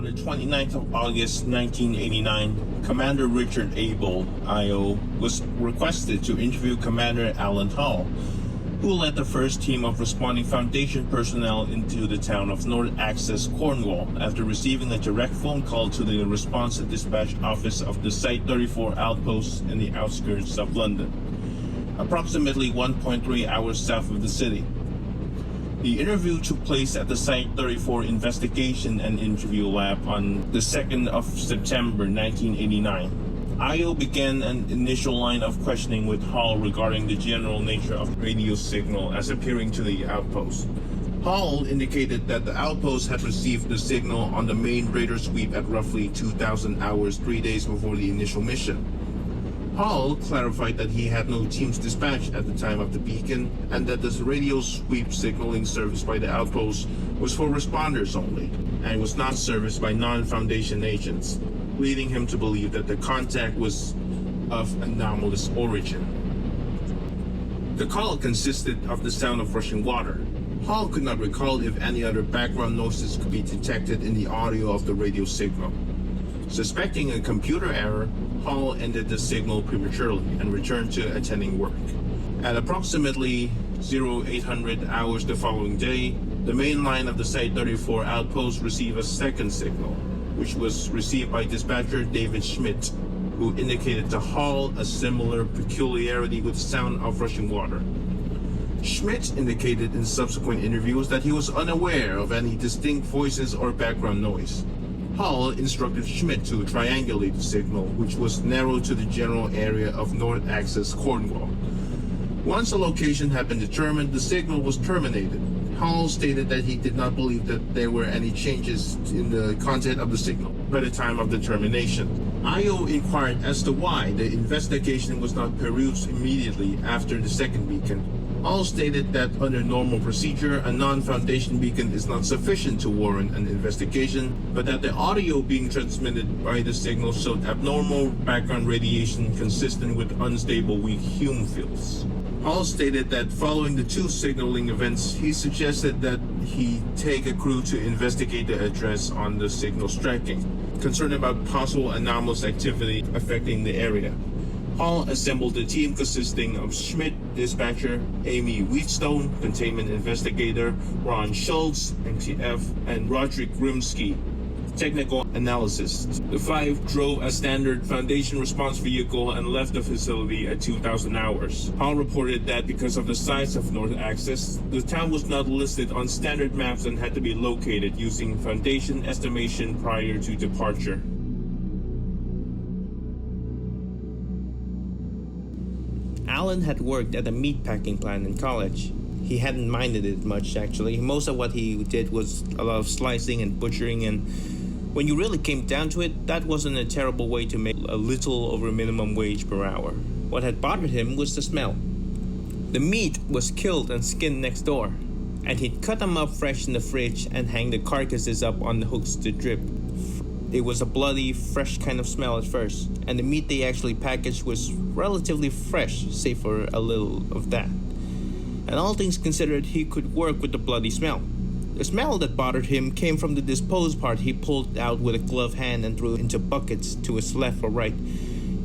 On the 29th of August 1989, Commander Richard Abel, I.O., was requested to interview Commander Alan Hall, who led the first team of responding Foundation personnel into the town of North Access, Cornwall, after receiving a direct phone call to the response and dispatch office of the Site-34 outpost in the outskirts of London, approximately 1.3 hours south of the city. The interview took place at the Site-34 Investigation and Interview Lab on the 2nd of September 1989. I.O. began an initial line of questioning with Hall regarding the general nature of the radio signal as appearing to the outpost. Hall indicated that the outpost had received the signal on the main radar sweep at roughly 2,000 hours 3 days before the initial mission. Hall clarified that he had no teams dispatched at the time of the beacon and that this radio sweep signaling service by the outpost was for responders only and was not serviced by non-Foundation agents, leading him to believe that the contact was of anomalous origin. The call consisted of the sound of rushing water. Hall could not recall if any other background noises could be detected in the audio of the radio signal. Suspecting a computer error, Hall ended the signal prematurely and returned to attending work. At approximately 0800 hours the following day, the main line of the Site-34 outpost received a second signal, which was received by dispatcher David Schmidt, who indicated to Hall a similar peculiarity with the sound of rushing water. Schmidt indicated in subsequent interviews that he was unaware of any distinct voices or background noise. Hall instructed Schmidt to triangulate the signal, which was narrowed to the general area of North Access, Cornwall. Once a location had been determined, the signal was terminated. Hall stated that he did not believe that there were any changes in the content of the signal by the time of the termination. I.O. inquired as to why the investigation was not perused immediately after the second beacon. Hall stated that under normal procedure, a non-Foundation beacon is not sufficient to warrant an investigation, but that the audio being transmitted by the signal showed abnormal background radiation consistent with unstable weak Hume fields. Hall stated that following the two signaling events, he suggested that he take a crew to investigate the address on the signal striking, concerned about possible anomalous activity affecting the area. Hall assembled a team consisting of Schmidt, dispatcher, Amy Wheatstone, containment investigator, Ron Schultz, NTF, and Roderick Grimsky, technical analysis. The five drove a standard Foundation response vehicle and left the facility at 2,000 hours. Hall reported that because of the size of North Access, the town was not listed on standard maps and had to be located using Foundation estimation prior to departure. Alan had worked at a meatpacking plant in college. He hadn't minded it much, actually. Most of what he did was a lot of slicing and butchering, and when you really came down to it, that wasn't a terrible way to make a little over minimum wage per hour. What had bothered him was the smell. The meat was killed and skinned next door, and he'd cut them up fresh in the fridge and hang the carcasses up on the hooks to drip. It was a bloody, fresh kind of smell at first, and the meat they actually packaged was relatively fresh, save for a little of that. And all things considered, he could work with the bloody smell. The smell that bothered him came from the disposed part he pulled out with a gloved hand and threw into buckets to his left or right.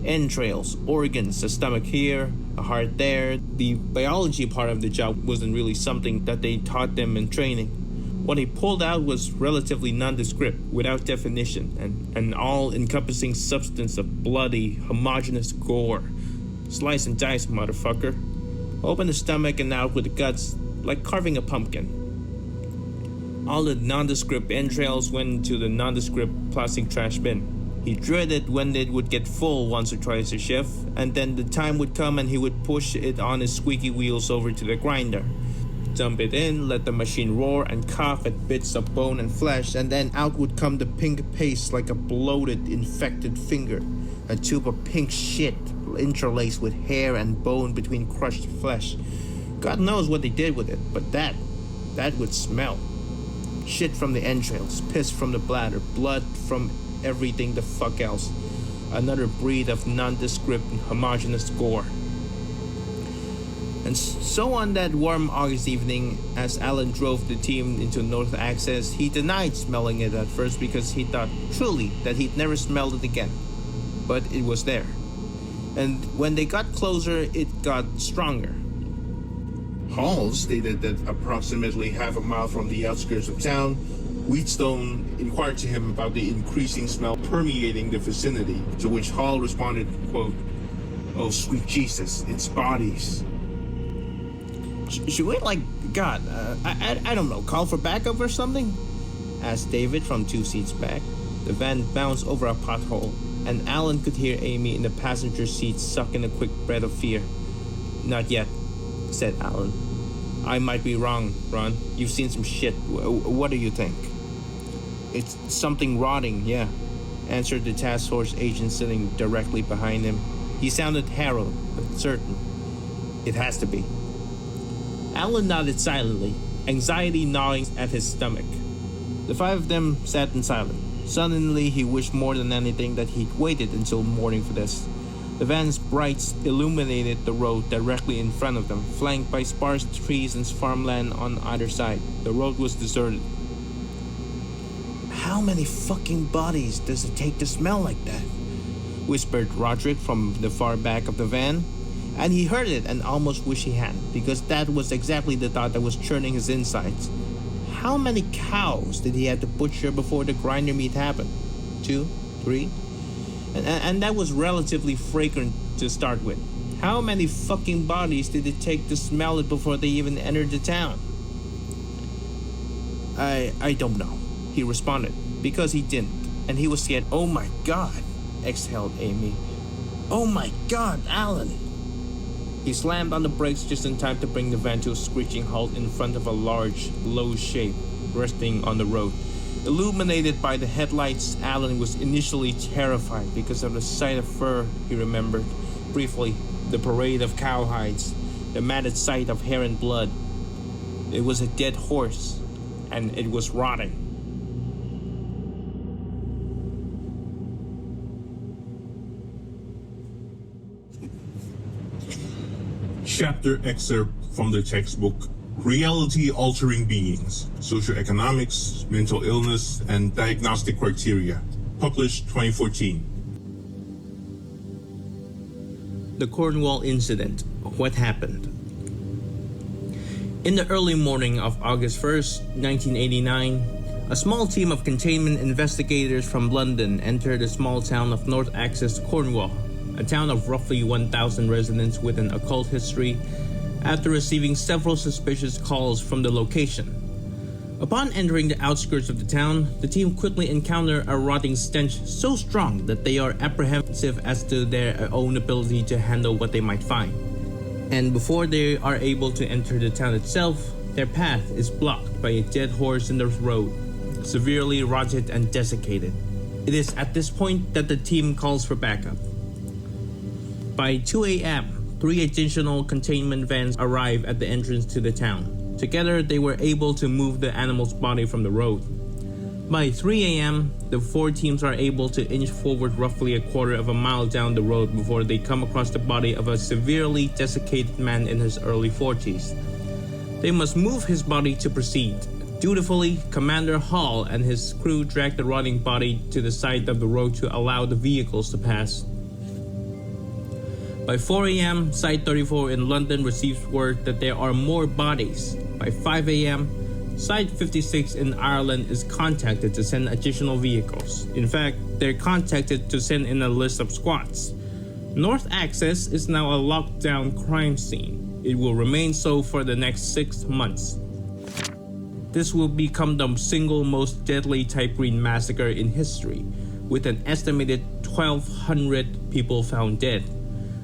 Entrails, organs, a stomach here, a heart there. The biology part of the job wasn't really something that they taught them in training. What he pulled out was relatively nondescript, without definition, an all-encompassing substance of bloody, homogeneous gore. Slice and dice, motherfucker. Open the stomach and out with the guts, like carving a pumpkin. All the nondescript entrails went into the nondescript plastic trash bin. He dreaded when it would get full once or twice a shift, and then the time would come and he would push it on his squeaky wheels over to the grinder. Dump it in, let the machine roar and cough at bits of bone and flesh, and then out would come the pink paste like a bloated, infected finger. A tube of pink shit interlaced with hair and bone between crushed flesh. God knows what they did with it, but that would smell. Shit from the entrails, piss from the bladder, blood from everything the fuck else. Another breed of nondescript and homogeneous gore. And so on that warm August evening, as Alan drove the team into North Access, he denied smelling it at first because he thought truly that he'd never smelled it again. But it was there. And when they got closer, it got stronger. Hall stated that approximately half a mile from the outskirts of town, Wheatstone inquired to him about the increasing smell permeating the vicinity, to which Hall responded, quote, "Oh, sweet Jesus, it's bodies." Should we, I don't know, call for backup or something? Asked David from 2 seats back. The van bounced over a pothole, and Alan could hear Amy in the passenger seat suck in a quick breath of fear. "Not yet," said Alan. "I might be wrong, Ron. You've seen some shit. What do you think?" "It's something rotting, yeah," answered the task force agent sitting directly behind him. He sounded harrowed, but certain. "It has to be." Alan nodded silently, anxiety gnawing at his stomach. The 5 of them sat in silence. Suddenly, he wished more than anything that he'd waited until morning for this. The van's brights illuminated the road directly in front of them, flanked by sparse trees and farmland on either side. The road was deserted. "How many fucking bodies does it take to smell like that?" whispered Roderick from the far back of the van. And he heard it and almost wished he hadn't, because that was exactly the thought that was churning his insides. How many cows did he have to butcher before the grinder meat happened? 2? 3? And that was relatively fragrant to start with. How many fucking bodies did it take to smell it before they even entered the town? I don't know, he responded, because he didn't, and he was scared. "Oh my God," exhaled Amy. "Oh my God, Alan." He slammed on the brakes just in time to bring the van to a screeching halt in front of a large, low shape resting on the road. Illuminated by the headlights, Alan was initially terrified because of the sight of fur he remembered. Briefly, the parade of cowhides, the matted sight of hair and blood. It was a dead horse, and it was rotting. Chapter excerpt from the textbook Reality Altering Beings, Socioeconomics, Mental Illness, and Diagnostic Criteria, published 2014. The Cornwall Incident. What happened? In the early morning of August 1st, 1989, a small team of containment investigators from London entered the small town of North Access, Cornwall, a town of roughly 1,000 residents with an occult history, after receiving several suspicious calls from the location. Upon entering the outskirts of the town, the team quickly encounter a rotting stench so strong that they are apprehensive as to their own ability to handle what they might find. And before they are able to enter the town itself, their path is blocked by a dead horse in the road, severely rotted and desiccated. It is at this point that the team calls for backup. By 2 a.m., 3 additional containment vans arrive at the entrance to the town. Together, they were able to move the animal's body from the road. By 3 a.m., the 4 teams are able to inch forward roughly a quarter of a mile down the road before they come across the body of a severely desiccated man in his early 40s. They must move his body to proceed. Dutifully, Commander Hall and his crew drag the rotting body to the side of the road to allow the vehicles to pass. By 4 a.m., Site 34 in London receives word that there are more bodies. By 5 a.m., Site 56 in Ireland is contacted to send additional vehicles. In fact, they're contacted to send in a list of squads. North Access is now a locked-down crime scene. It will remain so for the next 6 months. This will become the single most deadly Type Green massacre in history, with an estimated 1,200 people found dead.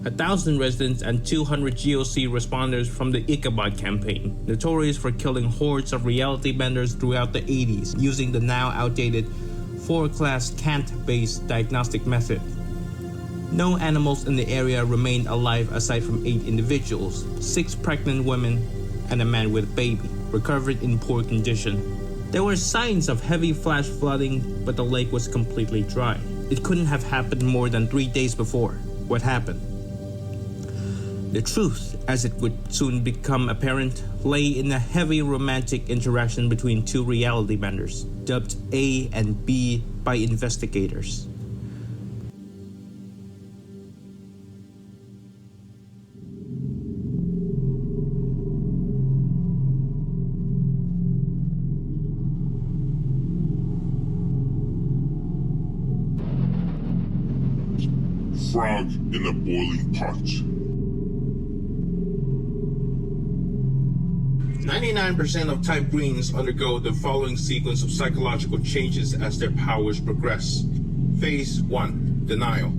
1,000 residents and 200 GOC responders from the Ichabod campaign, notorious for killing hordes of reality benders throughout the 80s using the now outdated 4-class Kant-based diagnostic method. No animals in the area remained alive aside from 8 individuals, 6 pregnant women, and a man with a baby, recovered in poor condition. There were signs of heavy flash flooding, but the lake was completely dry. It couldn't have happened more than 3 days before. What happened? The truth, as it would soon become apparent, lay in a heavy romantic interaction between two reality benders, dubbed A and B by investigators. Frog in a boiling pot. 99% of type greens undergo the following sequence of psychological changes as their powers progress. Phase 1. Denial.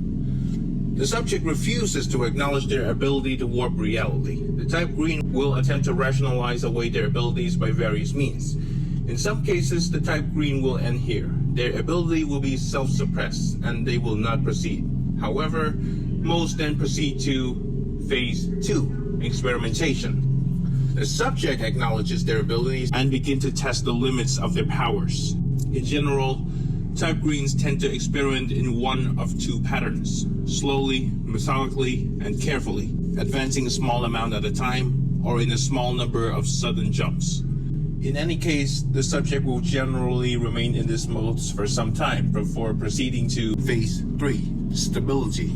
The subject refuses to acknowledge their ability to warp reality. The type green will attempt to rationalize away their abilities by various means. In some cases, the type green will end here. Their ability will be self-suppressed and they will not proceed. However, most then proceed to Phase 2, experimentation. The subject acknowledges their abilities and begin to test the limits of their powers. In general, type greens tend to experiment in one of two patterns, slowly, methodically, and carefully, advancing a small amount at a time or in a small number of sudden jumps. In any case, the subject will generally remain in this mode for some time before proceeding to Phase 3, stability.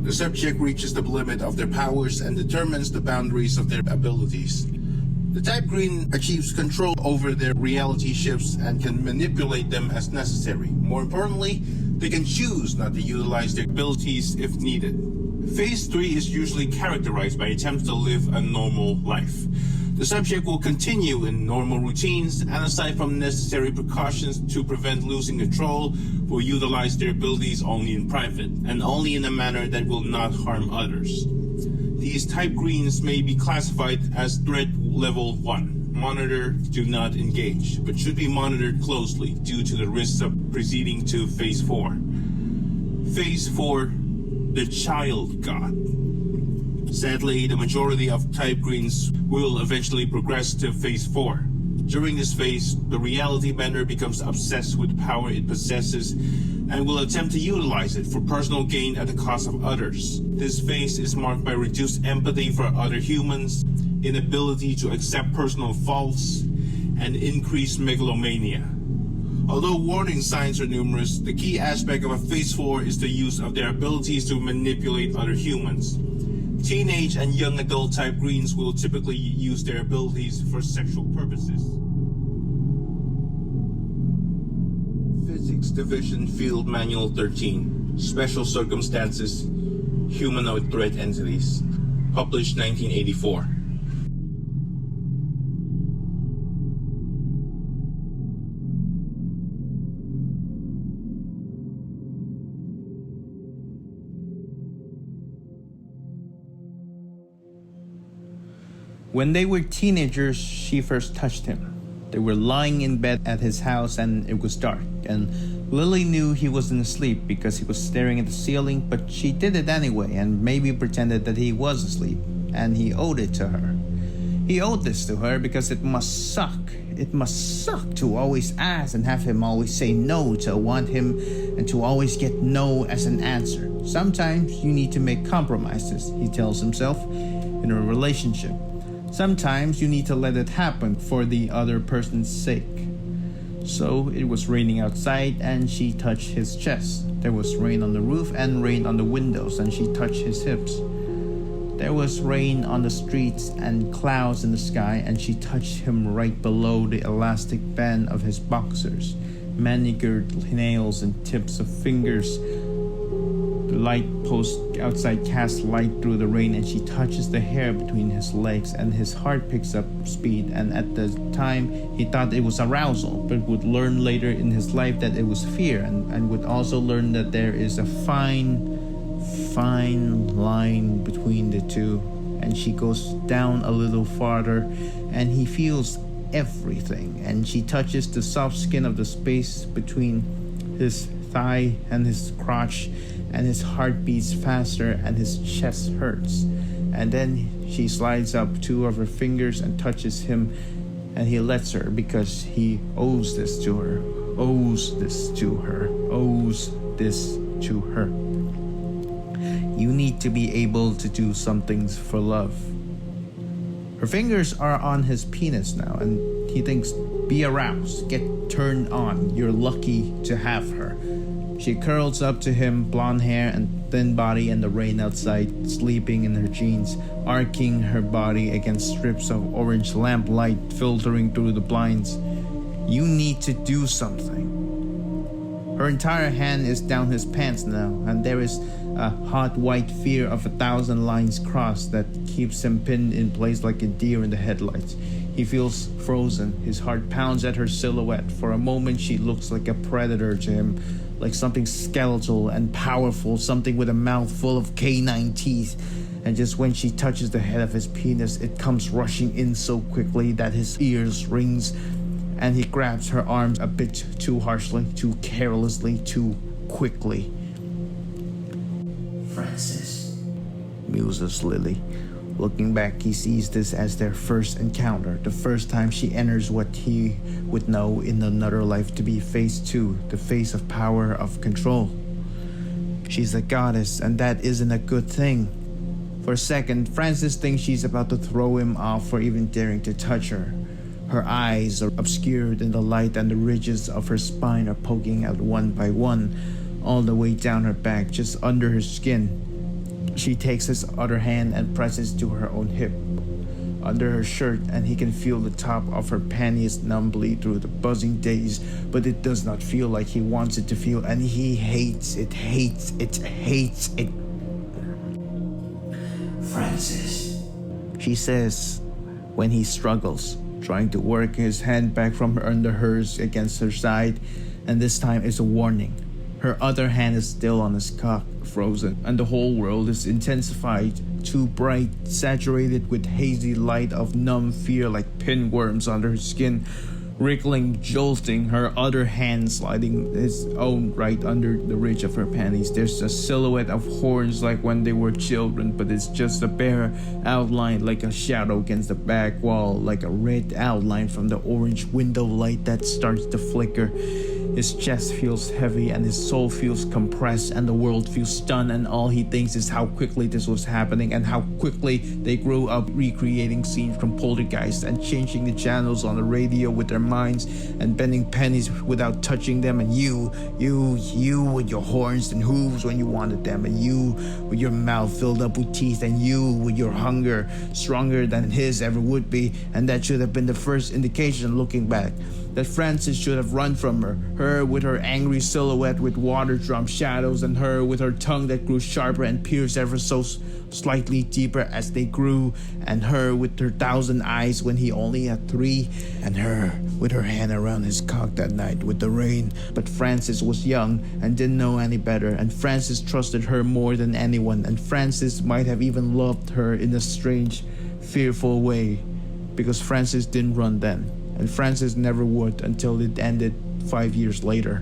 The subject reaches the limit of their powers and determines the boundaries of their abilities. The type green achieves control over their reality shifts and can manipulate them as necessary. More importantly, they can choose not to utilize their abilities if needed. Phase 3 is usually characterized by attempts to live a normal life. The subject will continue in normal routines and, aside from necessary precautions to prevent losing control, will utilize their abilities only in private and only in a manner that will not harm others. These type greens may be classified as threat level 1. Monitor, do not engage, but should be monitored closely due to the risks of proceeding to Phase 4. Phase 4, the Child God. Sadly, the majority of type greens will eventually progress to Phase 4. During this phase, the reality bender becomes obsessed with the power it possesses and will attempt to utilize it for personal gain at the cost of others. This phase is marked by reduced empathy for other humans, inability to accept personal faults, and increased megalomania. Although warning signs are numerous, the key aspect of a Phase 4 is the use of their abilities to manipulate other humans. Teenage and young adult type greens will typically use their abilities for sexual purposes. Physics Division Field Manual 13, Special Circumstances, Humanoid Threat Entities, published 1984. When they were teenagers, she first touched him. They were lying in bed at his house and it was dark, and Lily knew he wasn't asleep because he was staring at the ceiling, but she did it anyway and maybe pretended that he was asleep, and he owed it to her. He owed this to her because it must suck. It must suck to always ask and have him always say no to want him and to always get no as an answer. Sometimes you need to make compromises, he tells himself, in a relationship. Sometimes you need to let it happen for the other person's sake. So it was raining outside and she touched his chest. There was rain on the roof and rain on the windows and she touched his hips. There was rain on the streets and clouds in the sky and she touched him right below the elastic band of his boxers. Manicured nails and tips of fingers. The light post outside casts light through the rain and she touches the hair between his legs and his heart picks up speed, and at the time he thought it was arousal, but would learn later in his life that it was fear, and would also learn that there is a fine line between the two, and she goes down a little farther and he feels everything, and she touches the soft skin of the space between his thigh and his crotch, and his heart beats faster and his chest hurts. And then she slides up two of her fingers and touches him, and he lets her because he owes this to her, owes this to her, owes this to her. You need to be able to do some things for love. Her fingers are on his penis now, and he thinks, be aroused, get turned on, you're lucky to have her. She curls up to him, blonde hair and thin body in the rain outside, sleeping in her jeans, arcing her body against strips of orange lamplight filtering through the blinds. You need to do something. Her entire hand is down his pants now, and there is a hot white fear of 1,000 lines crossed that keeps him pinned in place like a deer in the headlights. He feels frozen. His heart pounds at her silhouette. For a moment, she looks like a predator to him, like something skeletal and powerful, something with a mouth full of canine teeth. And just when she touches the head of his penis, it comes rushing in so quickly that his ears rings, and he grabs her arms a bit too harshly, too carelessly, too quickly. Francis, muses Lily. Looking back, he sees this as their first encounter, the first time she enters what he would know in another life to be phase 2, the phase of power of control. She's a goddess, and that isn't a good thing. For a second, Francis thinks she's about to throw him off for even daring to touch her. Her eyes are obscured in the light, and the ridges of her spine are poking out one by one, all the way down her back, just under her skin. She takes his other hand and presses to her own hip, under her shirt, and he can feel the top of her panties numbly through the buzzing daze, but it does not feel like he wants it to feel, and he hates it. Francis, she says, when he struggles, trying to work his hand back from under hers against her side, and this time it's a warning. Her other hand is still on his cock, frozen, and the whole world is intensified, too bright, saturated with hazy light of numb fear like pinworms under her skin, wriggling, jolting, her other hand sliding his own right under the ridge of her panties. There's a silhouette of horns like when they were children, but it's just a bare outline like a shadow against the back wall, like a red outline from the orange window light that starts to flicker. His chest feels heavy and his soul feels compressed, and the world feels stunned, and all he thinks is how quickly this was happening and how quickly they grew up recreating scenes from Poltergeist and changing the channels on the radio with their minds and bending pennies without touching them, and you with your horns and hooves when you wanted them, and you with your mouth filled up with teeth, and you with your hunger stronger than his ever would be. And that should have been the first indication, looking back, that Francis should have run from her with her angry silhouette with water drum shadows, and her with her tongue that grew sharper and pierced ever so slightly deeper as they grew, and her with her 1,000 eyes when he only had 3, and her with her hand around his cock that night with the rain. But Francis was young and didn't know any better, and Francis trusted her more than anyone, and Francis might have even loved her in a strange, fearful way, because Francis didn't run then. And Francis never would until it ended 5 years later.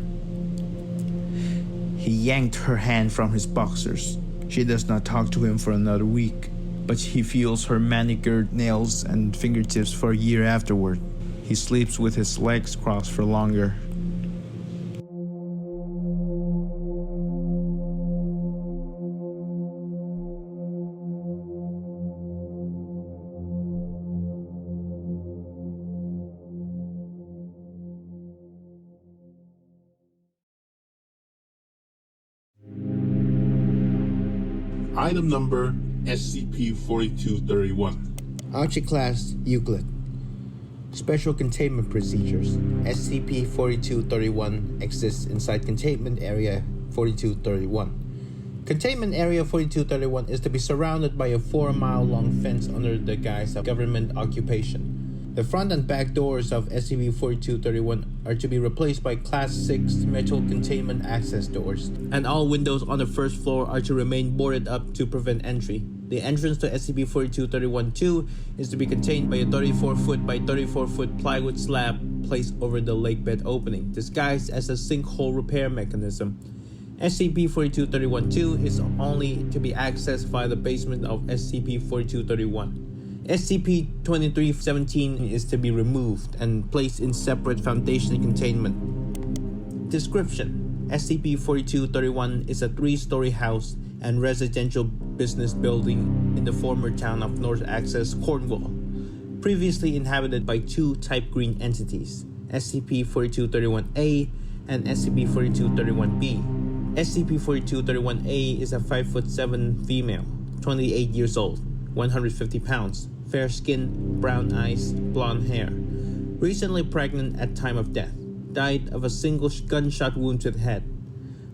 He yanked her hand from his boxers. She does not talk to him for another week, but he feels her manicured nails and fingertips for a year afterward. He sleeps with his legs crossed for longer. Item number SCP-4231. Object Class Euclid. Special Containment Procedures. SCP-4231 exists inside Containment Area 4231. Containment Area 4231 is to be surrounded by a 4-mile-long fence under the guise of government occupation. The front and back doors of SCP-4231 are to be replaced by Class 6 metal containment access doors, and all windows on the first floor are to remain boarded up to prevent entry. The entrance to SCP-4231-2 is to be contained by a 34-foot by 34-foot plywood slab placed over the lakebed opening, disguised as a sinkhole repair mechanism. SCP-4231-2 is only to be accessed via the basement of SCP-4231. SCP-2317 is to be removed and placed in separate Foundation containment. Description: SCP-4231 is a 3-story house and residential business building in the former town of North Access, Cornwall, previously inhabited by 2 type green entities, SCP-4231-A and SCP-4231-B. SCP-4231-A is a 5'7" female, 28 years old, 150 pounds, fair skin, brown eyes, blonde hair, recently pregnant at time of death, died of a single gunshot wound to the head.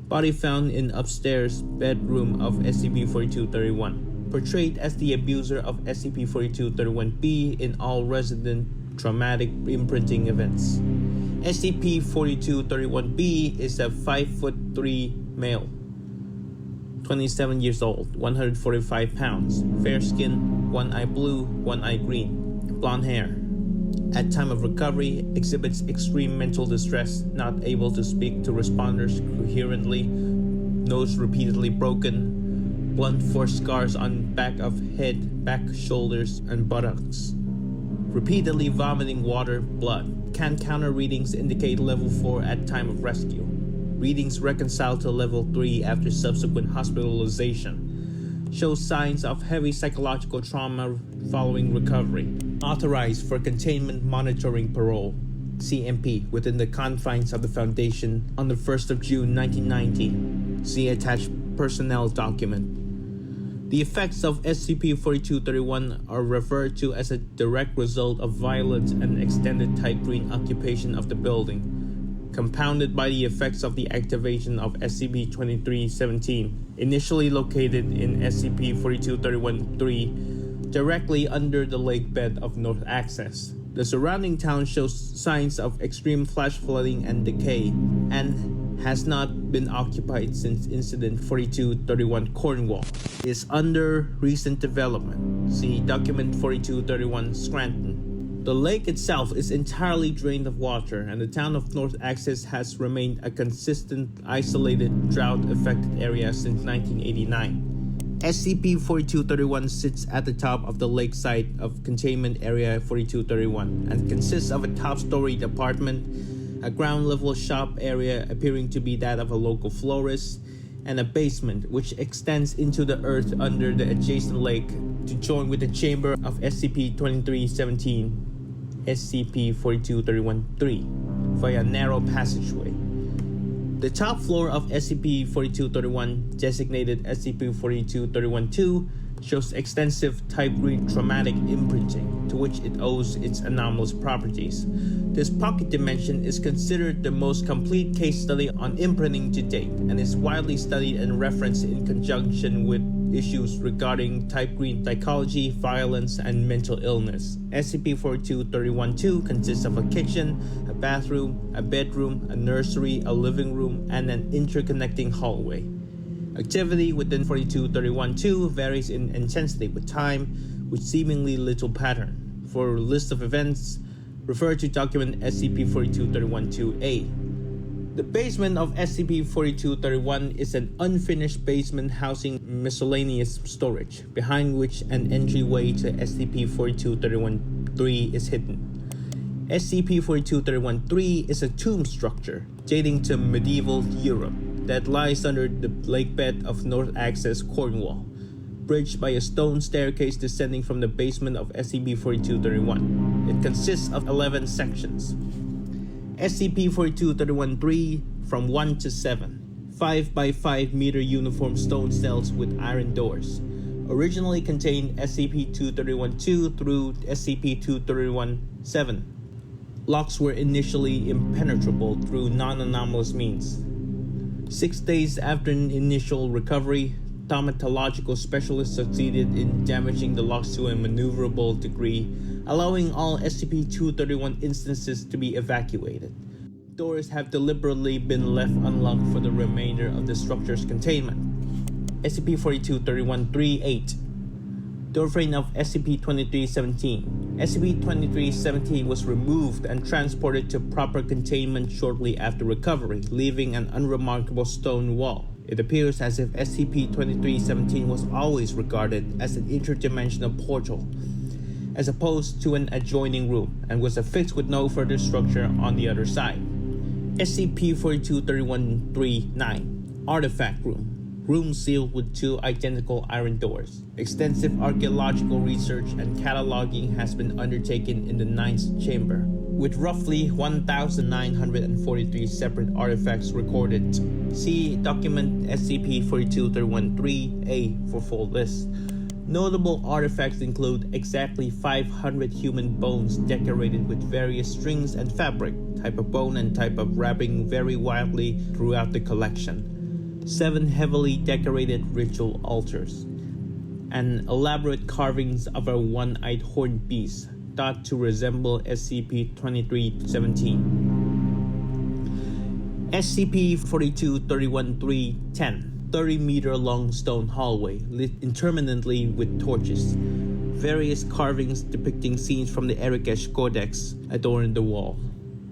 Body found in upstairs bedroom of SCP-4231, portrayed as the abuser of SCP-4231-B in all resident traumatic imprinting events. SCP-4231-B is a 5'3" male, 27 years old, 145 pounds, fair skin, one eye blue, one eye green, blonde hair. At time of recovery, exhibits extreme mental distress, not able to speak to responders coherently, nose repeatedly broken, blunt force scars on back of head, back, shoulders, and buttocks. Repeatedly vomiting water, blood. Can counter readings indicate level 4 at time of rescue. Readings reconcile to level 3 after subsequent hospitalization. Shows signs of heavy psychological trauma following recovery. Authorized for containment monitoring parole, CMP, within the confines of the Foundation on the 1st of June 1990. See attached personnel document. The effects of SCP-4231 are referred to as a direct result of violence and extended type green occupation of the building, compounded by the effects of the activation of SCP-2317, initially located in SCP-4231-3, directly under the lake bed of North Access. The surrounding town shows signs of extreme flash flooding and decay, and has not been occupied since Incident 4231 Cornwall. Is under recent development. See Document 4231 Scranton. The lake itself is entirely drained of water, and the town of North Access has remained a consistent, isolated, drought-affected area since 1989. SCP-4231 sits at the top of the lakeside of Containment Area 4231 and consists of a top-story apartment, a ground-level shop area appearing to be that of a local florist, and a basement which extends into the earth under the adjacent lake to join with the chamber of SCP-2317, SCP-4231-3, via a narrow passageway. The top floor of SCP-4231, designated SCP-4231-2, shows extensive type green traumatic imprinting, to which it owes its anomalous properties. This pocket dimension is considered the most complete case study on imprinting to date, and is widely studied and referenced in conjunction with issues regarding type green psychology, violence, and mental illness. SCP-4231-2 consists of a kitchen, a bathroom, a bedroom, a nursery, a living room, and an interconnecting hallway. Activity within 4231-2 varies in intensity with time, with seemingly little pattern. For a list of events, refer to document SCP-4231-2A. The basement of SCP-4231 is an unfinished basement housing miscellaneous storage, behind which an entryway to SCP-4231-3 is hidden. SCP-4231-3 is a tomb structure dating to medieval Europe that lies under the lake bed of North Access, Cornwall, bridged by a stone staircase descending from the basement of SCP-4231. It consists of 11 sections. SCP-4231-3 from 1 to 7, 5 by 5 meter uniform stone cells with iron doors. Originally contained SCP-231-2 through SCP-231-7. Locks were initially impenetrable through non-anomalous means. 6 days after an initial recovery, thaumatological specialists succeeded in damaging the locks to a maneuverable degree, allowing all SCP-231 instances to be evacuated. Doors have deliberately been left unlocked for the remainder of the structure's containment. SCP-4231-3-8. Doorframe of SCP-2317. SCP-2317 was removed and transported to proper containment shortly after recovery, leaving an unremarkable stone wall. It appears as if SCP-2317 was always regarded as an interdimensional portal, as opposed to an adjoining room, and was affixed with no further structure on the other side. SCP-4231-39 Artifact Room. Room sealed with 2 identical iron doors. Extensive archaeological research and cataloging has been undertaken in the 9th chamber, with roughly 1,943 separate artifacts recorded. See document SCP-4231-3A for full list. Notable artifacts include exactly 500 human bones decorated with various strings and fabric, type of bone and type of wrapping vary widely throughout the collection. 7 heavily decorated ritual altars, and elaborate carvings of a one-eyed horned beast thought to resemble SCP-2317. SCP-4231-310 30-meter-long stone hallway lit intermittently with torches. Various carvings depicting scenes from the Erikesh Codex adorn the wall.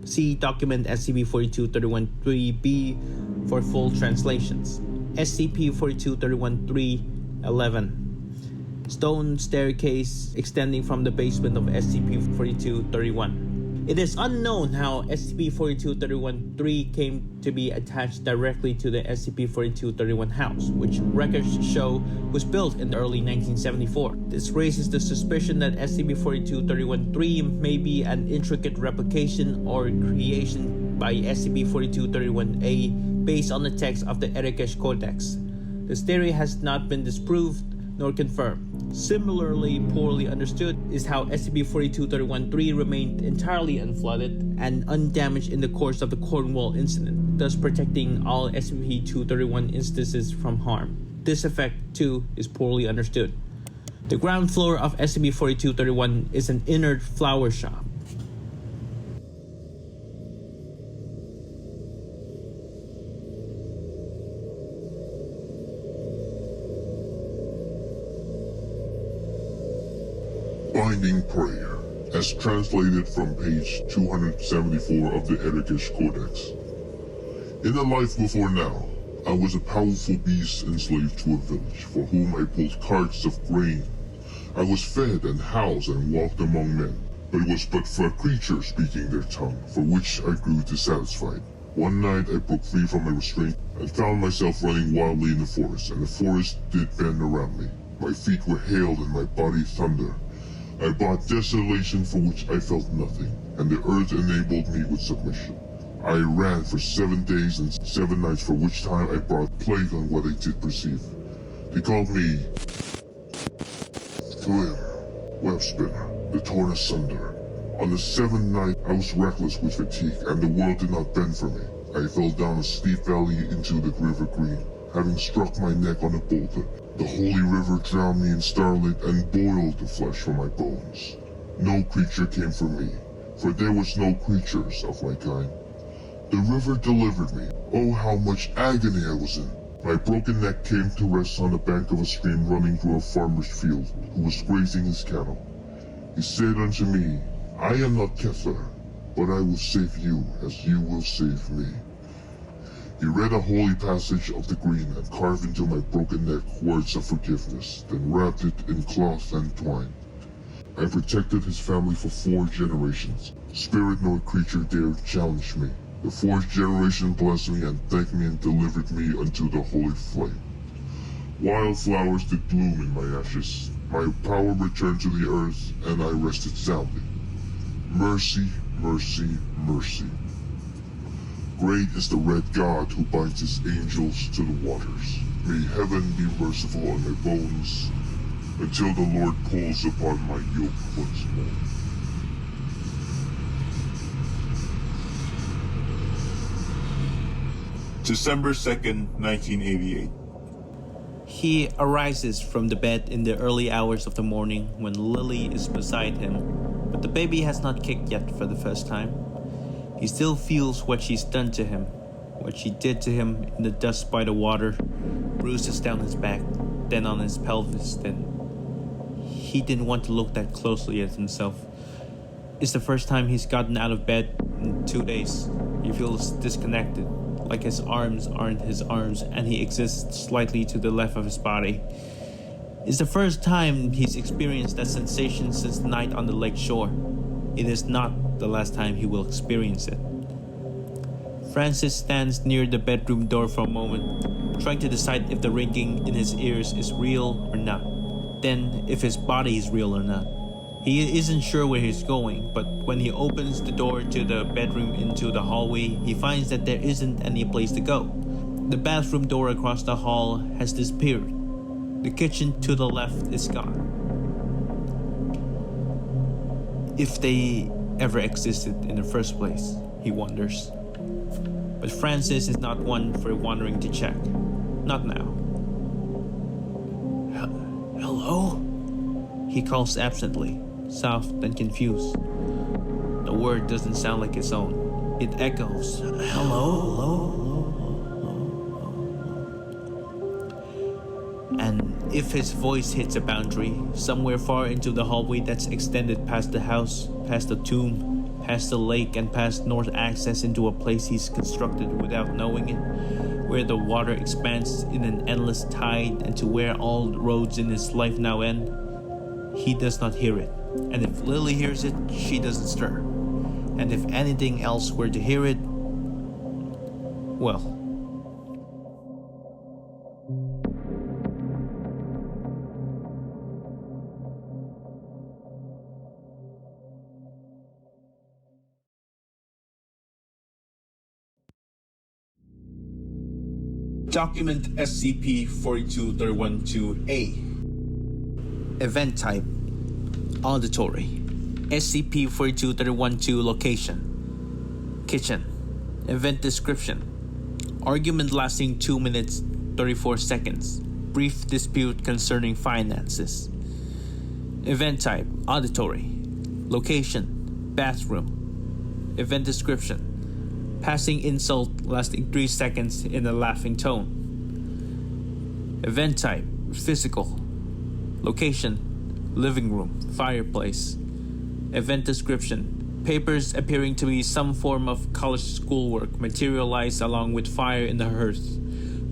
See document SCP-4231-3B for full translations. SCP-4231-311 Stone staircase extending from the basement of SCP-4231. It is unknown how SCP-4231-3 came to be attached directly to the SCP-4231 house, which records show was built in the early 1974. This raises the suspicion that SCP-4231-3 may be an intricate replication or creation by SCP-4231-A based on the text of the Erikesh Codex. This theory has not been disproved nor confirmed. Similarly poorly understood is how SCP-4231-3 remained entirely unflooded and undamaged in the course of the Cornwall incident, thus protecting all SCP-231 instances from harm. This effect, too, is poorly understood. The ground floor of SCP-4231 is an inert flower shop. Binding Prayer, as translated from page 274 of the Erikesh Codex. In a life before now, I was a powerful beast enslaved to a village, for whom I pulled carts of grain. I was fed and housed and walked among men, but it was but for a creature speaking their tongue, for which I grew dissatisfied. One night I broke free from my restraint and found myself running wildly in the forest, and the forest did bend around me. My feet were hailed and my body thunder. I bought desolation for which I felt nothing, and the earth enabled me with submission. I ran for 7 days and 7 nights, for which time I brought plague on what I did perceive. They called me Flim, web spinner, the torn asunder. On the 7th night I was reckless with fatigue, and the world did not bend for me. I fell down a steep valley into the river Green, having struck my neck on a boulder. The holy river drowned me in starlight and boiled the flesh from my bones. No creature came for me, for there was no creatures of my kind. The river delivered me. Oh, how much agony I was in. My broken neck came to rest on the bank of a stream running through a farmer's field, who was grazing his cattle. He said unto me, I am not Kethler, but I will save you as you will save me. He read a holy passage of the Green and carved into my broken neck words of forgiveness, then wrapped it in cloth and twine. I protected his family for 4 generations. Spirit nor creature dared challenge me. The 4th generation blessed me and thanked me and delivered me unto the holy flame. Wildflowers did bloom in my ashes. My power returned to the earth, and I rested soundly. Mercy, mercy, mercy. Great is the red God who binds his angels to the waters. May heaven be merciful on my bones, until the Lord pulls upon my yoke once more. December 2nd, 1988. He arises from the bed in the early hours of the morning when Lily is beside him, but the baby has not kicked yet for the first time. He still feels what she's done to him, what she did to him in the dust by the water, bruises down his back, then on his pelvis, then... He didn't want to look that closely at himself. It's the first time he's gotten out of bed in 2 days. He feels disconnected, like his arms aren't his arms and he exists slightly to the left of his body. It's the first time he's experienced that sensation since the night on the lake shore. It is not the last time he will experience it. Francis stands near the bedroom door for a moment, trying to decide if the ringing in his ears is real or not. Then, if his body is real or not. He isn't sure where he's going, but when he opens the door to the bedroom into the hallway, he finds that there isn't any place to go. The bathroom door across the hall has disappeared. The kitchen to the left is gone. If they ever existed in the first place, he wonders. But Francis is not one for wandering to check. Not now. Hello? He calls absently, soft and confused. The word doesn't sound like his own. It echoes. Hello? And if his voice hits a boundary, somewhere far into the hallway that's extended past the house, past the tomb, past the lake, and past north access into a place he's constructed without knowing it, where the water expands in an endless tide and to where all roads in his life now end, he does not hear it. And if Lily hears it, she doesn't stir. And if anything else were to hear it, well... Document SCP-4231-2A. Event type: auditory. SCP-4231-2 location: kitchen. Event description: argument lasting 2 minutes 34 seconds. Brief dispute concerning finances. Event type: auditory. Location: bathroom. Event description: passing insult lasting 3 seconds in a laughing tone. Event type: physical. Location: living room, fireplace. Event description: papers appearing to be some form of college schoolwork materialized along with fire in the hearth.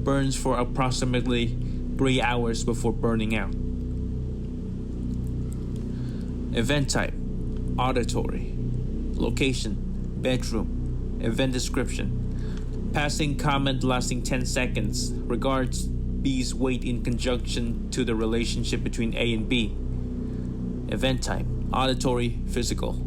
Burns for approximately 3 hours before burning out. Event type: auditory. Location: bedroom. Event description: passing comment lasting 10 seconds. Regards, B's weight in conjunction to the relationship between A and B. Event type: auditory, physical.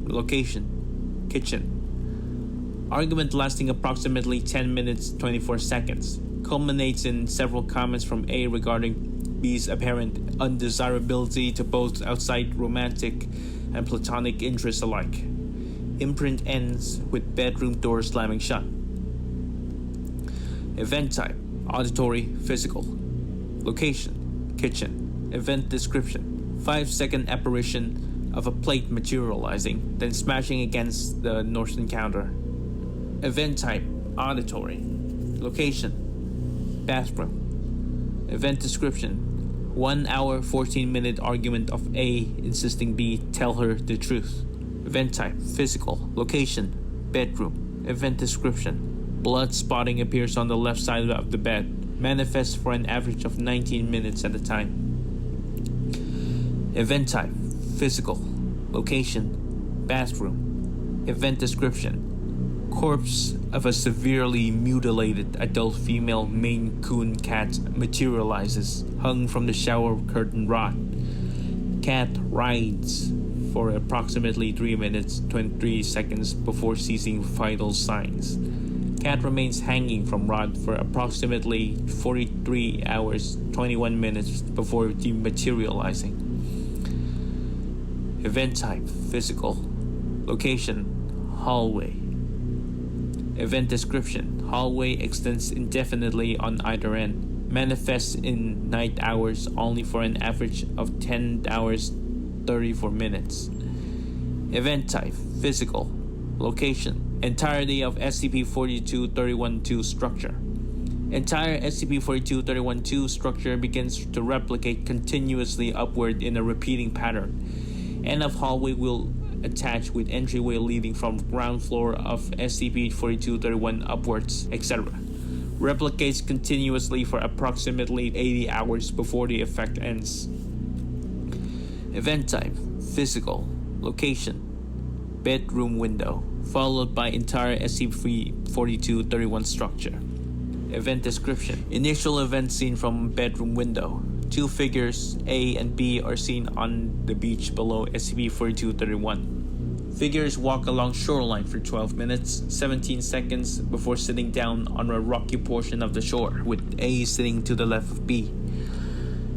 Location: kitchen. Argument lasting approximately 10 minutes 24 seconds. Culminates in several comments from A regarding B's apparent undesirability to both outside romantic and platonic interests alike. Imprint ends with bedroom door slamming shut. Event type: auditory, physical. Location: kitchen. Event description: 5-second apparition of a plate materializing, then smashing against the northern counter. Event type: auditory. Location: bathroom. Event description: 1 hour 14-minute argument of A insisting B tell her the truth. Event type: physical. Location: bedroom. Event description: blood spotting appears on the left side of the bed. Manifests for an average of 19 minutes at a time. Event type: physical. Location: bathroom. Event description: corpse of a severely mutilated adult female Maine Coon cat materializes, hung from the shower curtain rod. Cat rides for approximately 3 minutes 23 seconds before ceasing vital signs. Cat remains hanging from rod for approximately 43 hours 21 minutes before dematerializing. Event type: physical. Location: hallway. Event description: hallway extends indefinitely on either end. Manifests in night hours only for an average of 10 hours 34 minutes. Event type: physical. Location: entirety of SCP-4231-2 structure. Entire SCP-4231-2 structure begins to replicate continuously upward in a repeating pattern. End of hallway will attach with entryway leading from ground floor of SCP-4231 upwards, etc. Replicates continuously for approximately 80 hours before the effect ends. Event type: physical. Location: bedroom window, followed by entire SCP-4231 structure. Event description. Initial event scene from bedroom window. Two figures, A and B, are seen on the beach below SCP-4231. Figures walk along shoreline for 12 minutes, 17 seconds before sitting down on a rocky portion of the shore, with A sitting to the left of B.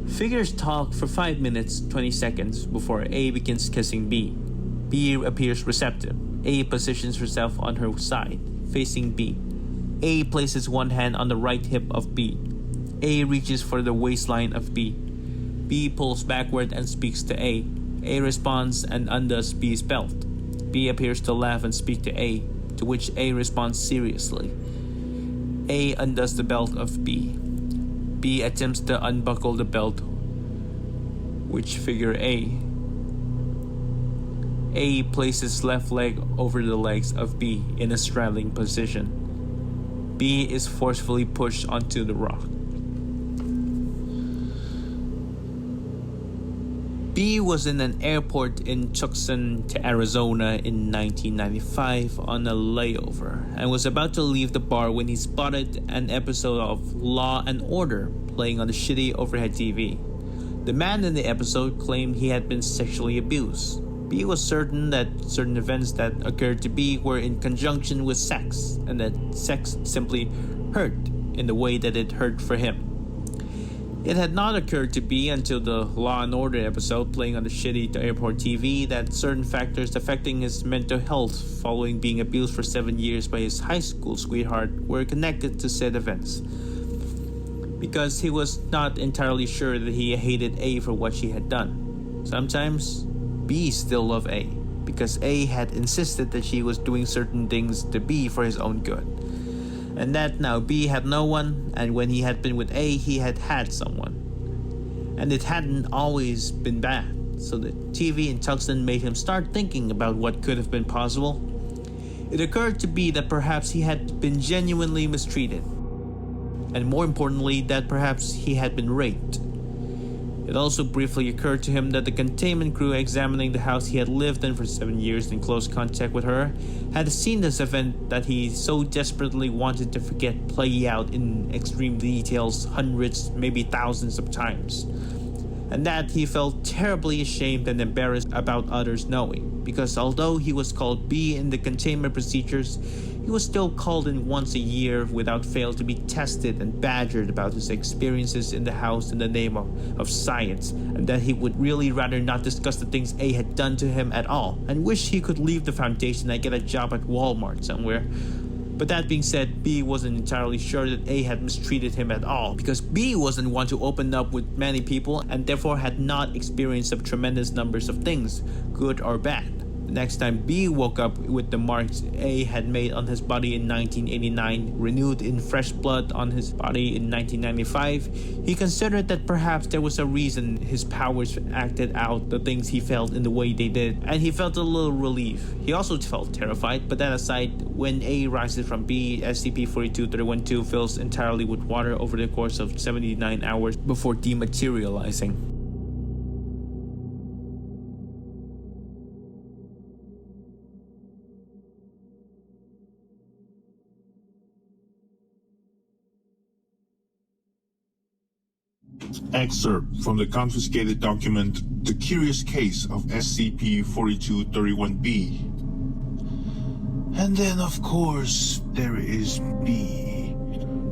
Figures talk for 5 minutes, 20 seconds before A begins kissing B. B appears receptive. A positions herself on her side, facing B. A places one hand on the right hip of B. A reaches for the waistline of B. B pulls backward and speaks to A. A responds and undoes B's belt. B appears to laugh and speak to A, to which A responds seriously. A undoes the belt of B. B attempts to unbuckle the belt, which figure A. A places left leg over the legs of B in a straddling position. B is forcefully pushed onto the rock. B was in an airport in Tucson, Arizona in 1995 on a layover and was about to leave the bar when he spotted an episode of Law and Order playing on the shitty overhead TV. The man in the episode claimed he had been sexually abused. B was certain that certain events that occurred to B were in conjunction with sex, and that sex simply hurt in the way that it hurt for him. It had not occurred to B until the Law and Order episode playing on the shitty airport TV that certain factors affecting his mental health following being abused for 7 years by his high school sweetheart were connected to said events. Because he was not entirely sure that he hated A for what she had done. Sometimes B still loved A, because A had insisted that she was doing certain things to B for his own good. And that now B had no one, and when he had been with A, he had had someone. And it hadn't always been bad, so the TV in Tucson made him start thinking about what could have been possible. It occurred to B that perhaps he had been genuinely mistreated, and more importantly, that perhaps he had been raped. It also briefly occurred to him that the containment crew examining the house he had lived in for 7 years in close contact with her had seen this event that he so desperately wanted to forget play out in extreme details hundreds, maybe thousands of times. And that he felt terribly ashamed and embarrassed about others knowing, because although he was called B in the containment procedures, he was still called in once a year without fail to be tested and badgered about his experiences in the house in the name of science, and that he would really rather not discuss the things A had done to him at all, and wish he could leave the foundation and get a job at Walmart somewhere. But that being said, B wasn't entirely sure that A had mistreated him at all, because B wasn't one to open up with many people and therefore had not experienced of tremendous numbers of things, good or bad. The next time B woke up with the marks A had made on his body in 1989 renewed in fresh blood on his body in 1995, he considered that perhaps there was a reason his powers acted out the things he felt in the way they did, and he felt a little relief. He also felt terrified, but that aside, when A rises from B, SCP-4231 fills entirely with water over the course of 79 hours before dematerializing. Excerpt from the confiscated document, The Curious Case of SCP-4231-B. And then, of course, there is B.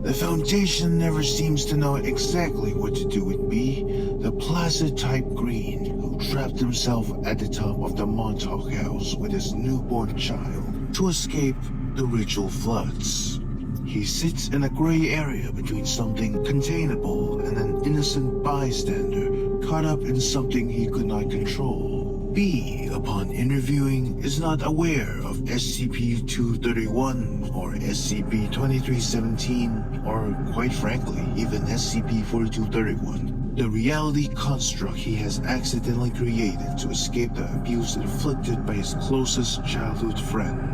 The Foundation never seems to know exactly what to do with B, the placid-type green who trapped himself at the top of the Montauk house with his newborn child to escape the ritual floods. He sits in a gray area between something containable and an innocent bystander caught up in something he could not control. B, upon interviewing, is not aware of SCP-231 or SCP-2317 or, quite frankly, even SCP-4231. The reality construct he has accidentally created to escape the abuse inflicted by his closest childhood friend.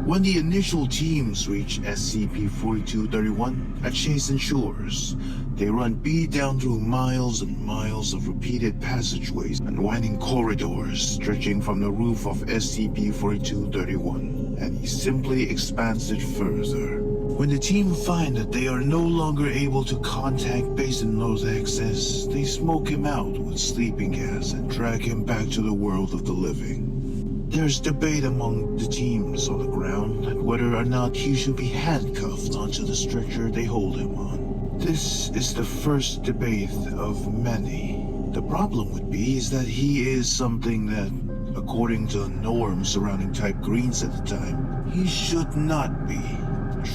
When the initial teams reach SCP-4231 at Chase and Shores, they run B down through miles and miles of repeated passageways and winding corridors stretching from the roof of SCP-4231. and he simply expands it further. When the team find that they are no longer able to contact base in North Access, they smoke him out with sleeping gas and drag him back to the world of the living. There's debate among the teams on the ground whether or not he should be handcuffed onto the stretcher they hold him on. This is the first debate of many. The problem would be is that he is something that, according to the norms surrounding Type Greens at the time, he should not be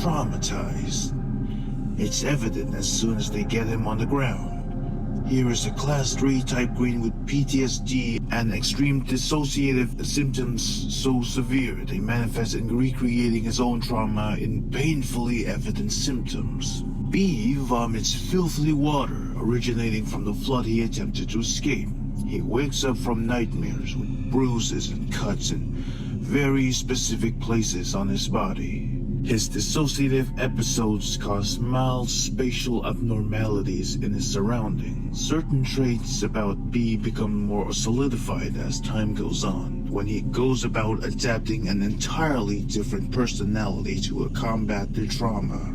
traumatized. It's evident as soon as they get him on the ground. Here is a Class 3 Type Green with PTSD and extreme dissociative symptoms so severe they manifest in recreating his own trauma in painfully evident symptoms. B vomits filthy water originating from the flood he attempted to escape. He wakes up from nightmares with bruises and cuts in very specific places on his body. His dissociative episodes cause mild spatial abnormalities in his surroundings. Certain traits about B become more solidified as time goes on, when he goes about adapting an entirely different personality to combat the trauma.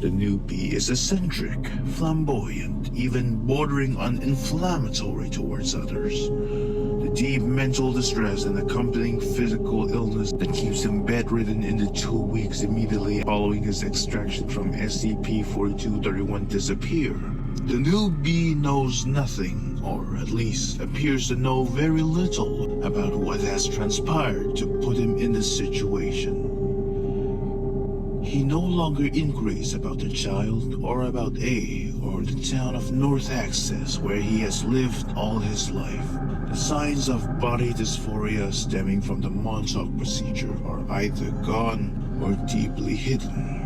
The new B is eccentric, flamboyant, even bordering on inflammatory towards others. The deep mental distress and accompanying physical illness that keeps him bedridden in the 2 weeks immediately following his extraction from SCP-4231 disappear. The new B knows nothing, or at least appears to know very little, about what has transpired to put him in this situation. He no longer inquiries about the child, or about A, or the town of North Access where he has lived all his life. The signs of body dysphoria stemming from the Montauk procedure are either gone or deeply hidden.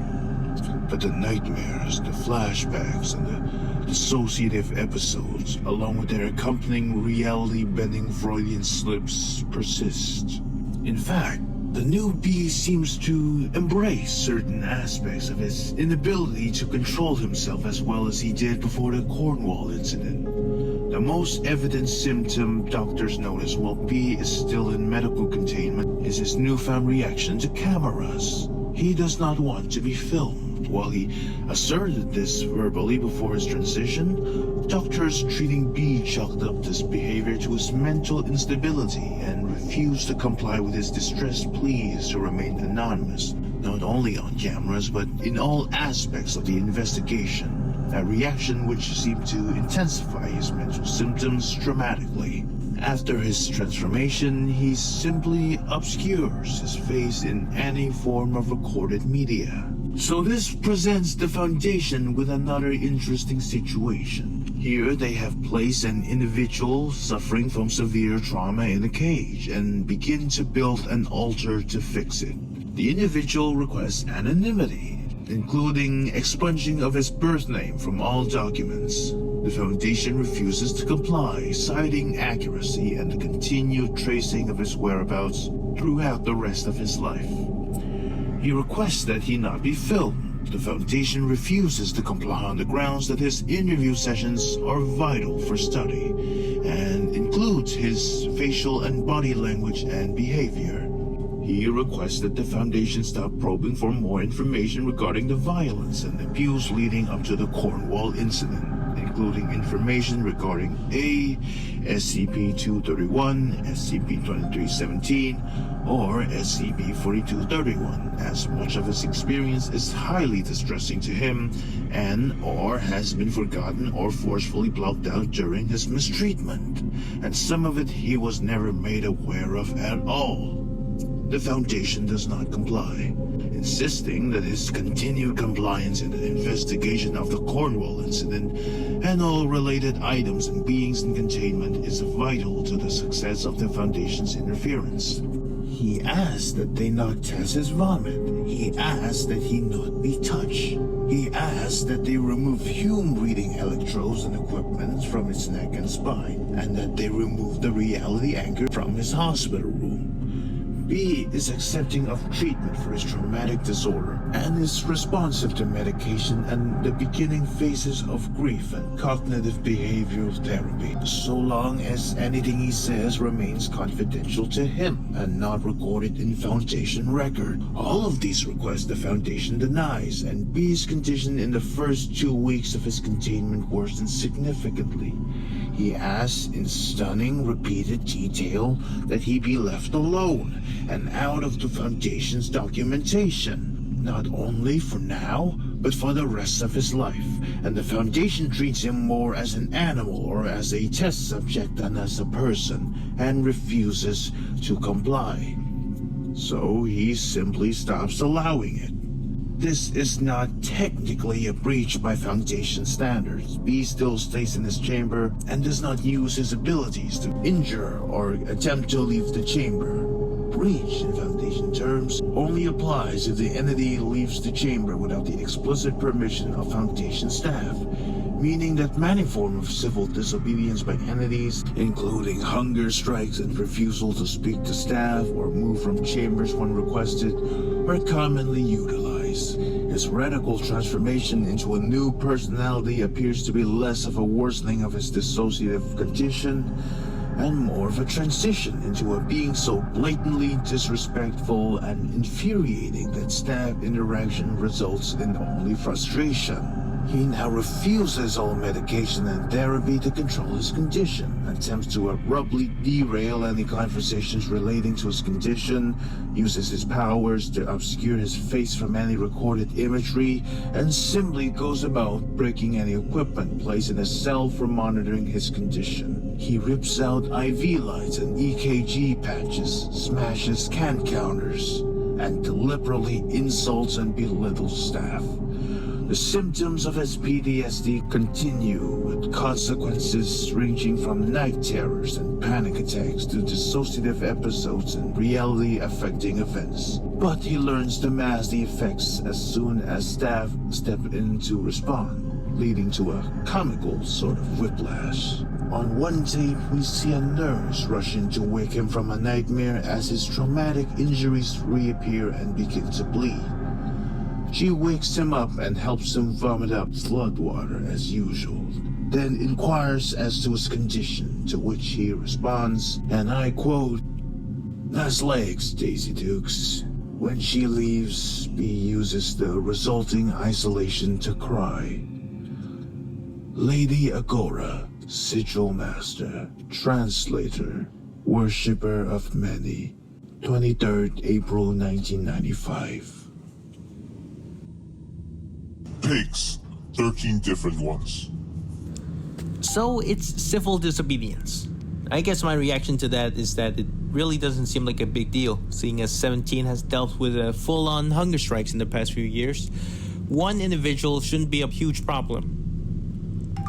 But the nightmares, the flashbacks, and the dissociative episodes, along with their accompanying reality-bending Freudian slips, persist. In fact, the new B seems to embrace certain aspects of his inability to control himself as well as he did before the Cornwall incident. The most evident symptom doctors notice while B is still in medical containment is his newfound reaction to cameras. He does not want to be filmed. While he asserted this verbally before his transition, doctors treating B chalked up this behavior to his mental instability and refused to comply with his distressed pleas to remain anonymous, not only on cameras but in all aspects of the investigation. A reaction which seemed to intensify his mental symptoms dramatically. After his transformation, he simply obscures his face in any form of recorded media. So this presents the Foundation with another interesting situation. Here they have placed an individual suffering from severe trauma in a cage and begin to build an altar to fix it. The individual requests anonymity, including expunging of his birth name from all documents. The Foundation refuses to comply, citing accuracy and the continued tracing of his whereabouts throughout the rest of his life. He requests that he not be filmed. The Foundation refuses to comply on the grounds that his interview sessions are vital for study and includes his facial and body language and behavior. He requests that the Foundation stop probing for more information regarding the violence and abuse leading up to the Cornwall incident, including information regarding A, SCP-231, SCP-2317, or SCP-4231, as much of his experience is highly distressing to him and or has been forgotten or forcefully blocked out during his mistreatment, and some of it he was never made aware of at all. The Foundation does not comply, insisting that his continued compliance in the investigation of the Cornwall incident and all related items and beings in containment is vital to the success of the Foundation's interference. He asks that they not test his vomit. He asks that he not be touched. He asks that they remove Hume reading electrodes and equipment from his neck and spine, and that they remove the reality anchor from his hospital room. B is accepting of treatment for his traumatic disorder, and is responsive to medication and the beginning phases of grief and cognitive behavioral therapy, so long as anything he says remains confidential to him and not recorded in Foundation record. All of these requests the Foundation denies, and B's condition in the first 2 weeks of his containment worsened significantly. He asks in stunning, repeated detail that he be left alone and out of the Foundation's documentation. Not only for now, but for the rest of his life, and the Foundation treats him more as an animal or as a test subject than as a person, and refuses to comply. So he simply stops allowing it. This is not technically a breach by Foundation standards. B still stays in his chamber and does not use his abilities to injure or attempt to leave the chamber. Breach in Foundation terms only applies if the entity leaves the chamber without the explicit permission of Foundation staff, meaning that many forms of civil disobedience by entities, including hunger strikes and refusal to speak to staff or move from chambers when requested, are commonly utilized. His radical transformation into a new personality appears to be less of a worsening of his dissociative condition and more of a transition into a being so blatantly disrespectful and infuriating that staff interaction results in only frustration. He now refuses all medication and therapy to control his condition, attempts to abruptly derail any conversations relating to his condition, uses his powers to obscure his face from any recorded imagery, and simply goes about breaking any equipment placed in his cell for monitoring his condition. He rips out IV lights and EKG patches, smashes can counters, and deliberately insults and belittles staff. The symptoms of his PTSD continue, with consequences ranging from night terrors and panic attacks to dissociative episodes and reality-affecting events. But he learns to mask the effects as soon as staff step in to respond, leading to a comical sort of whiplash. On one tape, we see a nurse rush in to wake him from a nightmare as his traumatic injuries reappear and begin to bleed. She wakes him up and helps him vomit up flood water as usual, then inquires as to his condition, to which he responds, and I quote, "Nice legs, Daisy Dukes." When she leaves, B uses the resulting isolation to cry. Lady Agora, Sigil Master, Translator, Worshipper of Many, 23rd April 1995. Pigs. 13 different ones. So it's civil disobedience. I guess my reaction to that is that it really doesn't seem like a big deal, seeing as 17 has dealt with full-on hunger strikes in the past few years. One individual shouldn't be a huge problem.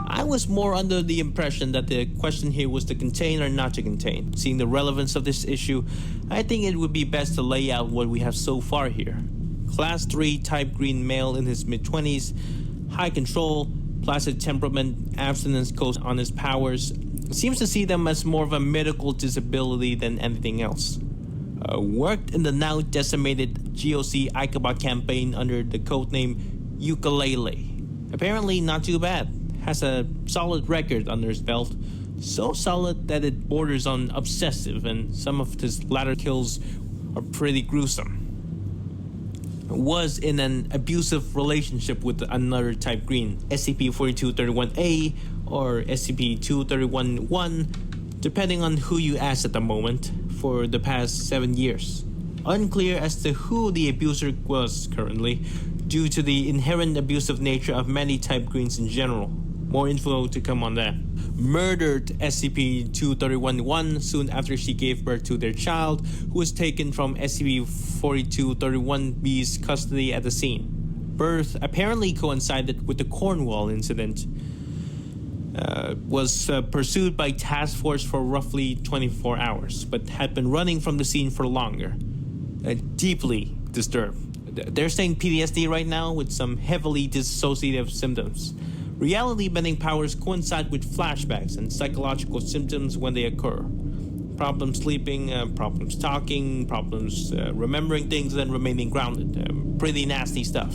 I was more under the impression that the question here was to contain or not to contain. Seeing the relevance of this issue, I think it would be best to lay out what we have so far here. Class 3 type green male in his mid-20s, high control, placid temperament, abstinence coast on his powers, seems to see them as more of a medical disability than anything else. Worked in the now decimated GOC Icabot campaign under the codename Ukulele. Apparently not too bad. Has a solid record under his belt. So solid that it borders on obsessive, and some of his latter kills are pretty gruesome. Was in an abusive relationship with another type green, SCP-4231A or SCP-2311, depending on who you ask at the moment, for the past 7 years. Unclear as to who the abuser was currently, due to the inherent abusive nature of many type greens in general. More info to come on that. Murdered SCP-2311 soon after she gave birth to their child, who was taken from SCP-4231B's custody at the scene. Birth apparently coincided with the Cornwall incident. Was pursued by task force for roughly 24 hours, but had been running from the scene for longer. Deeply disturbed. They're saying PTSD right now with some heavily dissociative symptoms. Reality bending powers coincide with flashbacks and psychological symptoms when they occur. Problems sleeping, problems talking, problems remembering things and remaining grounded. Pretty nasty stuff.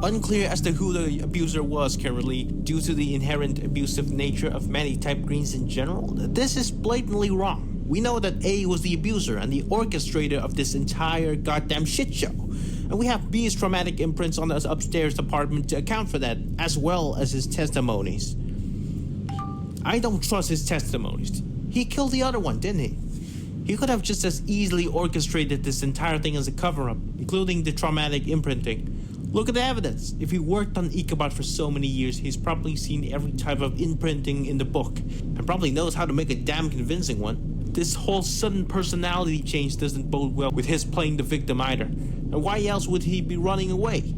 Unclear as to who the abuser was currently, due to the inherent abusive nature of many type greens in general. This is blatantly wrong. We know that A was the abuser and the orchestrator of this entire goddamn shit show. And we have B's traumatic imprints on the upstairs apartment to account for that, as well as his testimonies. I don't trust his testimonies. He killed the other one, didn't he? He could have just as easily orchestrated this entire thing as a cover-up, including the traumatic imprinting. Look at the evidence. If he worked on Ichabod for so many years, he's probably seen every type of imprinting in the book, and probably knows how to make a damn convincing one. This whole sudden personality change doesn't bode well with his playing the victim either. And why else would he be running away?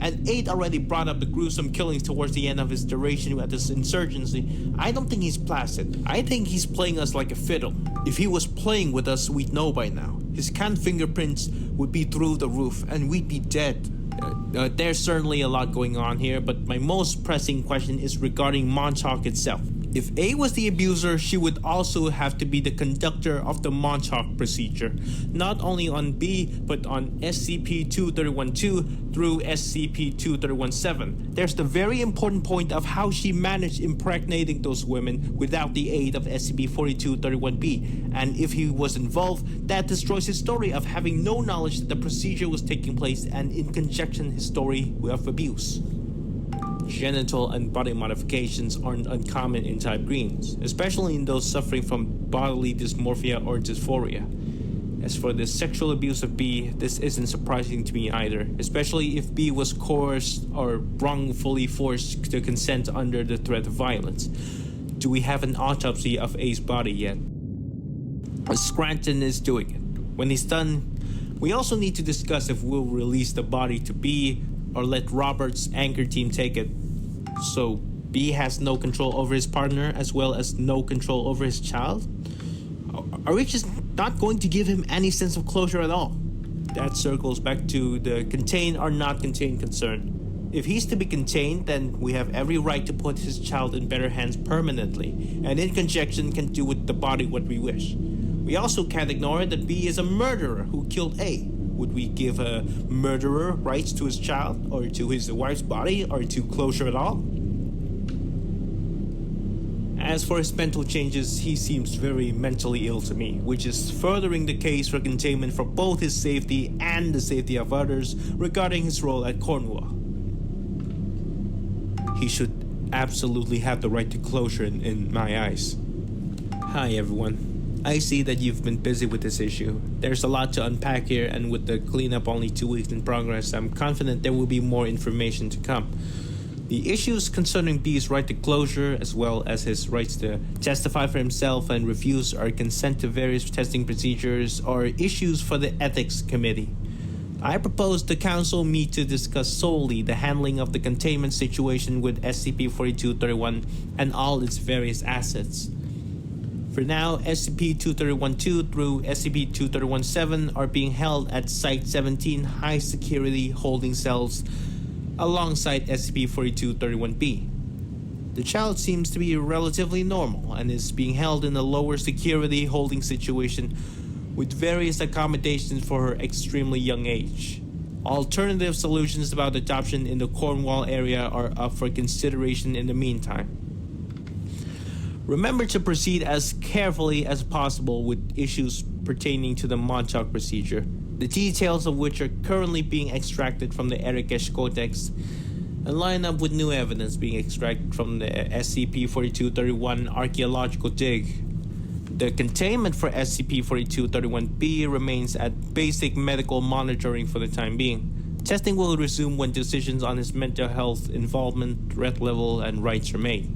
And 8 already brought up the gruesome killings towards the end of his duration at this insurgency. I don't think he's placid. I think he's playing us like a fiddle. If he was playing with us, we'd know by now. His canned fingerprints would be through the roof, and we'd be dead. There's certainly a lot going on here, but my most pressing question is regarding Montauk itself. If A was the abuser, she would also have to be the conductor of the Montauk procedure, not only on B, but on SCP-4312 through SCP-4317. There's the very important point of how she managed impregnating those women without the aid of SCP-4231B, and if he was involved, that destroys his story of having no knowledge that the procedure was taking place, and in conjunction his story of abuse. Genital and body modifications aren't uncommon in type greens, especially in those suffering from bodily dysmorphia or dysphoria. As for the sexual abuse of B, this isn't surprising to me either, especially if B was coerced or wrongfully forced to consent under the threat of violence. Do we have an autopsy of A's body yet? Scranton is doing it. When he's done, we also need to discuss if we'll release the body to B or let Robert's anchor team take it. So B has no control over his partner as well as no control over his child? Are we just not going to give him any sense of closure at all? That circles back to the contain or not contain concern. If he's to be contained, then we have every right to put his child in better hands permanently, and in conjunction can do with the body what we wish. We also can't ignore that B is a murderer who killed A. Would we give a murderer rights to his child, or to his wife's body, or to closure at all? As for his mental changes, he seems very mentally ill to me, which is furthering the case for containment for both his safety and the safety of others regarding his role at Cornwall. He should absolutely have the right to closure in my eyes. Hi everyone. I see that you've been busy with this issue. There's a lot to unpack here, and with the cleanup only 2 weeks in progress, I'm confident there will be more information to come. The issues concerning B's right to closure, as well as his rights to testify for himself and refuse or consent to various testing procedures, are issues for the Ethics Committee. I propose the Council meet to discuss solely the handling of the containment situation with SCP-4231 and all its various assets. For now, SCP-2312 through SCP-2317 are being held at Site-17 high-security holding cells alongside SCP-4231-B. The child seems to be relatively normal and is being held in a lower security holding situation with various accommodations for her extremely young age. Alternative solutions about adoption in the Cornwall area are up for consideration in the meantime. Remember to proceed as carefully as possible with issues pertaining to the Montauk procedure, the details of which are currently being extracted from the Erikesh Codex and line up with new evidence being extracted from the SCP-4231 archaeological dig. The containment for SCP-4231-B remains at basic medical monitoring for the time being. Testing will resume when decisions on his mental health, involvement, threat level, and rights are made.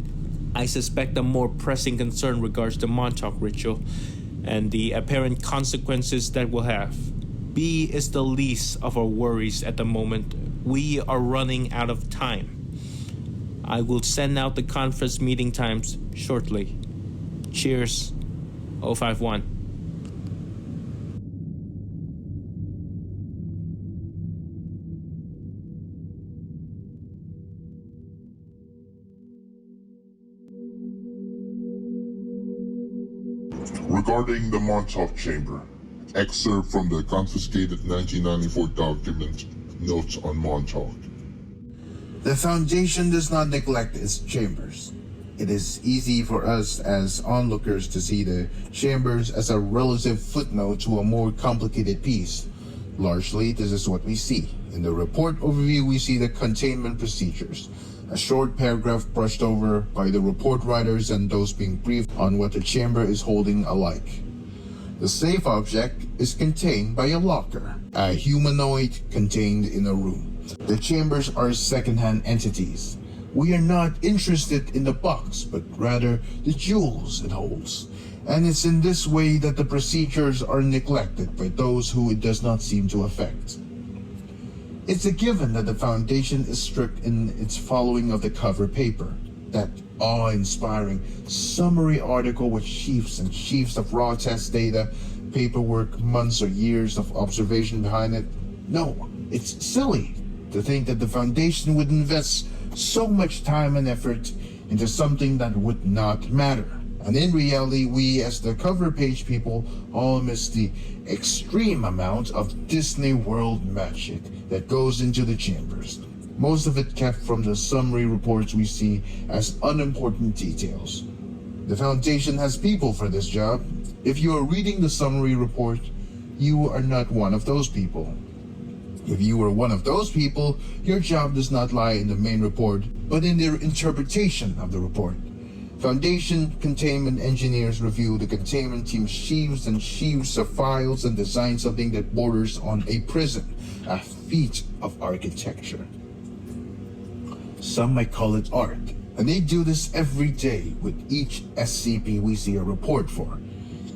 I suspect a more pressing concern regards the Montauk ritual and the apparent consequences that will have. B is the least of our worries at the moment. We are running out of time. I will send out the conference meeting times shortly. Cheers, 051. Regarding the Montauk chamber, excerpt from the confiscated 1994 document, Notes on Montauk. The Foundation does not neglect its chambers. It is easy for us as onlookers to see the chambers as a relative footnote to a more complicated piece. Largely, this is what we see. In the report overview, we see the containment procedures, a short paragraph brushed over by the report writers and those being briefed on what the chamber is holding alike. The safe object is contained by a locker, a humanoid contained in a room. The chambers are second-hand entities. We are not interested in the box, but rather the jewels it holds. And it's in this way that the procedures are neglected by those who it does not seem to affect. It's a given that the Foundation is strict in its following of the cover paper. That awe-inspiring summary article with sheafs and sheafs of raw test data, paperwork, months or years of observation behind it. No, it's silly to think that the Foundation would invest so much time and effort into something that would not matter. And in reality, we as the cover page people all miss the extreme amount of Disney World magic that goes into the chambers. Most of it kept from the summary reports we see as unimportant details. The Foundation has people for this job. If you are reading the summary report, you are not one of those people. If you were one of those people, your job does not lie in the main report, but in their interpretation of the report. Foundation containment engineers review the containment team's sheaves and sheaves of files and design something that borders on a prison, a feat of architecture. Some might call it art, and they do this every day with each SCP we see a report for.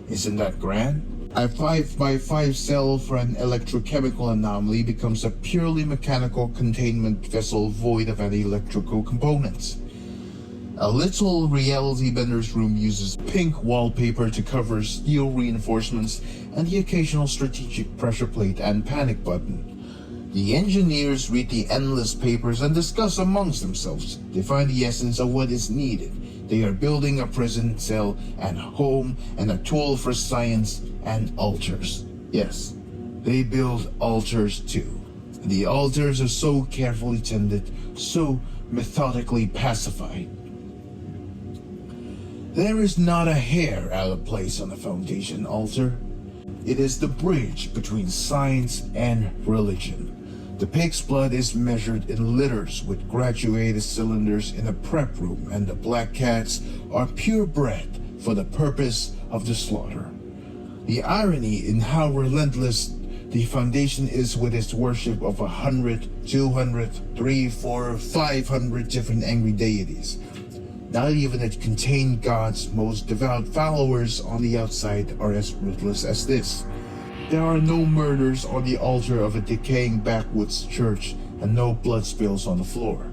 Isn't that grand? A 5x5 cell for an electrochemical anomaly becomes a purely mechanical containment vessel void of any electrical components. A little reality bender's room uses pink wallpaper to cover steel reinforcements and the occasional strategic pressure plate and panic button. The engineers read the endless papers and discuss amongst themselves. They find the essence of what is needed. They are building a prison cell and home and a tool for science and altars. Yes, they build altars too. The altars are so carefully tended, so methodically pacified. There is not a hair out of place on the Foundation altar. It is the bridge between science and religion. The pig's blood is measured in liters with graduated cylinders in a prep room, and the black cats are purebred for the purpose of the slaughter. The irony in how relentless the Foundation is with its worship of 100, 200, 300, 400, 500 different angry deities. Not even its contained God's most devout followers on the outside are as ruthless as this. There are no murders on the altar of a decaying backwoods church and no blood spills on the floor.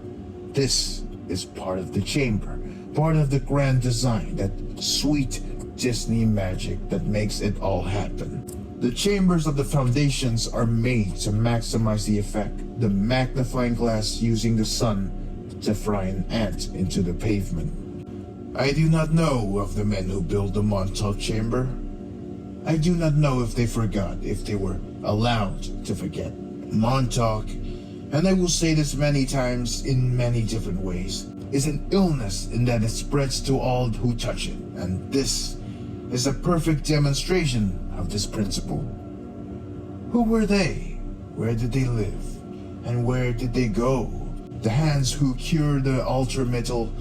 This is part of the chamber, part of the grand design, that sweet Disney magic that makes it all happen. The chambers of the Foundations are made to maximize the effect, the magnifying glass using the sun to fry an ant into the pavement. I do not know of the men who built the Montauk chamber. I do not know if they forgot, if they were allowed to forget. Montauk, and I will say this many times in many different ways, is an illness in that it spreads to all who touch it, and this is a perfect demonstration of this principle. Who were they? Where did they live? And where did they go? The hands who cure the altar metal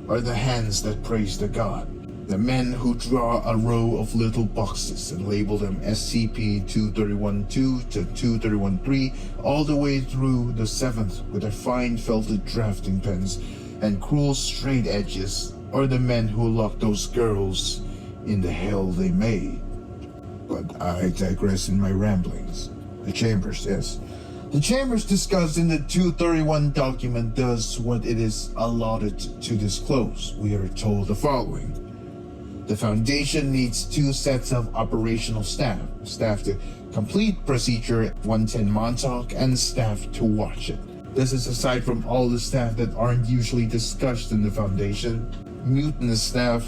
are the hands that praise the god. The men who draw a row of little boxes and label them SCP-4231-2 to 231-3 all the way through the 7th with their fine felted drafting pens and cruel straight edges are the men who lock those girls in the hell they made. But I digress in my ramblings. The chambers, yes. The chambers discussed in the 231 document does what it is allotted to disclose. We are told the following. The Foundation needs 2 sets of operational staff to complete procedure 110 Montauk and staff to watch it. This is aside from all the staff that aren't usually discussed in the Foundation. Mutinous staff,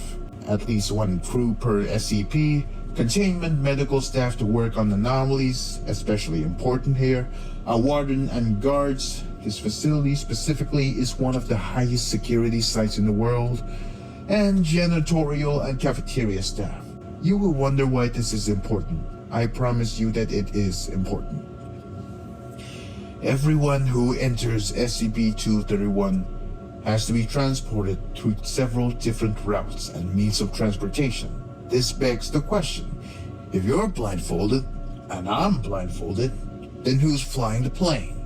at least one crew per SCP, containment medical staff to work on anomalies, especially important here, a warden and guards. This facility specifically is one of the highest security sites in the world, and janitorial and cafeteria staff. You will wonder why this is important. I promise you that it is important. Everyone who enters SCP-4231 has to be transported through several different routes and means of transportation. This begs the question, if you're blindfolded, and I'm blindfolded, then who's flying the plane?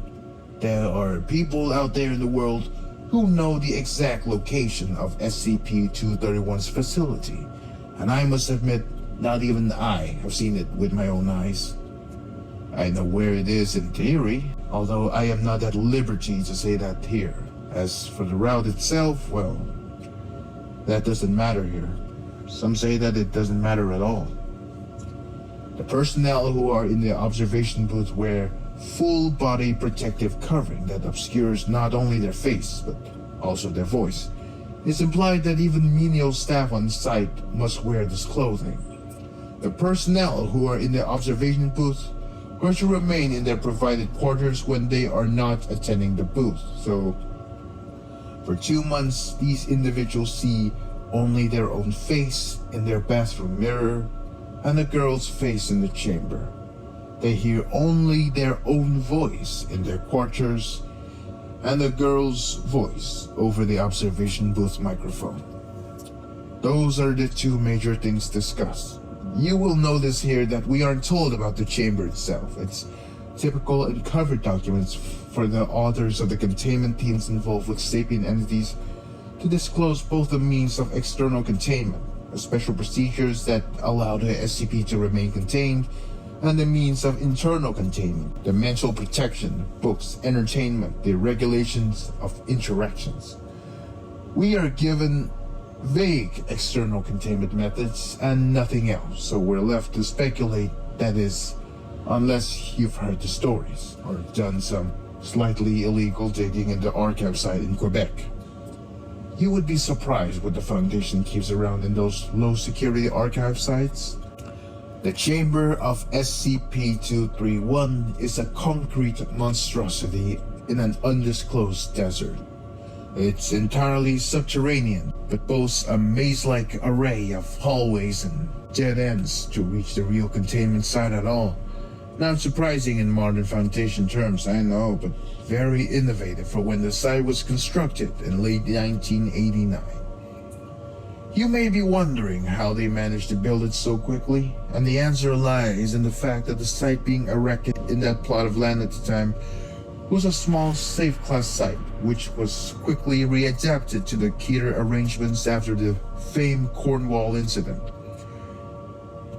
There are people out there in the world who know the exact location of SCP-231's facility, and I must admit, not even I have seen it with my own eyes. I know where it is in theory, although I am not at liberty to say that here. As for the route itself, well, that doesn't matter here. Some say that it doesn't matter at all. The personnel who are in the observation booth wear full body protective covering that obscures not only their face, but also their voice. It's implied that even menial staff on site must wear this clothing. The personnel who are in the observation booth are to remain in their provided quarters when they are not attending the booth. So, for 2 months, these individuals see only their own face in their bathroom mirror and a girl's face in the chamber. They hear only their own voice in their quarters and the girl's voice over the observation booth microphone. Those are the two major things discussed. You will notice here that we aren't told about the chamber itself. It's typical in cover documents for the authors of the containment teams involved with sapient entities to disclose both the means of external containment, the special procedures that allow the SCP to remain contained, and the means of internal containment, the mental protection, books, entertainment, the regulations of interactions. We are given vague external containment methods and nothing else, so we're left to speculate, that is, unless you've heard the stories or done some slightly illegal digging in the archive site in Quebec. You would be surprised what the Foundation keeps around in those low-security archive sites. The chamber of SCP-231 is a concrete monstrosity in an undisclosed desert. It's entirely subterranean, but boasts a maze-like array of hallways and dead ends to reach the real containment site at all. Not surprising in modern Foundation terms, I know, but very innovative for when the site was constructed in late 1989. You may be wondering how they managed to build it so quickly, and the answer lies in the fact that the site being erected in that plot of land at the time was a small safe-class site, which was quickly readapted to the Keter arrangements after the famed Cornwall incident.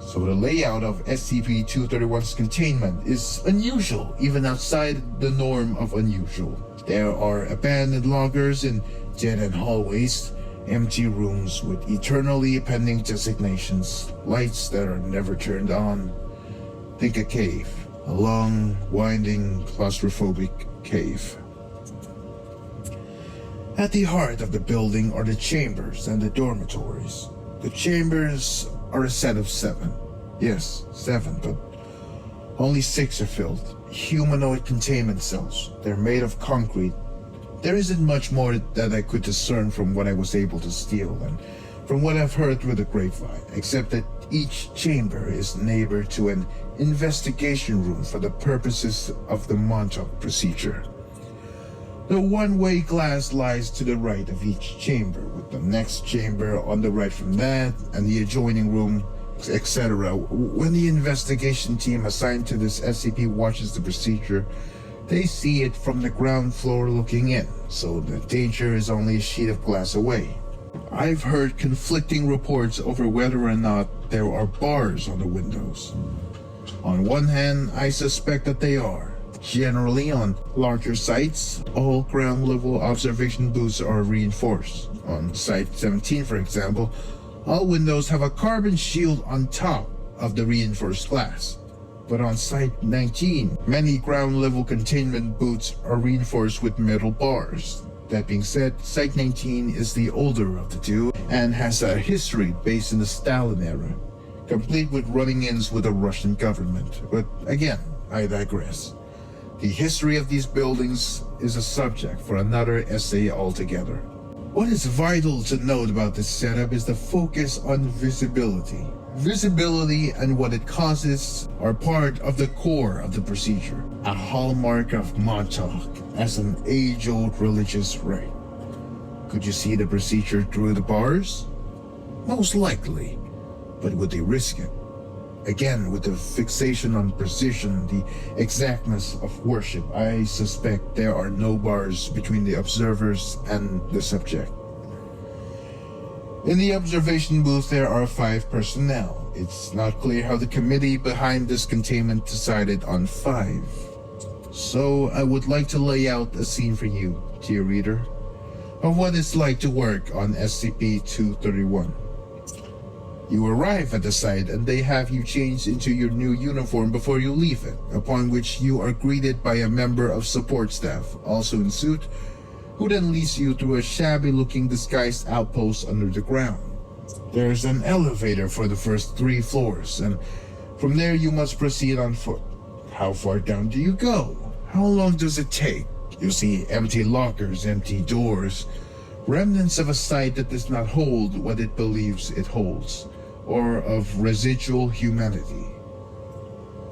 So the layout of SCP-231's containment is unusual, even outside the norm of unusual. There are abandoned lockers in dead-end hallways, empty rooms with eternally pending designations, lights that are never turned on. Think a cave. A long, winding, claustrophobic cave. At the heart of the building are the chambers and the dormitories. The chambers are a set of 7. Yes, 7, but only 6 are filled. Humanoid containment cells. They're made of concrete. There isn't much more that I could discern from what I was able to steal and from what I've heard through the grapevine, except that each chamber is neighbor to an investigation room for the purposes of the Montauk procedure. The one-way glass lies to the right of each chamber, with the next chamber on the right from that, and the adjoining room, etc. When the investigation team assigned to this SCP watches the procedure, they see it from the ground floor looking in, so the danger is only a sheet of glass away. I've heard conflicting reports over whether or not there are bars on the windows. On one hand, I suspect that they are. Generally, on larger sites, all ground-level observation booths are reinforced. On Site 17, for example, all windows have a carbon shield on top of the reinforced glass. But on Site 19, many ground-level containment booths are reinforced with metal bars. That being said, Site 19 is the older of the two, and has a history based in the Stalin era, complete with run-ins with the Russian government. But again, I digress. The history of these buildings is a subject for another essay altogether. What is vital to note about this setup is the focus on visibility. Visibility and what it causes are part of the core of the procedure, a hallmark of Montauk as an age-old religious rite. Could you see the procedure through the bars? Most likely, but would they risk it? Again, with the fixation on precision, the exactness of worship, I suspect there are no bars between the observers and the subject. In the observation booth, there are 5 personnel. It's not clear how the committee behind this containment decided on 5. So I would like to lay out a scene for you, dear reader, of what it's like to work on SCP-4231. You arrive at the site and they have you change into your new uniform before you leave it, upon which you are greeted by a member of support staff, also in suit, who then leads you through a shabby-looking disguised outpost under the ground. There's an elevator for the first 3 floors, and from there you must proceed on foot. How far down do you go? How long does it take? You see empty lockers, empty doors, remnants of a site that does not hold what it believes it holds, or of residual humanity.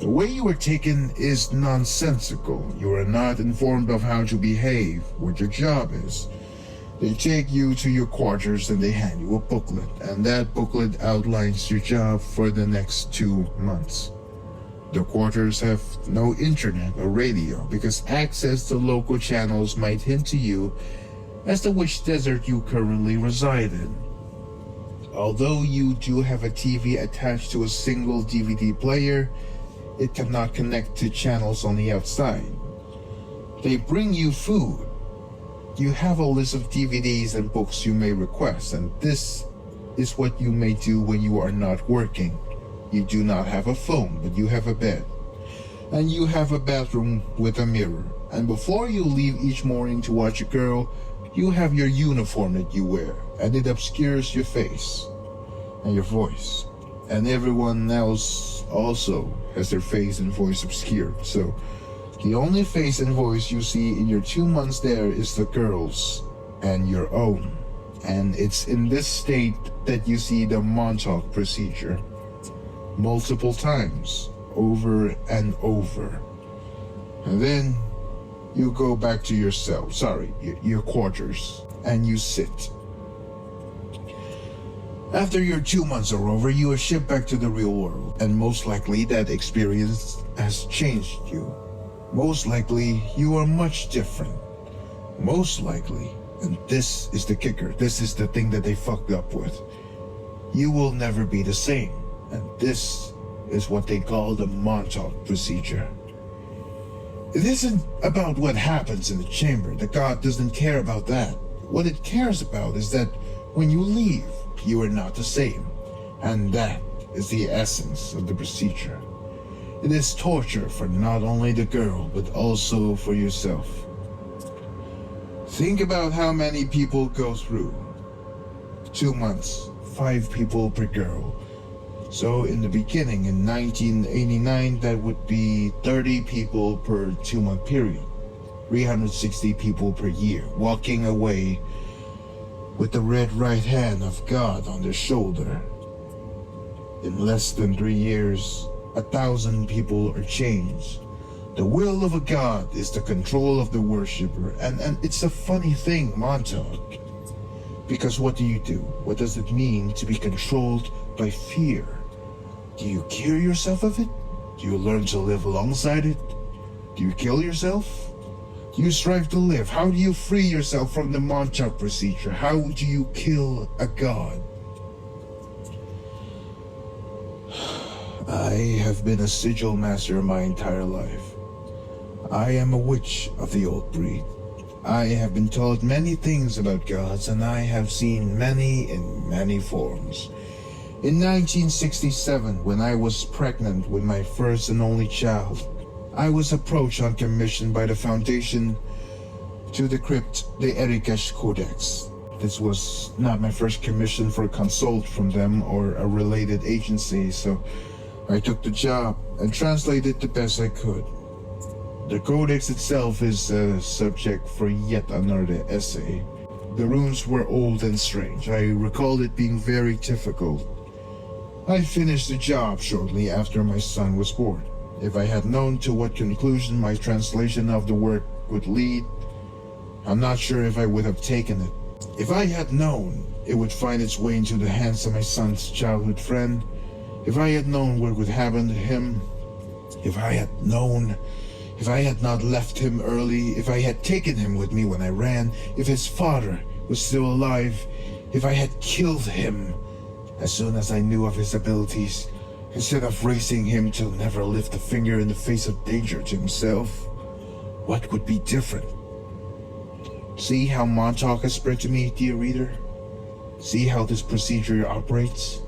The way you are taken is nonsensical. You are not informed of how to behave, what your job is. They take you to your quarters and they hand you a booklet, and that booklet outlines your job for the next 2 months. The quarters have no internet or radio because access to local channels might hint to you as to which desert you currently reside in. Although you do have a TV attached to a single DVD player, it cannot connect to channels on the outside. They bring you food. You have a list of DVDs and books you may request, and this is what you may do when you are not working. You do not have a phone, but you have a bed. And you have a bathroom with a mirror. And before you leave each morning to watch a girl, you have your uniform that you wear, and it obscures your face and your voice. And everyone else also has their face and voice obscured. So the only face and voice you see in your 2 months there is the girl's and your own. And it's in this state that you see the Montauk procedure. Multiple times, over and over. And then you go back to your cell, your quarters, and you sit. After your 2 months are over, you are shipped back to the real world, and most likely that experience has changed you. Most likely, you are much different. Most likely, and this is the kicker, this is the thing that they fucked up with, you will never be the same. And this is what they call the Montauk procedure. It isn't about what happens in the chamber. The God doesn't care about that. What it cares about is that when you leave, you are not the same. And that is the essence of the procedure. It is torture for not only the girl, but also for yourself. Think about how many people go through. 2 months, 5 people per girl. So in the beginning, in 1989, that would be 30 people per 2-month period. 360 people per year, walking away with the red right hand of God on their shoulder. In less than 3 years, 1,000 people are changed. The will of a God is the control of the worshipper. And it's a funny thing, Montauk. Because what do? What does it mean to be controlled by fear? Do you cure yourself of it? Do you learn to live alongside it? Do you kill yourself? Do you strive to live? How do you free yourself from the Montauk procedure? How do you kill a god? I have been a sigil master my entire life. I am a witch of the old breed. I have been taught many things about gods, and I have seen many in many forms. In 1967, when I was pregnant with my first and only child, I was approached on commission by the Foundation to decrypt the Erikesh Codex. This was not my first commission for a consult from them or a related agency, so I took the job and translated the best I could. The codex itself is a subject for yet another essay. The runes were old and strange. I recall it being very difficult. I finished the job shortly after my son was born. If I had known to what conclusion my translation of the work would lead, I'm not sure if I would have taken it. If I had known it would find its way into the hands of my son's childhood friend, if I had known what would happen to him, if I had not left him early, if I had taken him with me when I ran, if his father was still alive, if I had killed him as soon as I knew of his abilities, instead of raising him to never lift a finger in the face of danger to himself, what would be different? See how Montauk has spread to me, dear reader? See how this procedure operates?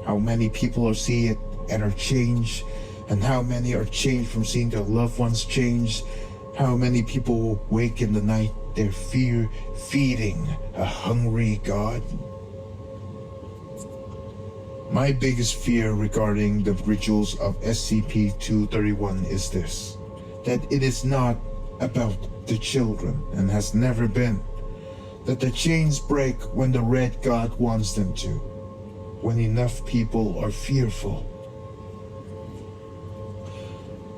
How many people see it and are changed, and how many are changed from seeing their loved ones change? How many people wake in the night, their fear feeding a hungry God? My biggest fear regarding the rituals of SCP-4231 is this, that it is not about the children and has never been. That the chains break when the Red God wants them to, when enough people are fearful.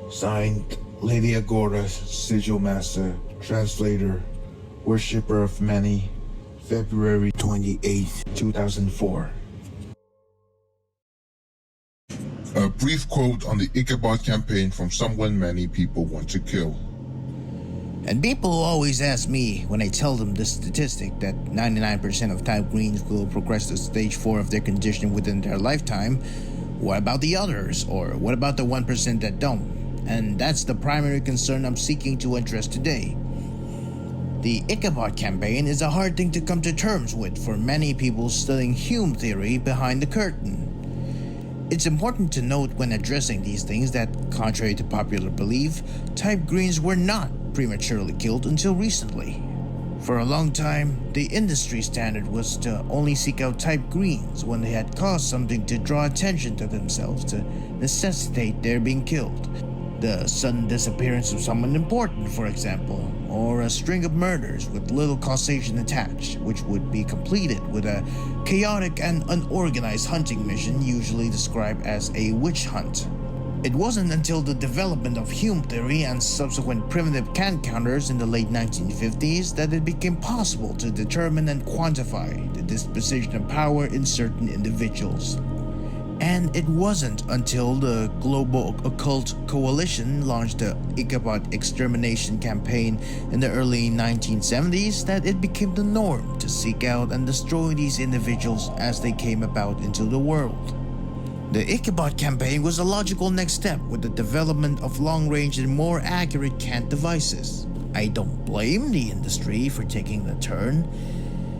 Signed, Lady Agora, Sigil Master, Translator, Worshipper of Many, February 28, 2004. A brief quote on the Ichabod campaign from someone many people want to kill. And people always ask me when I tell them this statistic that 99% of type greens will progress to stage 4 of their condition within their lifetime, what about the others? Or what about the 1% that don't? And that's the primary concern I'm seeking to address today. The Ichabod campaign is a hard thing to come to terms with for many people studying Hume theory behind the curtain. It's important to note when addressing these things that, contrary to popular belief, type greens were not prematurely killed until recently. For a long time, the industry standard was to only seek out type greens when they had caused something to draw attention to themselves to necessitate their being killed. The sudden disappearance of someone important, for example, or a string of murders with little causation attached, which would be completed with a chaotic and unorganized hunting mission usually described as a witch hunt. It wasn't until the development of Hume theory and subsequent primitive can counters in the late 1950s that it became possible to determine and quantify the disposition of power in certain individuals. And it wasn't until the Global Occult Coalition launched the Ichabod Extermination Campaign in the early 1970s that it became the norm to seek out and destroy these individuals as they came about into the world. The Ichabod campaign was a logical next step with the development of long-range and more accurate canned devices. I don't blame the industry for taking the turn,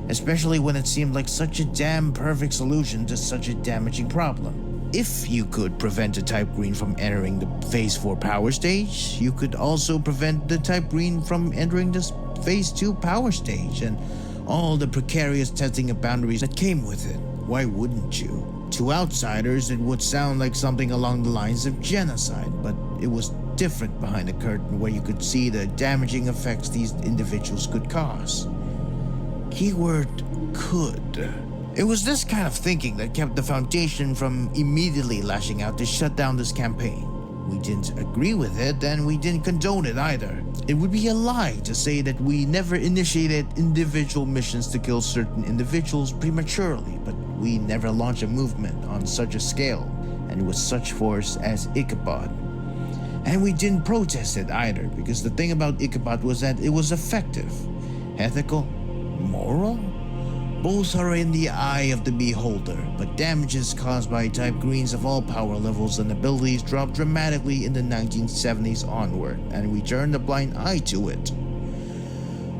especially when it seemed like such a damn perfect solution to such a damaging problem. If you could prevent a type green from entering the Phase 4 power stage, you could also prevent the type green from entering the Phase 2 power stage and all the precarious testing of boundaries that came with it. Why wouldn't you? To outsiders, it would sound like something along the lines of genocide, but it was different behind the curtain where you could see the damaging effects these individuals could cause. Keyword could. It was this kind of thinking that kept the Foundation from immediately lashing out to shut down this campaign. We didn't agree with it, and we didn't condone it either. It would be a lie to say that we never initiated individual missions to kill certain individuals prematurely, but we never launched a movement on such a scale and with such force as Ichabod. And we didn't protest it either, because the thing about Ichabod was that it was effective. Ethical? Moral? Both are in the eye of the beholder, but damages caused by type greens of all power levels and abilities dropped dramatically in the 1970s onward, and we turned a blind eye to it.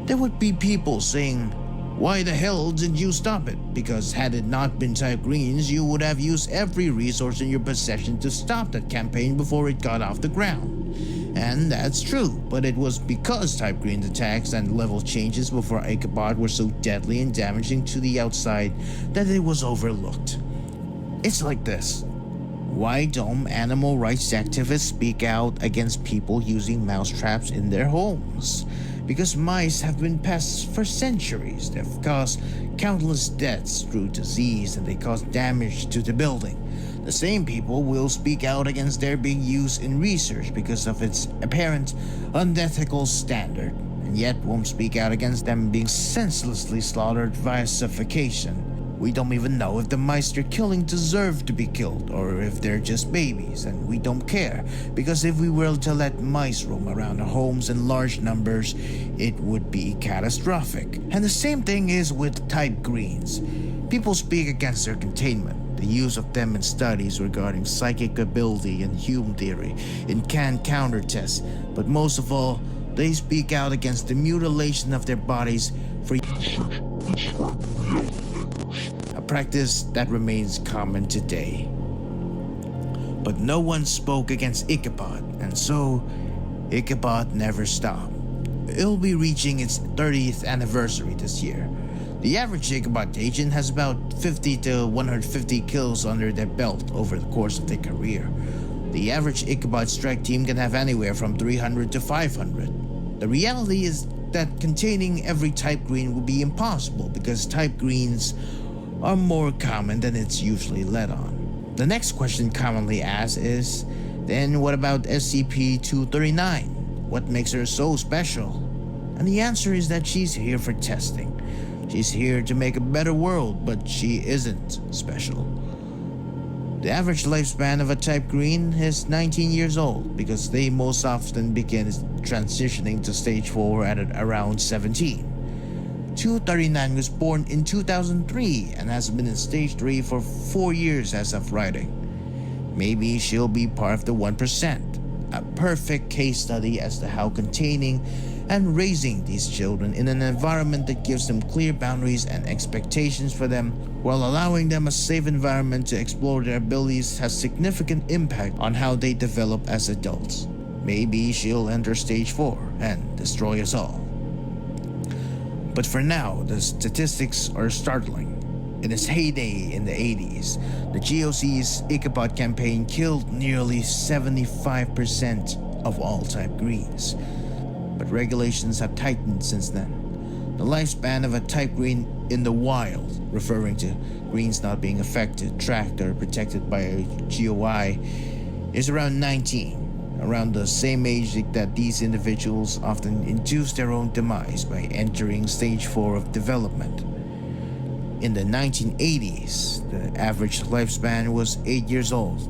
There would be people saying, "Why the hell didn't you stop it? Because had it not been type greens, you would have used every resource in your possession to stop that campaign before it got off the ground." And that's true, but it was because Type Green's attacks and level changes before Ichabod were so deadly and damaging to the outside that it was overlooked. It's like this. Why don't animal rights activists speak out against people using mousetraps in their homes? Because mice have been pests for centuries. They've caused countless deaths through disease, and they cause damage to the building. The same people will speak out against their being used in research because of its apparent unethical standard, and yet won't speak out against them being senselessly slaughtered via suffocation. We don't even know if the mice they're killing deserve to be killed, or if they're just babies, and we don't care, because if we were to let mice roam around our homes in large numbers, it would be catastrophic. And the same thing is with Type Greens. People speak against their containment, the use of them in studies regarding psychic ability and Hume theory, in canned counter tests, but most of all, they speak out against the mutilation of their bodies for a practice that remains common today. But no one spoke against Ichabod, and so Ichabod never stopped. It'll be reaching its 30th anniversary this year. The average Ichabod agent has about 50 to 150 kills under their belt over the course of their career. The average Ichabod strike team can have anywhere from 300 to 500. The reality is that containing every Type Green would be impossible because Type Greens are more common than it's usually let on. The next question commonly asked is, then what about SCP-4231? What makes her so special? And the answer is that she's here for testing. She's here to make a better world, but she isn't special. The average lifespan of a Type Green is 19 years old because they most often begin transitioning to stage 4 at around 17. 239 was born in 2003 and has been in stage 3 for 4 years as of writing. Maybe she'll be part of the 1%, a perfect case study as to how containing and raising these children in an environment that gives them clear boundaries and expectations for them while allowing them a safe environment to explore their abilities has significant impact on how they develop as adults. Maybe she'll enter stage 4 and destroy us all. But for now, the statistics are startling. In its heyday in the 80s, the GOC's Ichabod campaign killed nearly 75% of all Type Greens. But regulations have tightened since then. The lifespan of a Type Green in the wild, referring to greens not being affected, tracked, or protected by a GOI, is around 19, around the same age that these individuals often induce their own demise by entering stage 4 of development. In the 1980s, the average lifespan was 8 years old,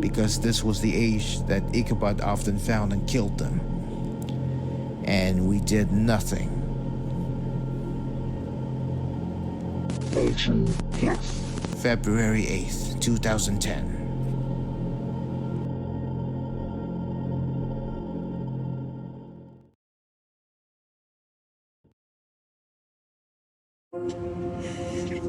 because this was the age that Ichabod often found and killed them. And we did nothing. February 8th, 2010.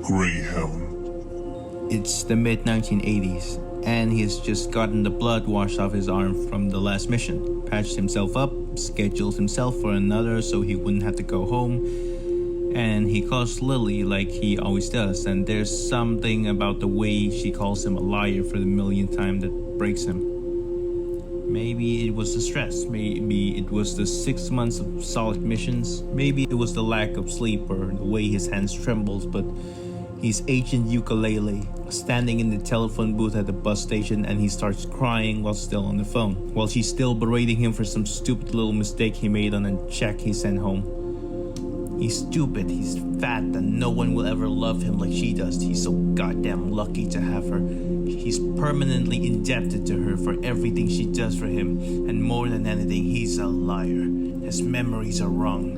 Greyhound. It's the mid-1980s, and he has just gotten the blood washed off his arm from the last mission, patched himself up, scheduled himself for another so he wouldn't have to go home, and he calls Lily like he always does, and there's something about the way she calls him a liar for the millionth time that breaks him. Maybe it was the stress, maybe it was the 6 months of solid missions, maybe it was the lack of sleep or the way his hands trembled, but he's Agent Ukulele, standing in the telephone booth at the bus station, and he starts crying while still on the phone, while she's still berating him for some stupid little mistake he made on a check he sent home. He's stupid, he's fat, and no one will ever love him like she does. He's so goddamn lucky to have her. He's permanently indebted to her for everything she does for him, and more than anything, he's a liar. His memories are wrong.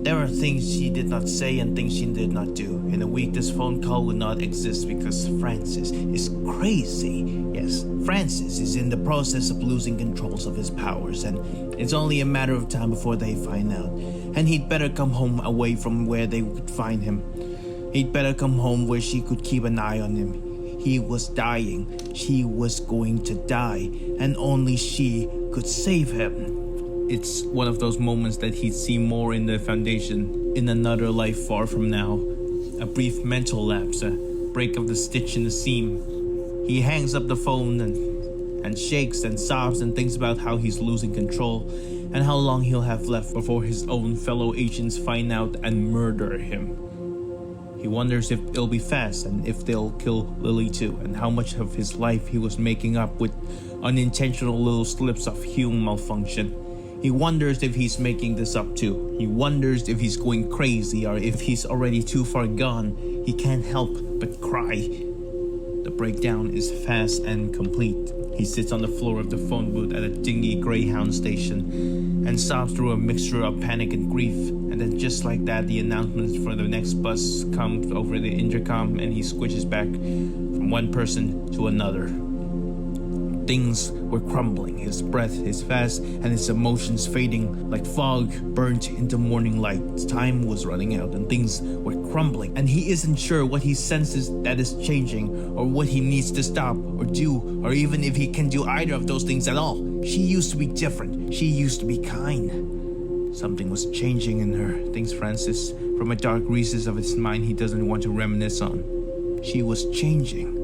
There are things she did not say and things she did not do. In a week, this phone call would not exist because Francis is crazy. Yes, Francis is in the process of losing controls of his powers, and it's only a matter of time before they find out. And he'd better come home away from where they could find him. He'd better come home where she could keep an eye on him. He was dying. She was going to die, and only she could save him. It's one of those moments that he'd see more in the Foundation in another life far from now. A brief mental lapse, a break of the stitch in the seam. He hangs up the phone and shakes and sobs and thinks about how he's losing control and how long he'll have left before his own fellow agents find out and murder him. He wonders if it'll be fast and if they'll kill Lily too, and how much of his life he was making up with unintentional little slips of human malfunction. He wonders if he's making this up too. He wonders if he's going crazy or if he's already too far gone. He can't help but cry. The breakdown is fast and complete. He sits on the floor of the phone booth at a dingy Greyhound station and sobs through a mixture of panic and grief. And then just like that, the announcements for the next bus comes over the intercom and he switches back from one person to another. Things were crumbling, his breath, his fast, and his emotions fading like fog burnt into morning light. Time was running out and things were crumbling, and he isn't sure what he senses that is changing, or what he needs to stop or do, or even if he can do either of those things at all. She used to be different. She used to be kind. Something was changing in her, thinks Francis, from a dark recess of his mind he doesn't want to reminisce on. She was changing.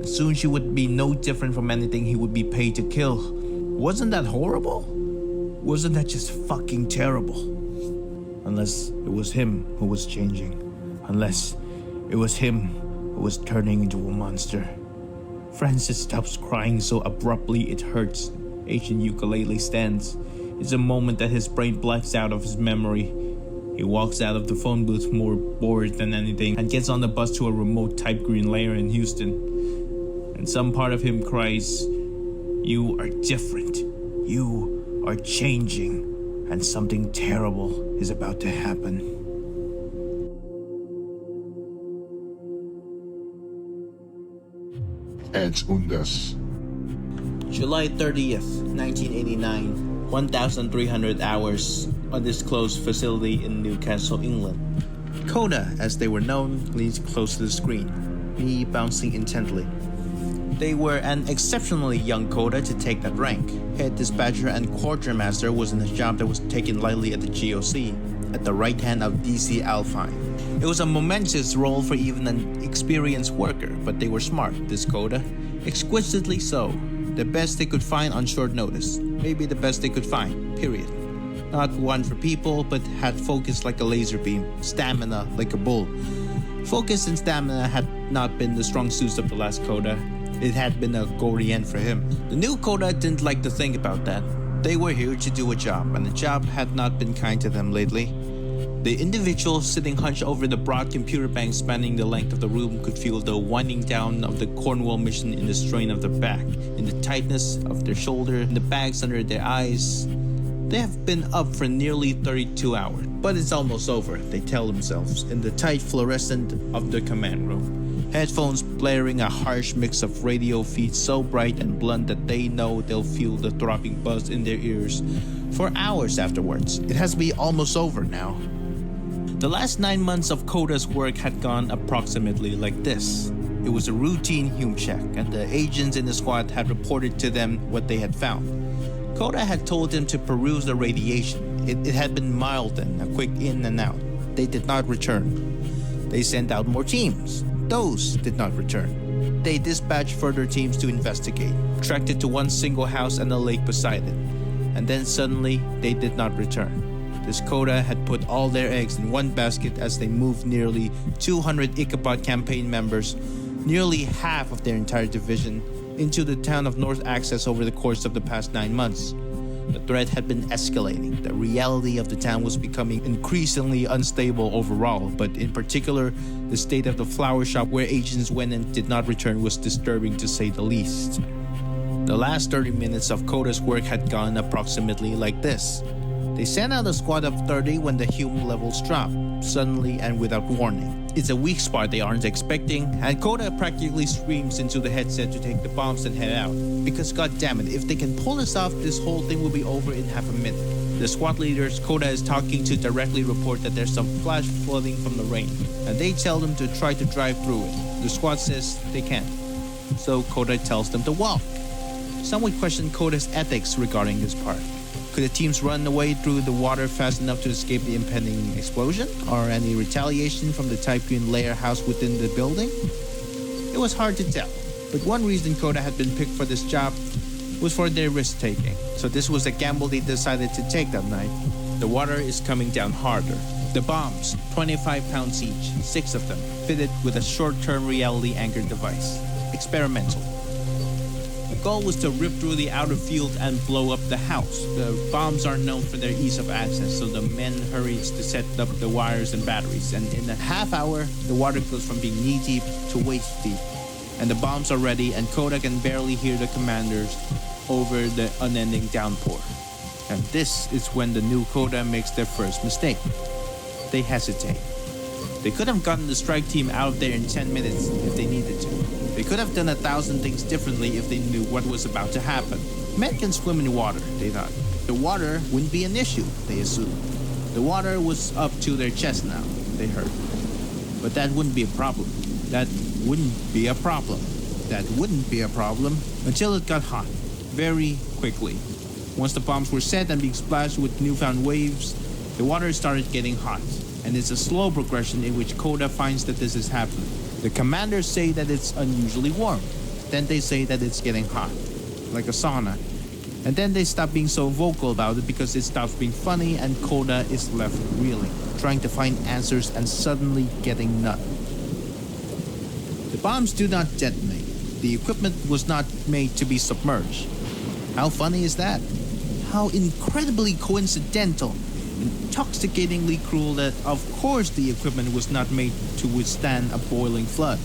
Soon she would be no different from anything he would be paid to kill. Wasn't that horrible? Wasn't that just fucking terrible? Unless it was him who was changing. Unless it was him who was turning into a monster. Francis stops crying so abruptly it hurts. Agent Ukulele stands. It's a moment that his brain blacks out of his memory. He walks out of the phone booth more bored than anything and gets on the bus to a remote type green lair in Houston. And some part of him cries, "You are different. You are changing. And something terrible is about to happen." Edge Undas. July 30th, 1989, 1,300 hours, undisclosed facility in Newcastle, England. Coda, as they were known, leans close to the screen, me bouncing intently. They were an exceptionally young Coda to take that rank. Head dispatcher and quartermaster was in a job that was taken lightly at the GOC, at the right hand of DC Alpine. It was a momentous role for even an experienced worker, but they were smart, this Coda. Exquisitely so. The best they could find on short notice. Maybe the best they could find, period. Not one for people, but had focus like a laser beam, stamina like a bull. Focus and stamina had not been the strong suits of the last Coda. It had been a gory end for him. The new Coda didn't like to think about that. They were here to do a job, and the job had not been kind to them lately. The individual sitting hunched over the broad computer bank spanning the length of the room could feel the winding down of the Cornwall mission in the strain of their back, in the tightness of their shoulder, in the bags under their eyes. They have been up for nearly 32 hours, but it's almost over, they tell themselves, in the tight fluorescent of the command room. Headphones blaring a harsh mix of radio feeds so bright and blunt that they know they'll feel the throbbing buzz in their ears for hours afterwards. It has to be almost over now. The last 9 months of Coda's work had gone approximately like this. It was a routine Hume check, and the agents in the squad had reported to them what they had found. Coda had told them to peruse the radiation. It had been mild and a quick in and out. They did not return. They sent out more teams. Those did not return. They dispatched further teams to investigate, tracked it to one single house and a lake beside it. And then suddenly, they did not return. This Coda had put all their eggs in one basket as they moved nearly 200 Ichabod campaign members, nearly half of their entire division, into the town of North Access over the course of the past 9 months. The threat had been escalating. The reality of the town was becoming increasingly unstable overall, but in particular, the state of the flower shop where agents went and did not return was disturbing to say the least. The last 30 minutes of Coda's work had gone approximately like this. They sent out a squad of 30 when the Hume levels dropped, suddenly and without warning. It's a weak spot they aren't expecting, and Coda practically screams into the headset to take the bombs and head out. Because goddammit, if they can pull this off, this whole thing will be over in half a minute. The squad leaders Coda is talking to directly report that there's some flash flooding from the rain, and they tell them to try to drive through it. The squad says they can't, so Coda tells them to walk. Some would question Coda's ethics regarding this part. Could the teams run away through the water fast enough to escape the impending explosion? Or any retaliation from the Type Green lair house within the building? It was hard to tell, but one reason Coda had been picked for this job was for their risk-taking. So this was a gamble they decided to take that night. The water is coming down harder. The bombs, 25 pounds each, 6 of them, fitted with a short-term reality-anchored device. Experimental. The goal was to rip through the outer field and blow up the house. The bombs are known for their ease of access, so the men hurried to set up the wires and batteries, and in a half hour, the water goes from being knee-deep to waist-deep. And the bombs are ready, and Coda can barely hear the commanders over the unending downpour. And this is when the new Coda makes their first mistake. They hesitate. They could have gotten the strike team out of there in 10 minutes if they needed to. They could have done 1,000 things differently if they knew what was about to happen. Men can swim in water, they thought. The water wouldn't be an issue, they assumed. The water was up to their chest now, they heard. But that wouldn't be a problem. That wouldn't be a problem. That wouldn't be a problem until it got hot. Very quickly. Once the bombs were set and being splashed with newfound waves, the water started getting hot. And it's a slow progression in which Coda finds that this is happening. The commanders say that it's unusually warm. Then they say that it's getting hot, like a sauna. And then they stop being so vocal about it because it stops being funny and Coda is left reeling, trying to find answers and suddenly getting none. The bombs do not detonate. The equipment was not made to be submerged. How funny is that? How incredibly coincidental. Intoxicatingly cruel that of course the equipment was not made to withstand a boiling flood.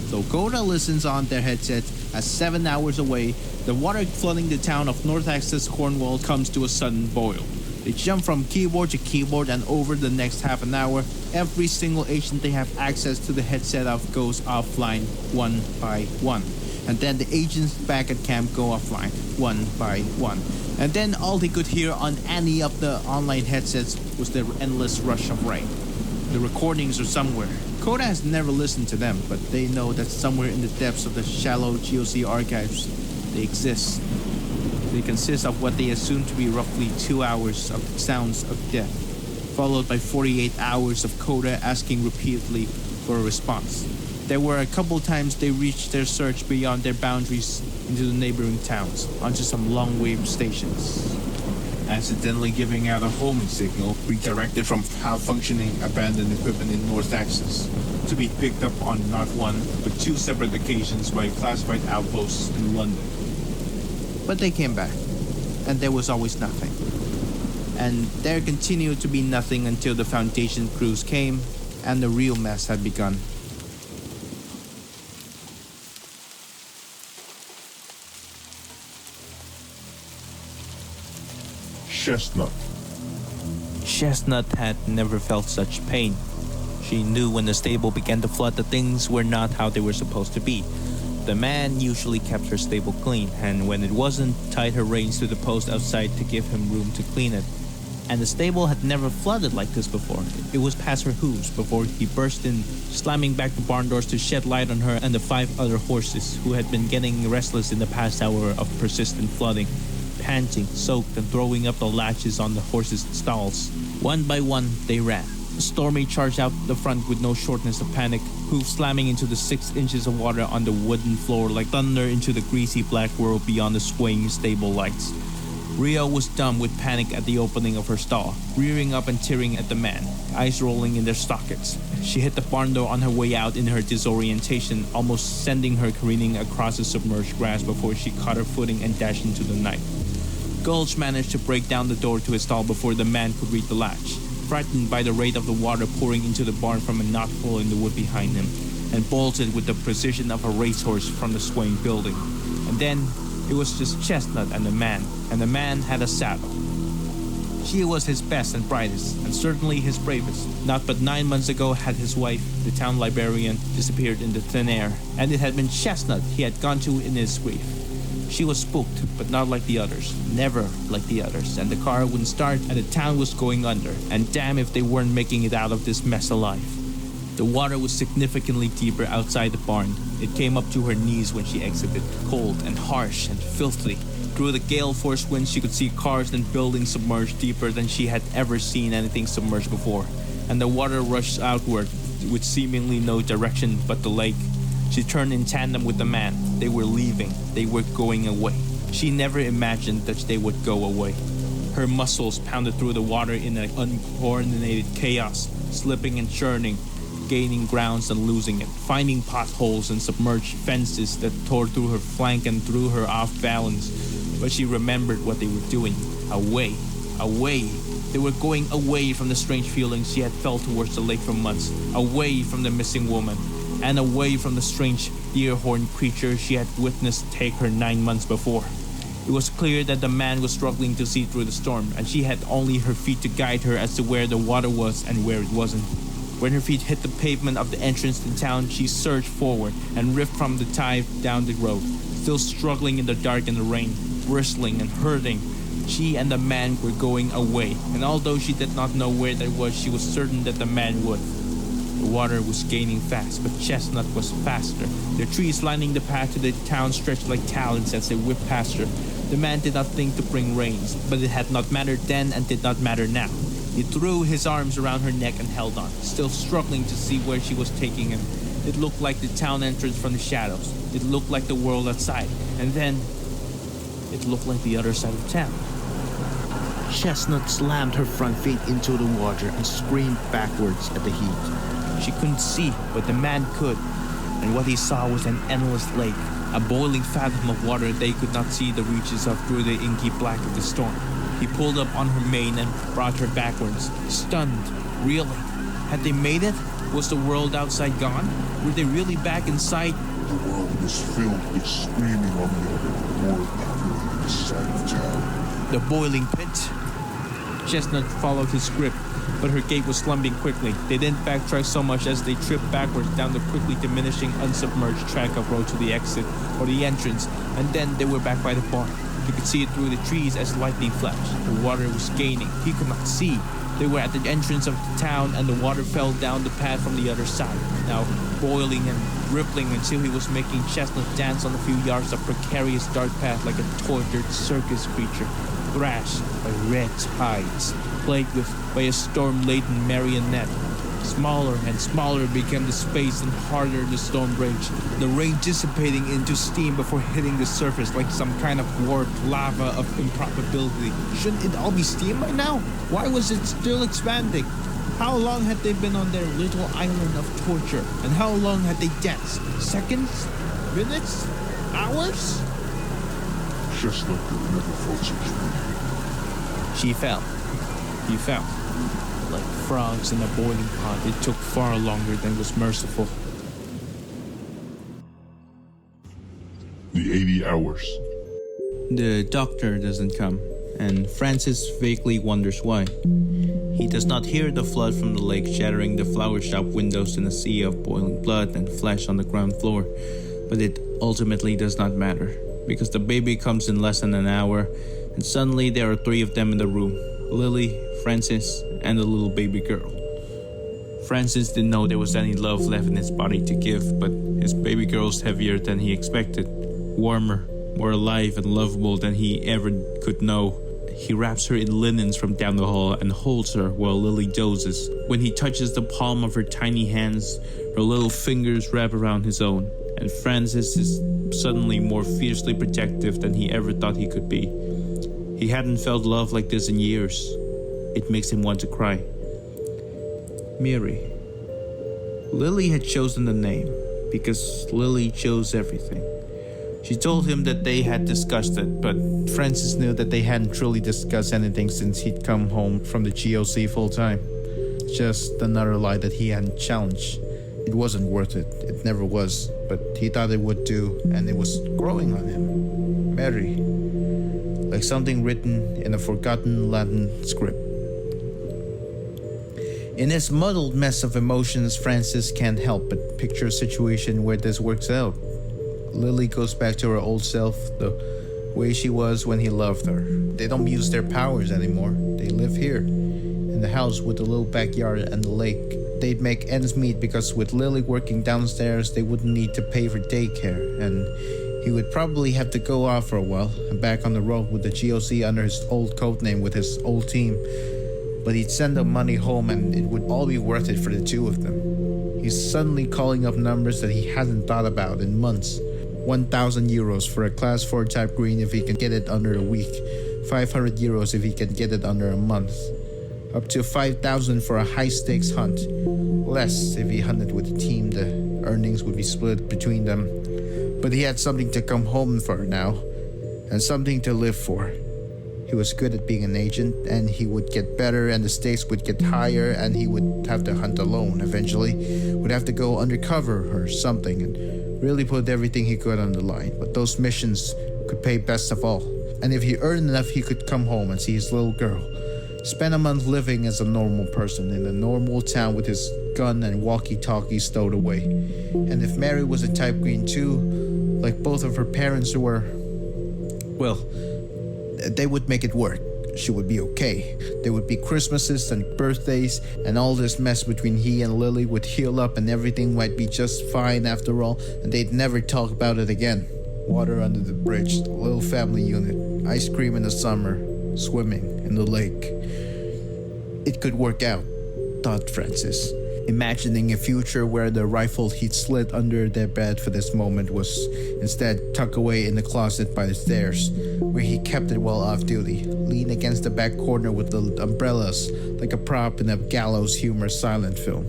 So Coda listens on their headset as 7 hours away, the water flooding the town of North Axis Cornwall comes to a sudden boil. They jump from keyboard to keyboard and over the next half an hour, every single agent they have access to the headset of goes offline one by one. And then the agents back at camp go offline one by one. And then all they could hear on any of the online headsets was the endless rush of rain. The recordings are somewhere. Coda has never listened to them, but they know that somewhere in the depths of the shallow GOC archives, they exist. They consist of what they assume to be roughly 2 hours of sounds of death, followed by 48 hours of Coda asking repeatedly for a response. There were a couple times they reached their search beyond their boundaries into the neighboring towns, onto some long-wave stations, accidentally giving out a homing signal redirected from half-functioning abandoned equipment in North Axis, to be picked up on not one, but 2 separate occasions by classified outposts in London. But they came back, and there was always nothing. And there continued to be nothing until the Foundation crews came, and the real mess had begun. Chestnut. Chestnut had never felt such pain. She knew when the stable began to flood that things were not how they were supposed to be. The man usually kept her stable clean, and when it wasn't, tied her reins to the post outside to give him room to clean it. And the stable had never flooded like this before. It was past her hooves before he burst in, slamming back the barn doors to shed light on her and the 5 other horses who had been getting restless in the past hour of persistent flooding. Panting, soaked, and throwing up the latches on the horses' stalls. One by one, they ran. Stormy charged out the front with no shortness of panic, hooves slamming into the 6 inches of water on the wooden floor like thunder into the greasy black world beyond the swaying stable lights. Rio was dumb with panic at the opening of her stall, rearing up and tearing at the man, eyes rolling in their sockets. She hit the barn door on her way out in her disorientation, almost sending her careening across the submerged grass before she caught her footing and dashed into the night. Gulch managed to break down the door to his stall before the man could read the latch, frightened by the rate of the water pouring into the barn from a knothole in the wood behind him, and bolted with the precision of a racehorse from the swaying building. And then it was just Chestnut and the man had a saddle. She was his best and brightest, and certainly his bravest. Not but 9 months ago had his wife, the town librarian, disappeared into thin air, and it had been Chestnut he had gone to in his grief. She was spooked, but not like the others. Never like the others. And the car wouldn't start, and the town was going under. And damn if they weren't making it out of this mess alive. The water was significantly deeper outside the barn. It came up to her knees when she exited, cold and harsh and filthy. Through the gale-force winds, she could see cars and buildings submerged deeper than she had ever seen anything submerged before. And the water rushed outward with seemingly no direction but the lake. She turned in tandem with the man. They were leaving. They were going away. She never imagined that they would go away. Her muscles pounded through the water in an uncoordinated chaos, slipping and churning, gaining grounds and losing it, finding potholes and submerged fences that tore through her flank and threw her off balance. But she remembered what they were doing. Away. Away. They were going away from the strange feelings she had felt towards the lake for months, away from the missing woman, and away from the strange deer-horned creature she had witnessed take her 9 months before. It was clear that the man was struggling to see through the storm, and she had only her feet to guide her as to where the water was and where it wasn't. When her feet hit the pavement of the entrance to town, she surged forward and ripped from the tide down the road, still struggling in the dark and the rain, bristling and hurting. She and the man were going away, and although she did not know where that was, she was certain that the man would. The water was gaining fast, but Chestnut was faster. The trees lining the path to the town stretched like talons as they whipped past her. The man did not think to bring reins, but it had not mattered then and did not matter now. He threw his arms around her neck and held on, still struggling to see where she was taking him. It looked like the town entrance from the shadows. It looked like the world outside. And then, it looked like the other side of town. Chestnut slammed her front feet into the water and screamed backwards at the heat. She couldn't see, but the man could. And what he saw was an endless lake, a boiling fathom of water they could not see the reaches of through the inky black of the storm. He pulled up on her mane and brought her backwards, stunned, reeling. Had they made it? Was the world outside gone? Were they really back inside? The world was filled with screaming on the other, more populated side of town. The boiling pit. Chestnut followed his grip, but her gait was slumping quickly. They didn't backtrack so much as they tripped backwards down the quickly diminishing, unsubmerged track of road to the exit or the entrance, and then they were back by the barn. He could see it through the trees as lightning flashed. The water was gaining. He could not see. They were at the entrance of the town, and the water fell down the path from the other side, now boiling and rippling until he was making Chestnut dance on a few yards of precarious dark path like a tortured circus creature, thrashed by red tides, plagued by a storm-laden marionette. Smaller and smaller became the space and harder the storm raged, the rain dissipating into steam before hitting the surface like some kind of warped lava of improbability. Shouldn't it all be steam by now? Why was it still expanding? How long had they been on their little island of torture? And how long had they danced? Seconds? Minutes? Hours? Chestnut could never felt such pain. She fell. He fell. Like frogs in a boiling pot, it took far longer than was merciful. The 80 hours. The doctor doesn't come, and Francis vaguely wonders why. He does not hear the flood from the lake shattering the flower shop windows in a sea of boiling blood and flesh on the ground floor, but it ultimately does not matter, because the baby comes in less than an hour, and suddenly there are 3 of them in the room: Lily, Francis, and the little baby girl. Francis didn't know there was any love left in his body to give, but his baby girl's heavier than he expected, warmer, more alive and lovable than he ever could know. He wraps her in linens from down the hall and holds her while Lily dozes. When he touches the palm of her tiny hands, her little fingers wrap around his own, and Francis is suddenly more fiercely protective than he ever thought he could be. He hadn't felt love like this in years. It makes him want to cry. Mary. Lily had chosen the name because Lily chose everything. She told him that they had discussed it, but Francis knew that they hadn't truly discussed anything since he'd come home from the GOC full time. Just another lie that he hadn't challenged. It wasn't worth it. It never was, but he thought it would do, and it was growing on him. Mary. Like something written in a forgotten Latin script. In this muddled mess of emotions, Francis can't help but picture a situation where this works out. Lily goes back to her old self, the way she was when he loved her. They don't use their powers anymore. They live here, in the house with the little backyard and the lake. they'd make ends meet because with Lily working downstairs, they wouldn't need to pay for daycare, and he would probably have to go off for a while and back on the road with the GOC under his old codename with his old team. But he'd send the money home and it would all be worth it for the two of them. He's suddenly calling up numbers that he hadn't thought about in months. 1,000 euros for a class 4 type green if he can get it under a week. 500 euros if he can get it under a month. Up to 5,000 for a high-stakes hunt. Less if he hunted with a team. The earnings would be split between them. But he had something to come home for now, and something to live for. He was good at being an agent, and he would get better, and the stakes would get higher, and he would have to hunt alone eventually. Would have to go undercover or something, and really put everything he could on the line. But those missions could pay best of all. And if he earned enough, he could come home and see his little girl. Spend a month living as a normal person in a normal town with his gun and walkie-talkie stowed away. And if Mary was a type green too, like both of her parents were, well, they would make it work. She would be okay. There would be Christmases and birthdays, and all this mess between he and Lily would heal up and everything might be just fine after all, and they'd never talk about it again. Water under the bridge, little family unit, ice cream in the summer, swimming in the lake. It could work out, thought Francis, imagining a future where the rifle he'd slid under their bed for this moment was instead tucked away in the closet by the stairs, where he kept it while off duty, leaned against the back corner with the umbrellas like a prop in a gallows humor silent film.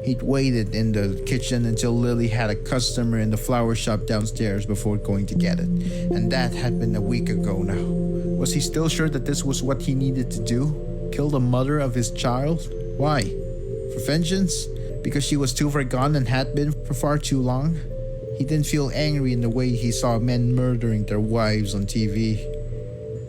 He'd waited in the kitchen until Lily had a customer in the flower shop downstairs before going to get it, and that had been a week ago now. Was he still sure that this was what he needed to do? Kill the mother of his child? Why? For vengeance? Because she was too far gone and had been for far too long? He didn't feel angry in the way he saw men murdering their wives on TV.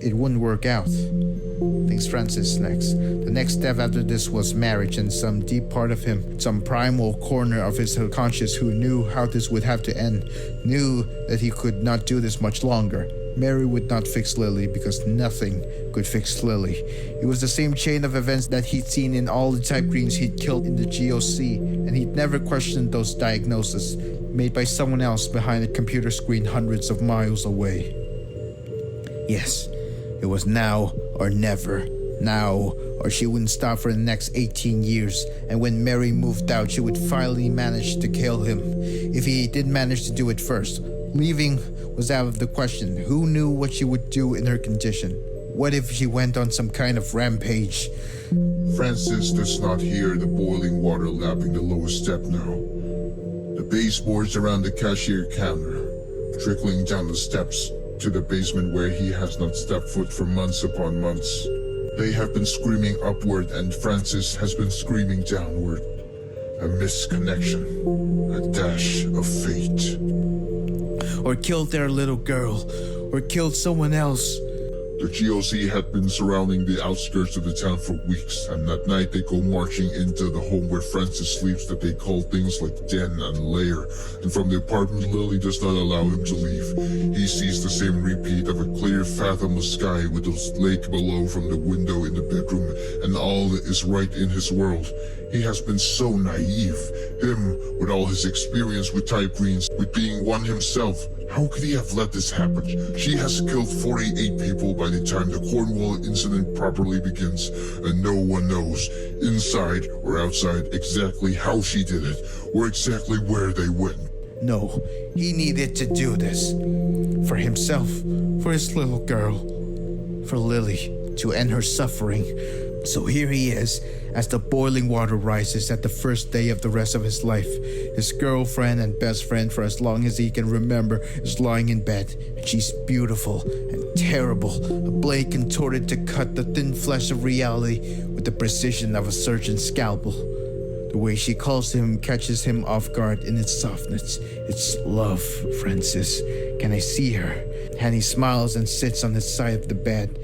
It wouldn't work out. Thinks Francis next. The next step after this was marriage, and some deep part of him, some primal corner of his subconscious who knew how this would have to end, knew that he could not do this much longer. Mary would not fix Lily because nothing could fix Lily. It was the same chain of events that he'd seen in all the type greens he'd killed in the GOC, and he'd never questioned those diagnoses made by someone else behind a computer screen hundreds of miles away. Yes, it was now or never. Now, or she wouldn't stop for the next 18 years, and when Mary moved out, she would finally manage to kill him. If he did manage to do it first, leaving was out of the question. Who knew what she would do in her condition? What if she went on some kind of rampage? Francis does not hear the boiling water lapping the lowest step now. The baseboards around the cashier counter, trickling down the steps to the basement where he has not stepped foot for months upon months. They have been screaming upward and Francis has been screaming downward. A misconnection, a dash of fate. Or killed their little girl, or killed someone else. The GOC had been surrounding the outskirts of the town for weeks, and at night they go marching into the home where Francis sleeps that they call things like den and lair, and from the apartment Lily does not allow him to leave. He sees the same repeat of a clear fathomless sky with a lake below from the window in the bedroom, and all is right in his world. He has been so naive. Him, with all his experience with type greens, with being one himself. How could he have let this happen? She has killed 48 people by the time the Cornwall incident properly begins, and no one knows, inside or outside, exactly how she did it, or exactly where they went. No, he needed to do this. For himself, for his little girl, for Lily, to end her suffering. So here he is, as the boiling water rises at the first day of the rest of his life. His girlfriend and best friend for as long as he can remember is lying in bed, and she's beautiful and terrible, a blade contorted to cut the thin flesh of reality with the precision of a surgeon's scalpel. The way she calls him catches him off guard in its softness. It's love, Francis. Can I see her? And he smiles and sits on his side of the bed.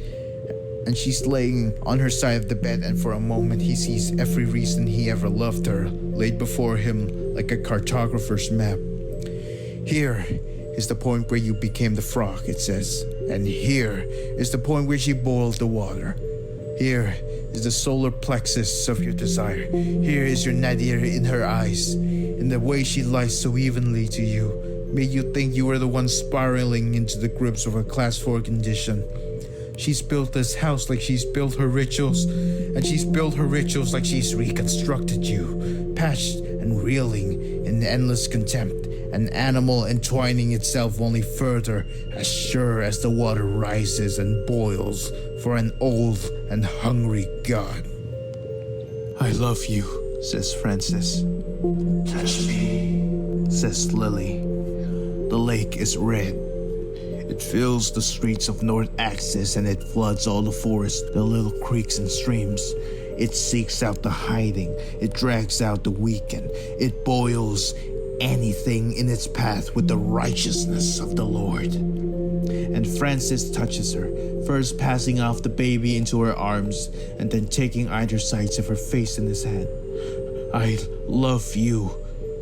And she's laying on her side of the bed, and for a moment he sees every reason he ever loved her laid before him like a cartographer's map. Here is the point where you became the frog, it says. And here is the point where she boiled the water. Here is the solar plexus of your desire. Here is your nadir in her eyes, in the way she lies so evenly to you, made you think you were the one spiraling into the grips of a class 4 condition. She's built this house like she's built her rituals, and she's built her rituals like she's reconstructed you, patched and reeling in endless contempt, an animal entwining itself only further, as sure as the water rises and boils for an old and hungry god. I love you, says Francis. Touch me, Says Lily. The lake is red. It fills the streets of North Axis and it floods all the forest, the little creeks and streams. It seeks out the hiding. It drags out the weakened. It boils anything in its path with the righteousness of the Lord. And Francis touches her, first passing off the baby into her arms and then taking either sides of her face in his hand. I love you,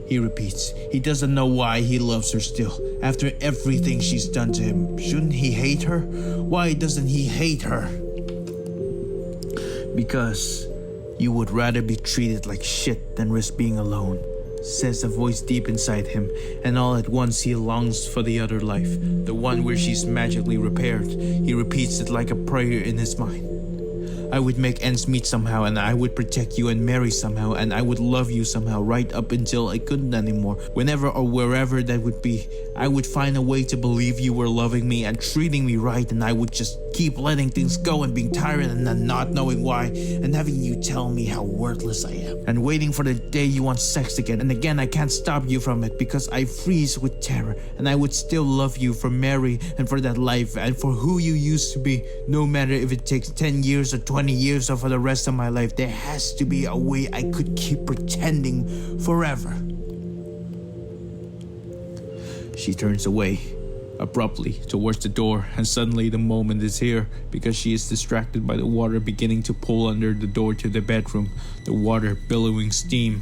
he repeats. He doesn't know why he loves her still. After everything she's done to him, shouldn't he hate her? Why doesn't he hate her? Because you would rather be treated like shit than risk being alone, says a voice deep inside him, and all at once he longs for the other life, the one where she's magically repaired. He repeats it like a prayer in his mind. I would make ends meet somehow, and I would protect you and marry somehow, and I would love you somehow right up until I couldn't anymore. Whenever or wherever that would be, I would find a way to believe you were loving me and treating me right, and I would just keep letting things go and being tired and then not knowing why, and having you tell me how worthless I am, and waiting for the day you want sex again, and again I can't stop you from it because I freeze with terror, and I would still love you for Mary and for that life and for who you used to be, no matter if it takes 10 years or 20 years or for the rest of my life. There has to be a way I could keep pretending forever. She turns away abruptly towards the door, and suddenly the moment is here because she is distracted by the water beginning to pull under the door to the bedroom, the water billowing steam.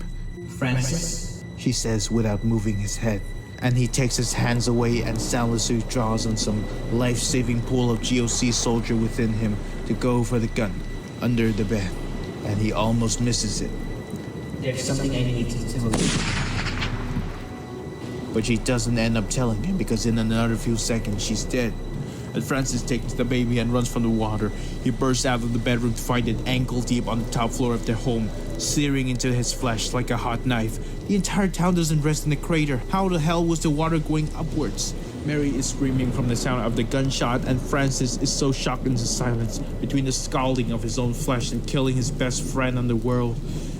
Francis, She says without moving his head, and he takes his hands away and soundlessly draws on some life-saving pool of GOC soldier within him to go for the gun under the bed, and he almost misses it. there's something I need to tell you. But she doesn't end up telling him because in another few seconds she's dead. And Francis takes the baby and runs from the water. He bursts out of the bedroom to find it ankle deep on the top floor of their home, searing into his flesh like a hot knife. The entire town doesn't rest in the crater. How the hell was the water going upwards? Mary is screaming from the sound of the gunshot, and Francis is so shocked into silence between the scalding of his own flesh and killing his best friend in the world,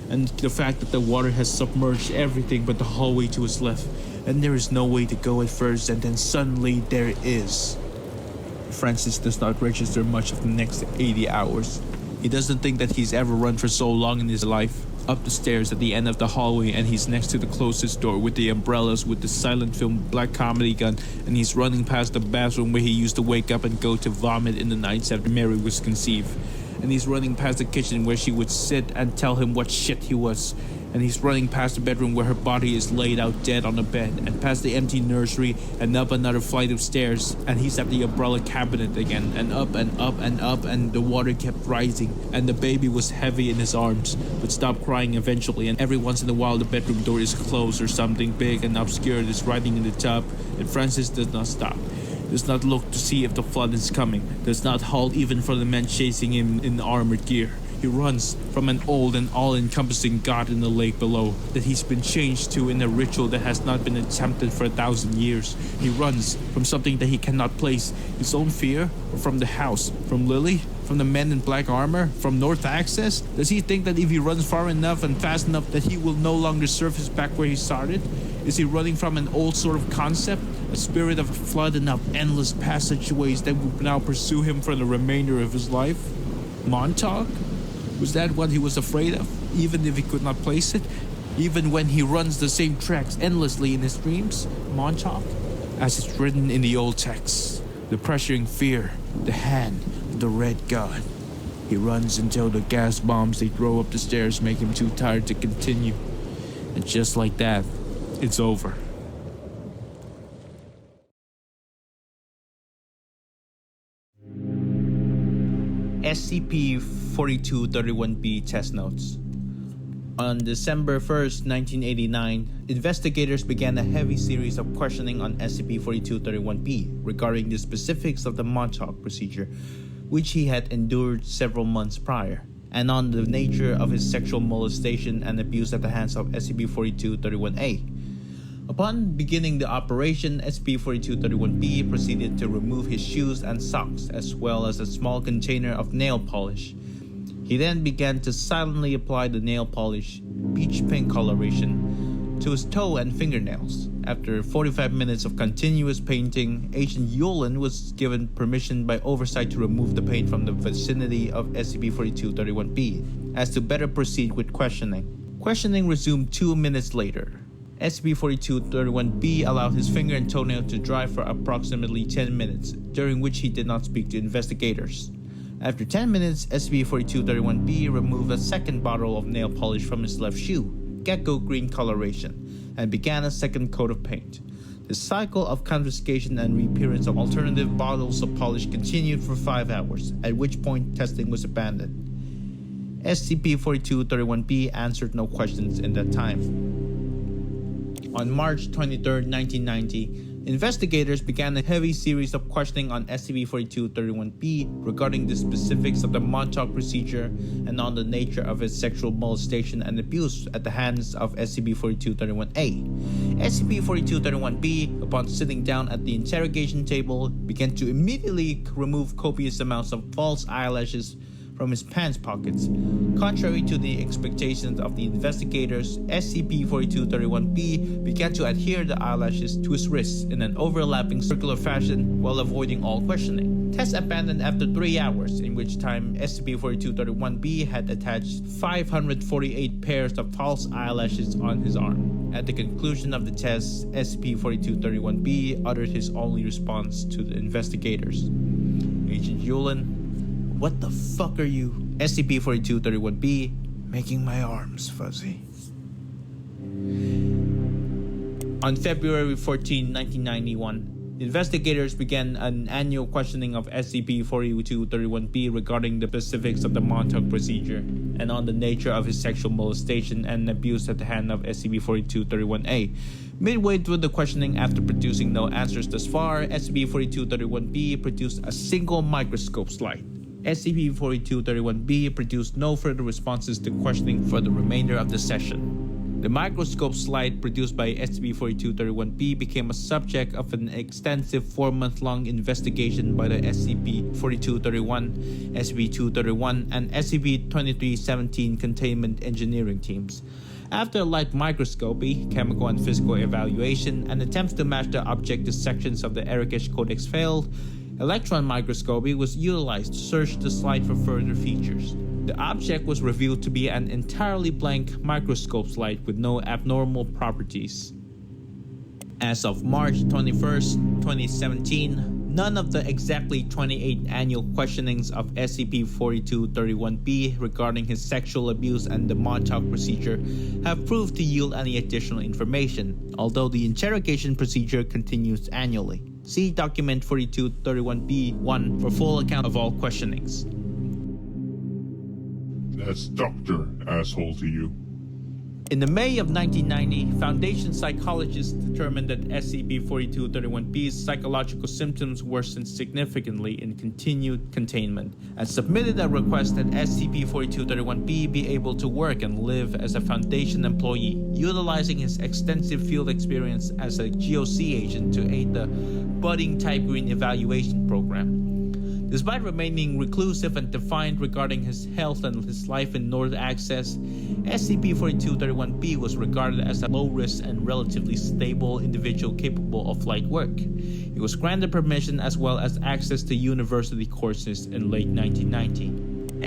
and the fact that the water has submerged everything but the hallway to his left, and there is no way to go at first, and then suddenly there is. Francis does not register much of the next 80 hours. He doesn't think that he's ever run for so long in his life. Up the stairs at the end of the hallway, and he's next to the closest door with the umbrellas with the silent film black comedy gun, and he's running past the bathroom where he used to wake up and go to vomit in the nights after Mary was conceived. And he's running past the kitchen where she would sit and tell him what shit he was. And he's running past the bedroom where her body is laid out dead on the bed, and past the empty nursery, and up another flight of stairs, and he's at the umbrella cabinet again, and up and up and up, and the water kept rising, and the baby was heavy in his arms, but stopped crying eventually, and every once in a while the bedroom door is closed or something big and obscure is riding in the tub, and Francis does not stop. Does not look to see if the flood is coming, does not halt even for the men chasing him in armored gear. He runs from an old and all-encompassing god in the lake below that he's been changed to in a ritual that has not been attempted for 1,000 years. He runs from something that he cannot place, his own fear, or from the house, from Lily, from the men in black armor, from North Access. Does he think that if he runs far enough and fast enough that he will no longer surface back where he started? Is he running from an old sort of concept, a spirit of flood and of endless passageways that would now pursue him for the remainder of his life? Montauk? Was that what he was afraid of, even if he could not place it? Even when he runs the same tracks endlessly in his dreams? Montauk? As it's written in the old texts, the pressuring fear, the hand of the red god. He runs until the gas bombs they throw up the stairs make him too tired to continue. And just like that, it's over. SCP-4231-B Test Notes. On December 1st, 1989, investigators began a heavy series of questioning on SCP-4231-B regarding the specifics of the Montauk procedure, which he had endured several months prior, and on the nature of his sexual molestation and abuse at the hands of SCP-4231-A. Upon beginning the operation, SCP-4231-B proceeded to remove his shoes and socks, as well as a small container of nail polish. He then began to silently apply the nail polish, peach pink coloration, to his toe and fingernails. After 45 minutes of continuous painting, Agent Yulin was given permission by oversight to remove the paint from the vicinity of SCP-4231-B, as to better proceed with questioning. Questioning resumed 2 minutes later. SCP-4231-B allowed his finger and toenail to dry for approximately 10 minutes, during which he did not speak to investigators. After 10 minutes, SCP-4231-B removed a second bottle of nail polish from his left shoe, gecko green coloration, and began a second coat of paint. The cycle of confiscation and reappearance of alternative bottles of polish continued for 5 hours, at which point testing was abandoned. SCP-4231-B answered no questions in that time. On March 23, 1990, investigators began a heavy series of questioning on SCP-4231-B regarding the specifics of the Montauk procedure and on the nature of its sexual molestation and abuse at the hands of SCP-4231-A. SCP-4231-B, upon sitting down at the interrogation table, began to immediately remove copious amounts of false eyelashes from his pants pockets. Contrary to the expectations of the investigators, SCP-4231-B began to adhere the eyelashes to his wrists in an overlapping circular fashion while avoiding all questioning. Tests abandoned after 3 hours, in which time SCP-4231-B had attached 548 pairs of false eyelashes on his arm. At the conclusion of the test, SCP-4231-B uttered his only response to the investigators. Agent Yulin, "What the fuck are you?" SCP-4231-B, "Making my arms fuzzy." On February 14, 1991, investigators began an annual questioning of SCP-4231-B regarding the specifics of the Montauk procedure and on the nature of his sexual molestation and abuse at the hand of SCP-4231-A. Midway through the questioning, after producing no answers thus far, SCP-4231-B produced a single microscope slide. SCP-4231-B produced no further responses to questioning for the remainder of the session. The microscope slide produced by SCP-4231-B became a subject of an extensive 4-month-long investigation by the SCP-4231, SCP-231, and SCP-2317 containment engineering teams. After light microscopy, chemical and physical evaluation, and attempts to match the object to sections of the Erikesh Codex failed, electron microscopy was utilized to search the slide for further features. The object was revealed to be an entirely blank microscope slide with no abnormal properties. As of March 21st, 2017, none of the exactly 28 annual questionings of SCP-4231-B regarding his sexual abuse and the Montauk procedure have proved to yield any additional information, although the interrogation procedure continues annually. See Document 4231-B-1 for full account of all questionings. That's Dr. Asshole to you. In the May of 1990, Foundation psychologists determined that SCP-4231-B's psychological symptoms worsened significantly in continued containment, and submitted a request that SCP-4231-B be able to work and live as a Foundation employee, utilizing his extensive field experience as a GOC agent to aid the budding Type Green evaluation program. Despite remaining reclusive and defiant regarding his health and his life in North Access, SCP-4231-B was regarded as a low-risk and relatively stable individual capable of light work. He was granted permission as well as access to university courses in late 1990.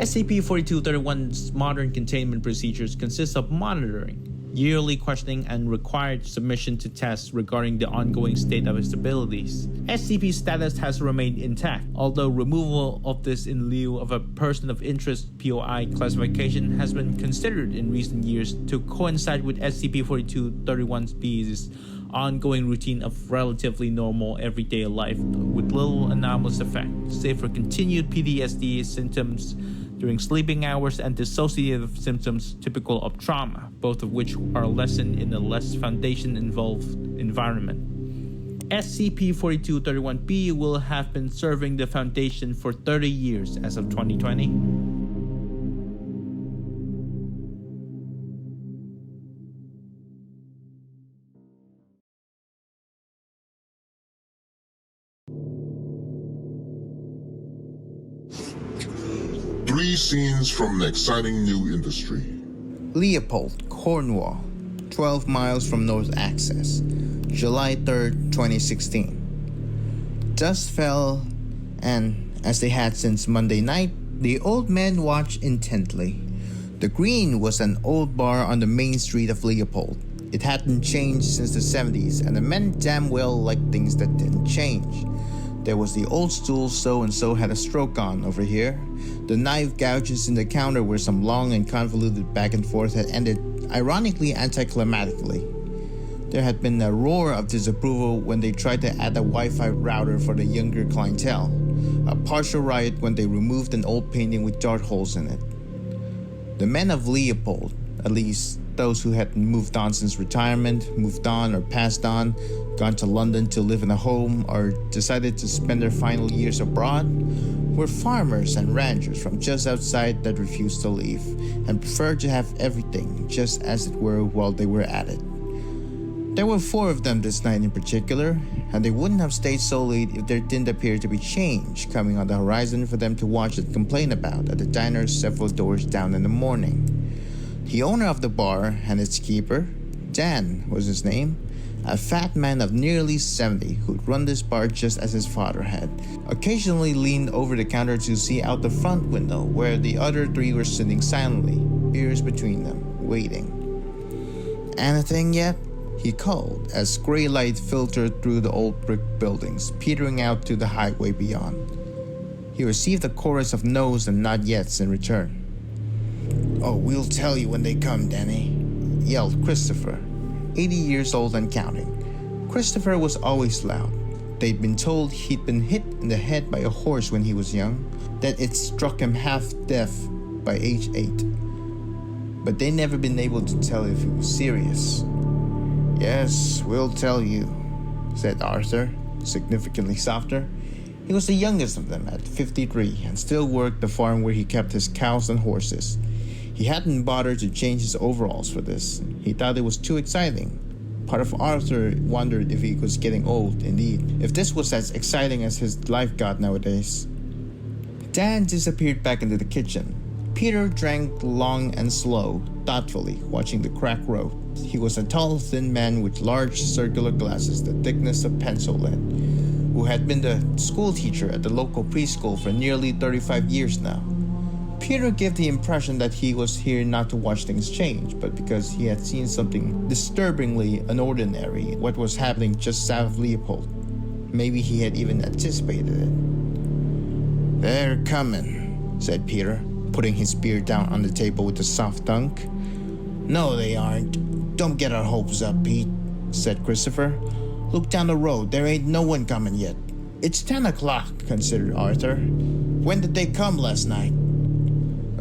SCP-4231's modern containment procedures consist of monitoring, yearly questioning, and required submission to tests regarding the ongoing state of his abilities. SCP's status has remained intact, although removal of this in lieu of a person of interest POI classification has been considered in recent years to coincide with SCP-4231's ongoing routine of relatively normal everyday life with little anomalous effect, save for continued PTSD symptoms during sleeping hours and dissociative symptoms typical of trauma, both of which are lessened in a less foundation-involved environment. SCP-4231-B will have been serving the Foundation for 30 years as of 2020. Three scenes from an exciting new industry. Leopold, Cornwall, 12 miles from North Access, July 3rd, 2016. Dusk fell, and as they had since Monday night, the old man watched intently. The Green was an old bar on the main street of Leopold. It hadn't changed since the 70s, and the men damn well liked things that didn't change. There was the old stool so-and-so had a stroke on over here. The knife gouges in the counter where some long and convoluted back and forth had ended, ironically anticlimactically. There had been a roar of disapproval when they tried to add a Wi-Fi router for the younger clientele. A partial riot when they removed an old painting with dart holes in it. The men of Leopold, at least those who had moved on since retirement, moved on or passed on, gone to London to live in a home, or decided to spend their final years abroad, were farmers and ranchers from just outside that refused to leave and preferred to have everything just as it were while they were at it. There were 4 of them this night in particular, and they wouldn't have stayed so late if there didn't appear to be change coming on the horizon for them to watch and complain about at the diner several doors down in the morning. The owner of the bar and its keeper, Dan was his name, a fat man of nearly 70 who'd run this bar just as his father had, occasionally leaned over the counter to see out the front window where the other 3 were sitting silently, beers between them, waiting. "Anything yet?" he called as gray light filtered through the old brick buildings, petering out to the highway beyond. He received a chorus of no's and not yets in return. "Oh, we'll tell you when they come, Danny," yelled Christopher, 80 years old and counting. Christopher was always loud. They'd been told he'd been hit in the head by a horse when he was young, that it struck him half deaf by age 8. But they'd never been able to tell if it was serious. "Yes, we'll tell you," said Arthur, significantly softer. He was the youngest of them at 53 and still worked the farm where he kept his cows and horses. He hadn't bothered to change his overalls for this. He thought it was too exciting. Part of Arthur wondered if he was getting old, indeed, if this was as exciting as his life got nowadays. Dan disappeared back into the kitchen. Peter drank long and slow, thoughtfully, watching the crack road. He was a tall, thin man with large circular glasses the thickness of pencil lead, who had been the school teacher at the local preschool for nearly 35 years now. Peter gave the impression that he was here not to watch things change, but because he had seen something disturbingly unordinary, what was happening just south of Leopold. Maybe he had even anticipated it. "They're coming," said Peter, putting his beer down on the table with a soft thunk. "No, they aren't. Don't get our hopes up, Pete," said Christopher. "Look down the road. There ain't no one coming yet." "It's 10 o'clock, considered Arthur. "When did they come last night?"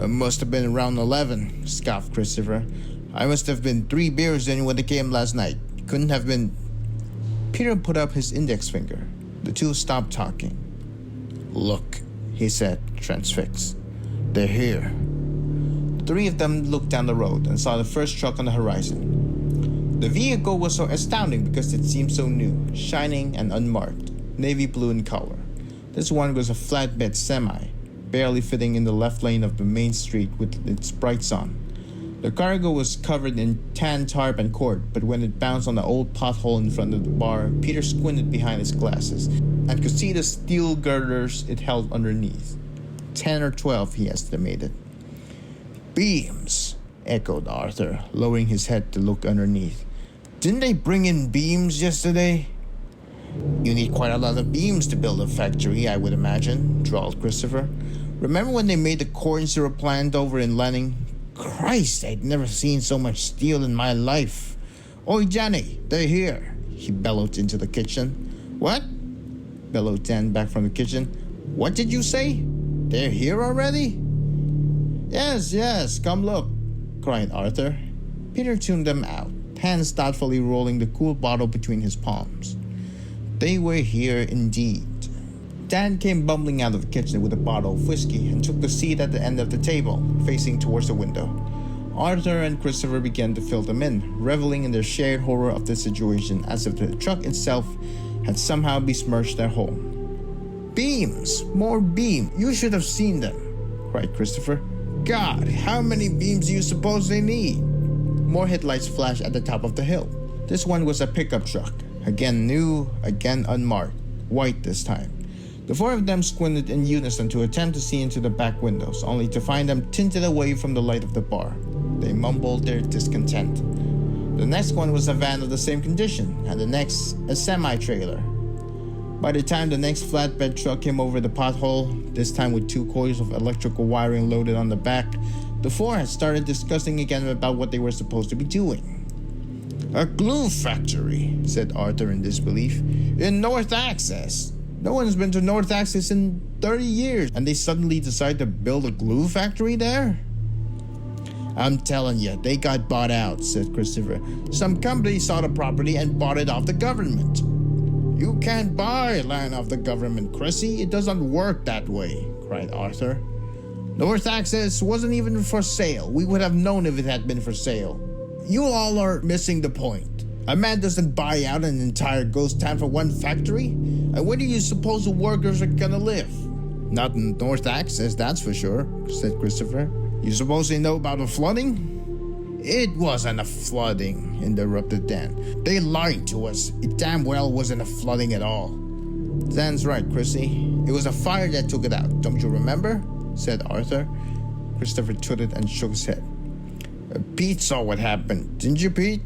Must have been around 11, scoffed Christopher. "I must have been 3 beers in when they came last night. Couldn't have been." Peter put up his index finger. The two stopped talking. "Look," he said, transfixed. "They're here." The 3 of them looked down the road and saw the first truck on the horizon. The vehicle was so astounding because it seemed so new, shining and unmarked, navy blue in color. This one was a flatbed semi, barely fitting in the left lane of the main street with its brights on. The cargo was covered in tan tarp and cord, but when it bounced on the old pothole in front of the bar, Peter squinted behind his glasses and could see the steel girders it held underneath. 10 or 12, he estimated. "Beams," echoed Arthur, lowering his head to look underneath. Didn't they bring in beams yesterday? You need quite a lot of beams to build a factory, I would imagine, drawled Christopher. Remember when they made the corn syrup plant over in Lanning? Christ, I'd never seen so much steel in my life. Oi, Johnny, they're here, he bellowed into the kitchen. What? Bellowed Dan back from the kitchen. What did you say? They're here already? Yes, come look, cried Arthur. Peter tuned them out, hands thoughtfully rolling the cool bottle between his palms. They were here indeed. Dan came bumbling out of the kitchen with a bottle of whiskey and took the seat at the end of the table, facing towards the window. Arthur and Christopher began to fill them in, reveling in their shared horror of the situation as if the truck itself had somehow besmirched their home. Beams! More beams! You should have seen them, cried Christopher. God, how many beams do you suppose they need? More headlights flashed at the top of the hill. This one was a pickup truck, again new, again unmarked, white this time. The four of them squinted in unison to attempt to see into the back windows, only to find them tinted away from the light of the bar. They mumbled their discontent. The next one was a van of the same condition, and the next, a semi-trailer. By the time the next flatbed truck came over the pothole, this time with 2 coils of electrical wiring loaded on the back, the four had started discussing again about what they were supposed to be doing. A glue factory, said Arthur in disbelief, in North Access. No one's been to North Access in 30 years, and they suddenly decide to build a glue factory there? I'm telling you, they got bought out, said Christopher. Some company saw the property and bought it off the government. You can't buy land off the government, Chrissy. It doesn't work that way, cried Arthur. North Access wasn't even for sale. We would have known if it had been for sale. You all are missing the point. A man doesn't buy out an entire ghost town for one factory. And where do you suppose the workers are gonna live? Not in North Access, that's for sure, said Christopher. You suppose they know about the flooding? It wasn't a flooding, interrupted Dan. They lied to us. It damn well wasn't a flooding at all. Dan's right, Chrissy. It was a fire that took it out, don't you remember? Said Arthur. Christopher tooted and shook his head. Pete saw what happened, didn't you, Pete?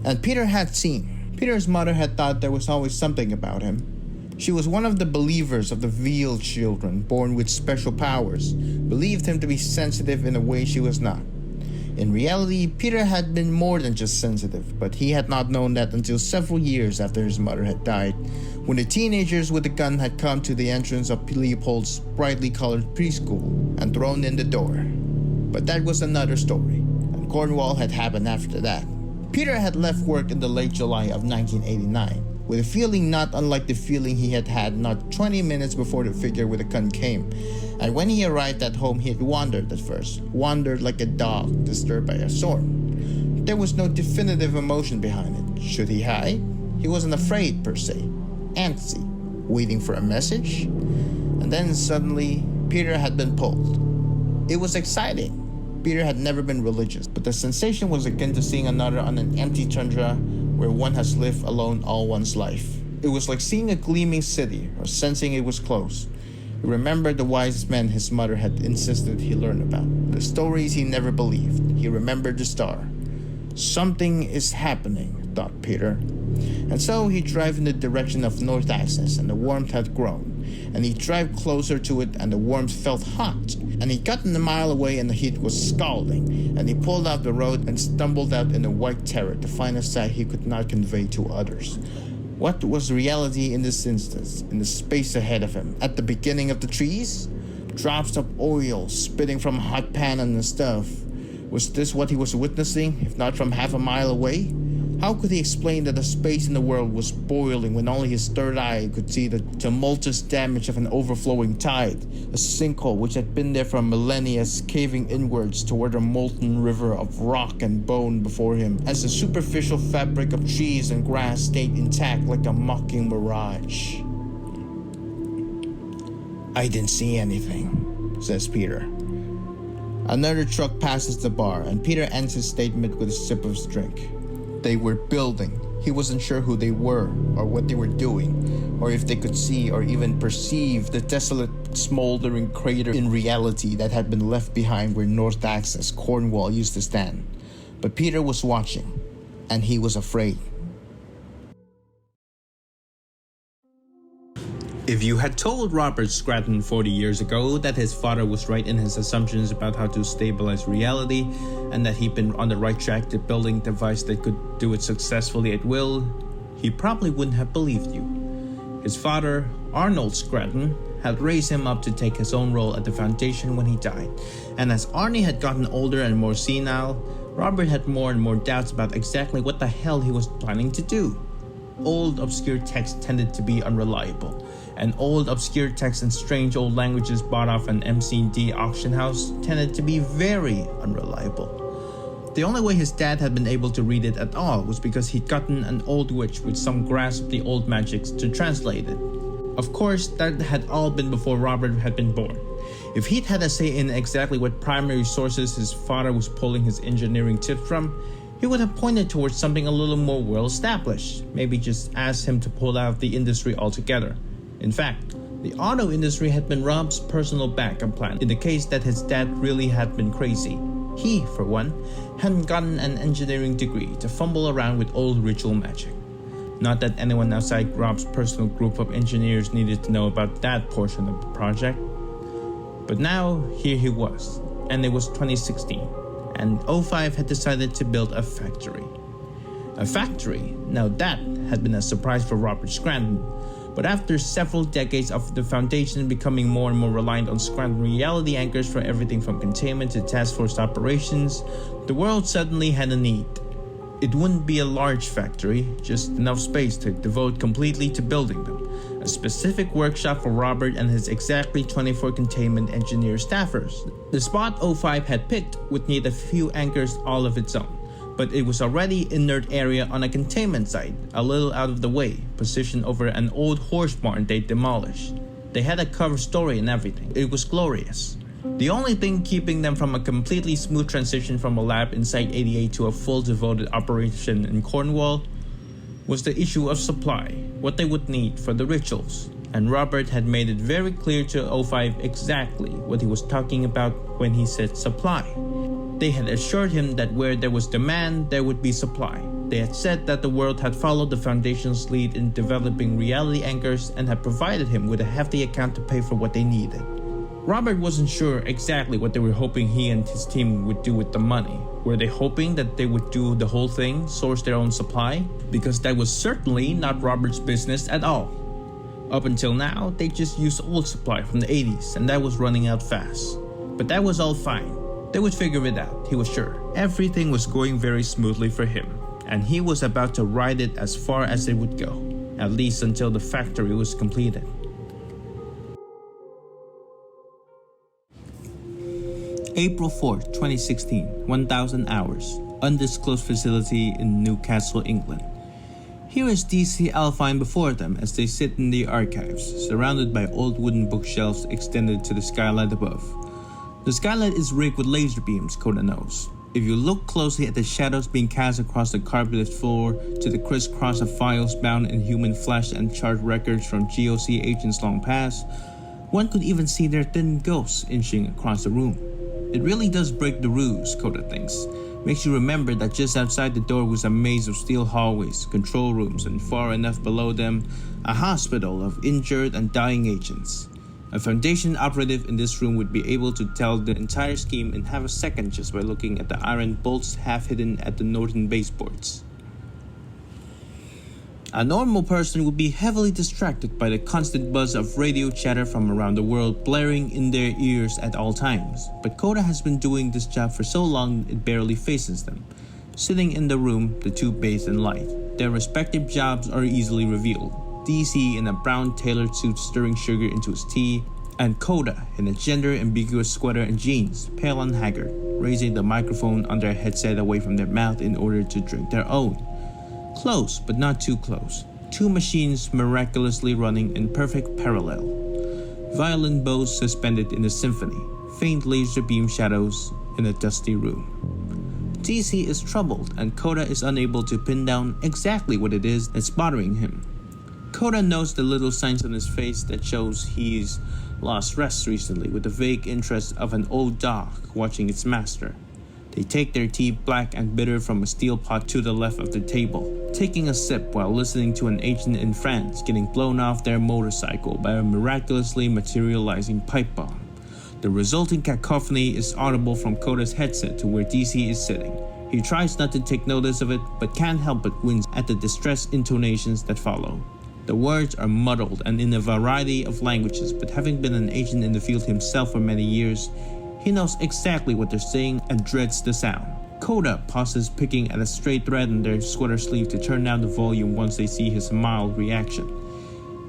And Peter had seen. Peter's mother had thought there was always something about him. She was one of the believers of the veal children born with special powers, believed him to be sensitive in a way she was not. In reality, Peter had been more than just sensitive, but he had not known that until several years after his mother had died, when the teenagers with the gun had come to the entrance of Leopold's brightly colored preschool and thrown in the door. But that was another story, and Cornwall had happened after that. Peter had left work in the late July of 1989, with a feeling not unlike the feeling he had had not 20 minutes before the figure with a gun came. And when he arrived at home, he had wandered at first, wandered like a dog disturbed by a storm. There was no definitive emotion behind it. Should he hide? He wasn't afraid, per se. Antsy, waiting for a message. And then suddenly, Peter had been pulled. It was exciting. Peter had never been religious, but the sensation was akin to seeing another on an empty tundra where one has lived alone all one's life. It was like seeing a gleaming city or sensing it was close. He remembered the wise men his mother had insisted he learn about, the stories he never believed. He remembered the star. Something is happening, thought Peter. And so he drove in the direction of North Access, and the warmth had grown. And he drove closer to it, and the warmth felt hot. And he got a mile away, and the heat was scalding. And he pulled out the road and stumbled out in a white terror to find a sight he could not convey to others. What was reality in this instance, in the space ahead of him? At the beginning of the trees? Drops of oil spitting from a hot pan on the stove. Was this what he was witnessing, if not from half a mile away? How could he explain that the space in the world was boiling when only his third eye could see the tumultuous damage of an overflowing tide, a sinkhole which had been there for millennia caving inwards toward a molten river of rock and bone before him, as the superficial fabric of trees and grass stayed intact like a mocking mirage? I didn't see anything, says Peter. Another truck passes the bar, and Peter ends his statement with a sip of his drink. They were building He wasn't sure who they were, or what they were doing, or if they could see or even perceive the desolate, smoldering crater in reality that had been left behind where North Access, Cornwall used to stand. But Peter was watching, and he was afraid. If you had told Robert Scranton 40 years ago that his father was right in his assumptions about how to stabilize reality, and that he'd been on the right track to building a device that could do it successfully at will, he probably wouldn't have believed you. His father, Arnold Scranton, had raised him up to take his own role at the Foundation when he died, and as Arnie had gotten older and more senile, Robert had more and more doubts about exactly what the hell he was planning to do. Old, obscure texts tended to be unreliable, and old, obscure texts in strange old languages bought off an MC&D auction house tended to be very unreliable. The only way his dad had been able to read it at all was because he'd gotten an old witch with some grasp of the old magics to translate it. Of course, that had all been before Robert had been born. If he'd had a say in exactly what primary sources his father was pulling his engineering tips from, he would have pointed towards something a little more well-established, maybe just asked him to pull out the industry altogether. In fact, the auto industry had been Rob's personal backup plan in the case that his dad really had been crazy. He, for one, hadn't gotten an engineering degree to fumble around with old ritual magic. Not that anyone outside Rob's personal group of engineers needed to know about that portion of the project. But now, here he was, and it was 2016. And O5 had decided to build a factory. A factory? Now that had been a surprise for Robert Scranton, but after several decades of the Foundation becoming more and more reliant on Scranton reality anchors for everything from containment to task force operations, the world suddenly had a need. It wouldn't be a large factory, just enough space to devote completely to building them. A specific workshop for Robert and his exactly 24 containment engineer staffers. The spot O5 had picked would need a few anchors all of its own, but it was already inert area on a containment site, a little out of the way, positioned over an old horse barn they demolished. They had a cover story and everything. It was glorious. The only thing keeping them from a completely smooth transition from a lab in Site 88 to a full devoted operation in Cornwall was the issue of supply, what they would need for the rituals. And Robert had made it very clear to O5 exactly what he was talking about when he said supply. They had assured him that where there was demand, there would be supply. They had said that the world had followed the Foundation's lead in developing reality anchors and had provided him with a hefty account to pay for what they needed. Robert wasn't sure exactly what they were hoping he and his team would do with the money. Were they hoping that they would do the whole thing, source their own supply? Because that was certainly not Robert's business at all. Up until now, they just used old supply from the 80s, and that was running out fast. But that was all fine. They would figure it out, he was sure. Everything was going very smoothly for him, and he was about to ride it as far as it would go, at least until the factory was completed. April 4, 2016, 1000 hours, undisclosed facility in Newcastle, England. Here is DC Alpine before them as they sit in the archives, surrounded by old wooden bookshelves extended to the skylight above. The skylight is rigged with laser beams, Coda knows. If you look closely at the shadows being cast across the carpeted floor to the crisscross of files bound in human flesh and charred records from GOC agents long past, one could even see their thin ghosts inching across the room. It really does break the rules, Coda thinks. Makes you remember that just outside the door was a maze of steel hallways, control rooms, and far enough below them, a hospital of injured and dying agents. A Foundation operative in this room would be able to tell the entire scheme in half a second just by looking at the iron bolts half hidden at the northern baseboards. A normal person would be heavily distracted by the constant buzz of radio chatter from around the world blaring in their ears at all times, but Coda has been doing this job for so long it barely faces them. Sitting in the room, the two bathe in light. Their respective jobs are easily revealed. DC in a brown tailored suit stirring sugar into his tea, and Coda in a gender-ambiguous sweater and jeans, pale and haggard, raising the microphone on their headset away from their mouth in order to drink their own. Close, but not too close. Two machines miraculously running in perfect parallel. Violin bows suspended in a symphony, faint laser beam shadows in a dusty room. DC is troubled and Koda is unable to pin down exactly what it is that's bothering him. Koda knows the little signs on his face that shows he's lost rest recently, with the vague interest of an old dog watching its master. They take their tea, black and bitter, from a steel pot to the left of the table, taking a sip while listening to an agent in France getting blown off their motorcycle by a miraculously materializing pipe bomb. The resulting cacophony is audible from Koda's headset to where DC is sitting. He tries not to take notice of it, but can't help but wince at the distressed intonations that follow. The words are muddled and in a variety of languages, but having been an agent in the field himself for many years, he knows exactly what they're saying and dreads the sound. Koda pauses, picking at a stray thread in their sweater sleeve to turn down the volume once they see his mild reaction.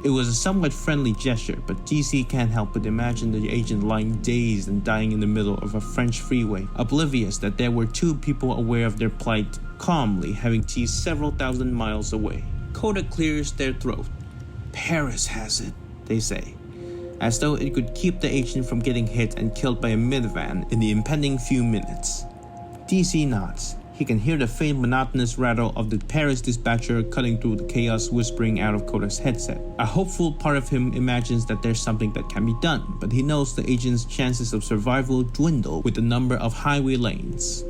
It was a somewhat friendly gesture, but DC can't help but imagine the agent lying dazed and dying in the middle of a French freeway, oblivious that there were two people aware of their plight, calmly having tea several thousand miles away. Koda clears their throat. "Paris has it," they say, as though it could keep the agent from getting hit and killed by a minivan in the impending few minutes. DC nods. He can hear the faint monotonous rattle of the Paris dispatcher cutting through the chaos whispering out of Koda's headset. A hopeful part of him imagines that there's something that can be done, but he knows the agent's chances of survival dwindle with the number of highway lanes.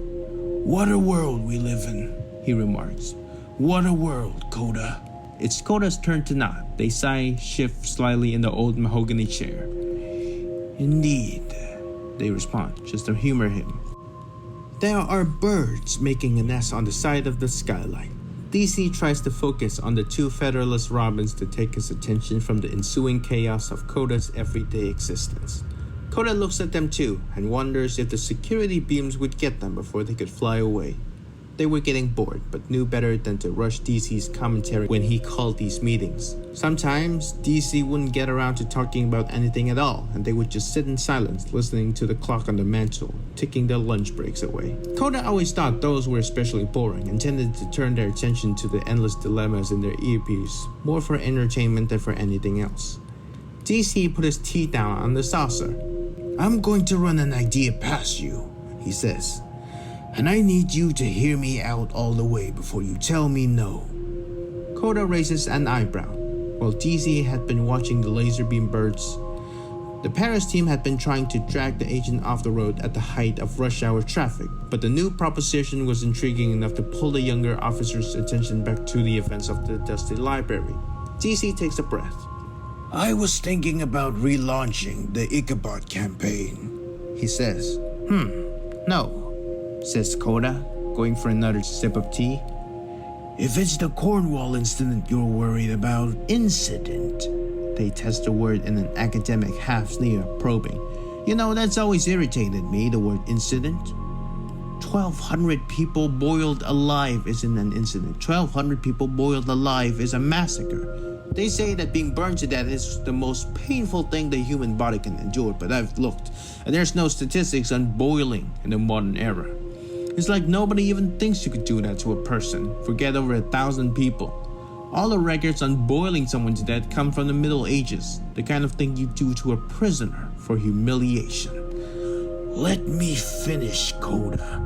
"What a world we live in," he remarks. "What a world, Koda." It's Koda's turn to nod. They sigh, shift slightly in the old mahogany chair. "Indeed," they respond, just to humor him. There are birds making a nest on the side of the skyline. DC tries to focus on the two featherless robins to take his attention from the ensuing chaos of Koda's everyday existence. Koda looks at them too and wonders if the security beams would get them before they could fly away. They were getting bored, but knew better than to rush DC's commentary when he called these meetings. Sometimes, DC wouldn't get around to talking about anything at all, and they would just sit in silence, listening to the clock on the mantle, ticking their lunch breaks away. Koda always thought those were especially boring, and tended to turn their attention to the endless dilemmas in their earpiece, more for entertainment than for anything else. DC put his tea down on the saucer. "I'm going to run an idea past you," he says. "And I need you to hear me out all the way before you tell me no." Koda raises an eyebrow. While DC had been watching the laser beam birds, the Paris team had been trying to drag the agent off the road at the height of rush hour traffic, but the new proposition was intriguing enough to pull the younger officer's attention back to the events of the Dusty Library. DC takes a breath. "I was thinking about relaunching the Ichabod campaign," he says. No, says Koda, going for another sip of tea. "If it's the Cornwall incident you're worried about." "Incident?" They test the word in an academic half-sneer, probing. "You know, that's always irritated me, the word incident. 1,200 people boiled alive isn't an incident. 1,200 people boiled alive is a massacre. They say that being burned to death is the most painful thing the human body can endure, but I've looked, and there's no statistics on boiling in the modern era. It's like nobody even thinks you could do that to a person, forget over 1,000 people. All the records on boiling someone to death come from the Middle Ages, the kind of thing you do to a prisoner for humiliation." "Let me finish, Koda,"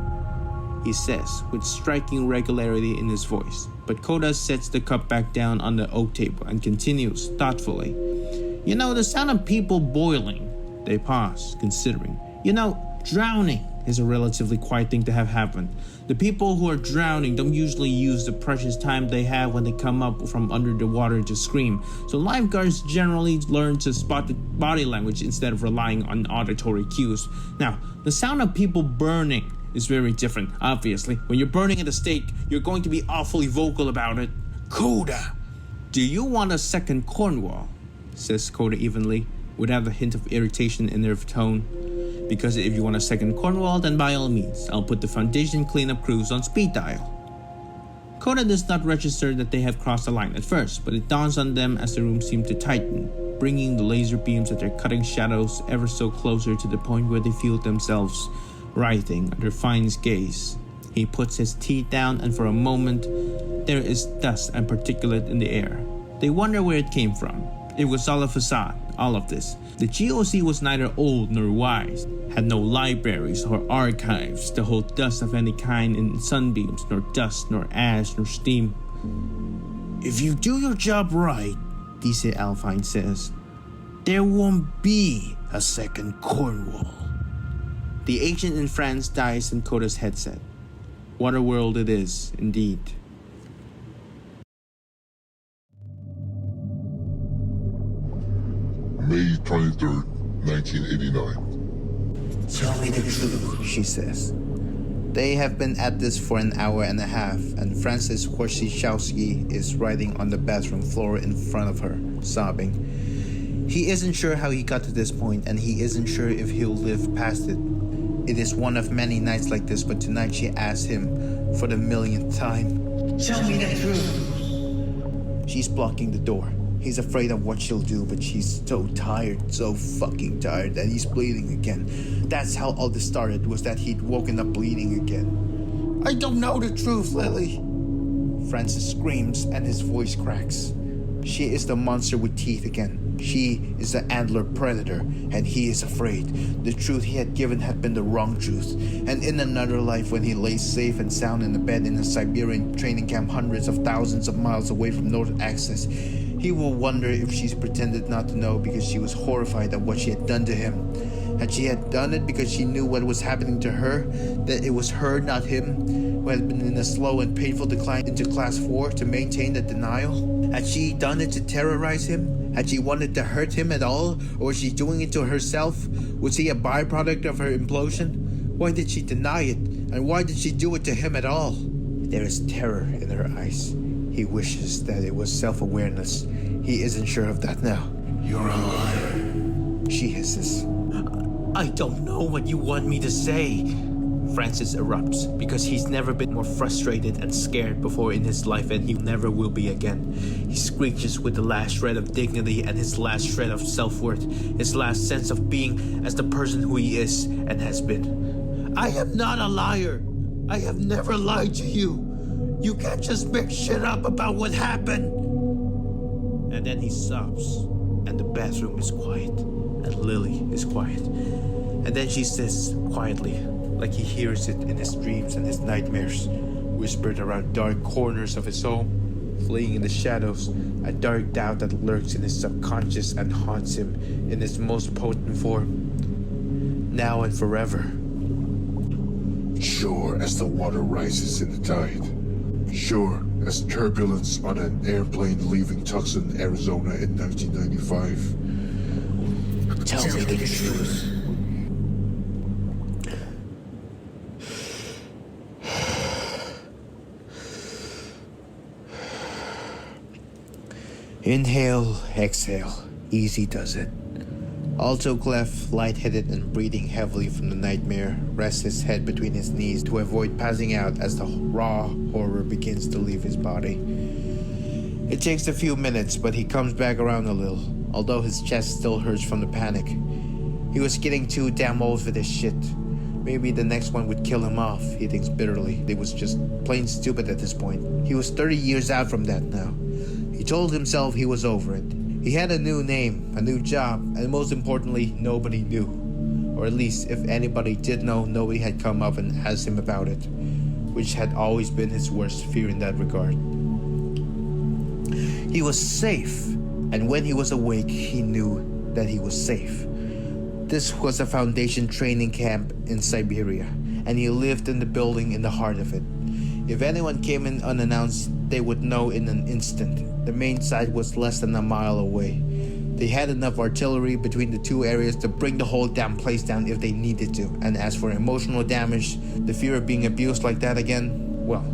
he says, with striking regularity in his voice. But Koda sets the cup back down on the oak table and continues thoughtfully. "You know, the sound of people boiling." They pause, considering. "You know, drowning is a relatively quiet thing to have happen. The people who are drowning don't usually use the precious time they have when they come up from under the water to scream, so lifeguards generally learn to spot the body language instead of relying on auditory cues. Now, the sound of people burning is very different, obviously. When you're burning at a stake, you're going to be awfully vocal about it." "Koda, do you want a second Cornwall?" says Koda evenly, without a hint of irritation in their tone. "Because if you want a second Cornwall, then by all means, I'll put the Foundation cleanup crews on speed dial." Koda does not register that they have crossed the line at first, but it dawns on them as the room seems to tighten, bringing the laser beams at their cutting shadows ever so closer to the point where they feel themselves writhing under Fine's gaze. He puts his tea down, and for a moment, there is dust and particulate in the air. They wonder where it came from. It was all a facade, all of this. The GOC was neither old nor wise, had no libraries or archives to hold dust of any kind in sunbeams, nor dust, nor ash, nor steam. If you do your job right, DC Alpine says, there won't be a second Cornwall. The agent in France dies in Coda's headset. What a world it is, indeed. May 23rd, 1989. Tell me the truth, she says. They have been at this for an hour and a half, and Francis Horsichowski is writing on the bathroom floor in front of her, sobbing. He isn't sure how he got to this point, and he isn't sure if he'll live past it. It is one of many nights like this, but tonight she asks him for the millionth time. Tell me the truth. She's blocking the door. He's afraid of what she'll do, but she's so tired, so fucking tired, that he's bleeding again. That's how all this started, was that he'd woken up bleeding again. I don't know the truth, Lily. Francis screams and his voice cracks. She is the monster with teeth again. She is the antler predator, and he is afraid. The truth he had given had been the wrong truth. And in another life, when he lays safe and sound in a bed in a Siberian training camp hundreds of thousands of miles away from North Axis, he will wonder if she's pretended not to know because she was horrified at what she had done to him. Had she had done it because she knew what was happening to her, that it was her, not him, who had been in a slow and painful decline into Class 4 to maintain the denial? Had she done it to terrorize him? Had she wanted to hurt him at all? Or was she doing it to herself? Was he a byproduct of her implosion? Why did she deny it? And why did she do it to him at all? There is terror in her eyes. He wishes that it was self-awareness. He isn't sure of that now. You're a liar. She hisses. I don't know what you want me to say. Francis erupts because he's never been more frustrated and scared before in his life, and he never will be again. He screeches with the last shred of dignity and his last shred of self-worth, his last sense of being as the person who he is and has been. I am not a liar. I have never lied to you. You can't just make shit up about what happened. And then he sobs, and the bathroom is quiet, and Lily is quiet. And then she says quietly, like he hears it in his dreams and his nightmares, whispered around dark corners of his home, fleeing in the shadows, a dark doubt that lurks in his subconscious and haunts him in its most potent form, now and forever. Sure as the water rises in the tide. Sure as turbulence on an airplane leaving Tucson, Arizona in 1995. Tell me the truth. Inhale, exhale. Easy does it. Alto Clef, lightheaded and breathing heavily from the nightmare, rests his head between his knees to avoid passing out as the raw horror begins to leave his body. It takes a few minutes, but he comes back around a little, although his chest still hurts from the panic. He was getting too damn old for this shit. Maybe the next one would kill him off, he thinks bitterly. It was just plain stupid at this point. He was 30 years out from that now. He told himself he was over it. He had a new name, a new job, and most importantly, nobody knew. Or at least, if anybody did know, nobody had come up and asked him about it, which had always been his worst fear in that regard. He was safe, and when he was awake, he knew that he was safe. This was a Foundation training camp in Siberia, and he lived in the building in the heart of it. If anyone came in unannounced, they would know in an instant. The main site was less than a mile away. They had enough artillery between the two areas to bring the whole damn place down if they needed to. And as for emotional damage, the fear of being abused like that again, well,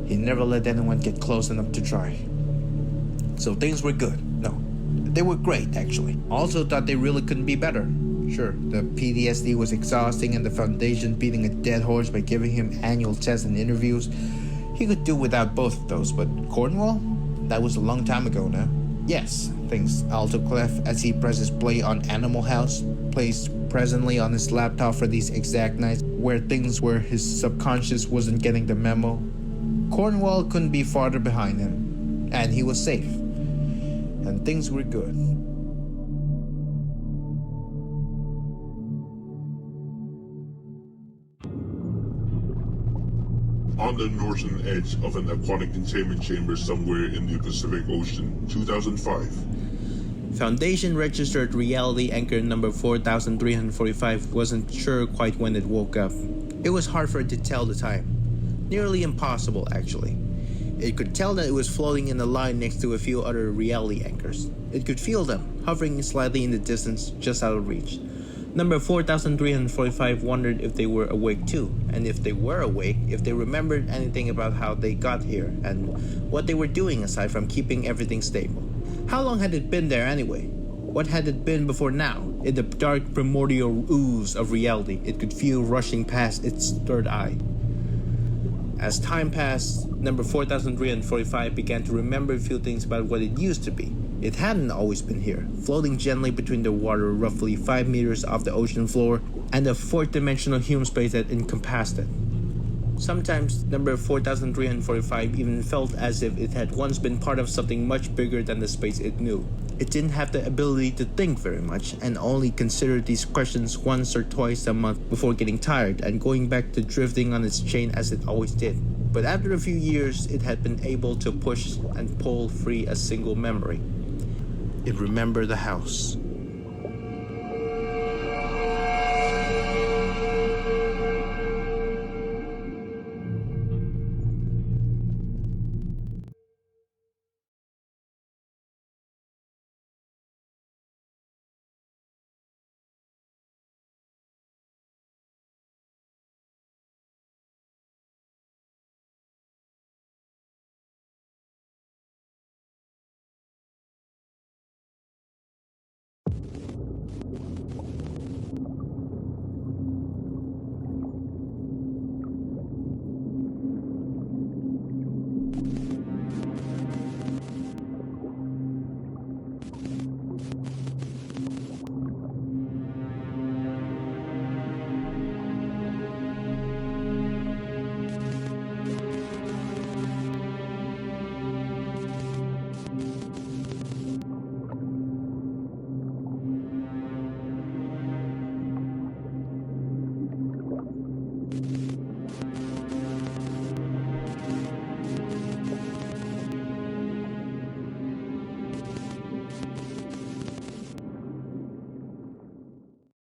he never let anyone get close enough to try. So things were good. No, they were great, actually. Also thought they really couldn't be better. Sure, the PTSD was exhausting and the Foundation beating a dead horse by giving him annual tests and interviews. He could do without both of those, but Cornwall? That was a long time ago now. Yes, thinks Alto Clef as he presses play on Animal House, placed presently on his laptop for these exact nights where things where his subconscious wasn't getting the memo. Cornwall couldn't be farther behind him, and he was safe. And things were good. on the northern edge of an aquatic containment chamber somewhere in the Pacific Ocean, 2005. Foundation registered reality anchor number 4345 wasn't sure quite when it woke up. It was hard for it to tell the time. Nearly impossible, actually. It could tell that it was floating in a line next to a few other reality anchors. It could feel them, hovering slightly in the distance, just out of reach. Number 4345 wondered if they were awake too, and if they were awake, if they remembered anything about how they got here, and what they were doing aside from keeping everything stable. How long had it been there anyway? What had it been before now? In the dark primordial ooze of reality, it could feel rushing past its third eye. As time passed, number 4345 began to remember a few things about what it used to be. It hadn't always been here, floating gently between the water roughly 5 meters off the ocean floor and the fourth-dimensional human space that encompassed it. Sometimes, number 4345 even felt as if it had once been part of something much bigger than the space it knew. It didn't have the ability to think very much and only considered these questions once or twice a month before getting tired and going back to drifting on its chain as it always did. But after a few years, it had been able to push and pull free a single memory. It remembered the house.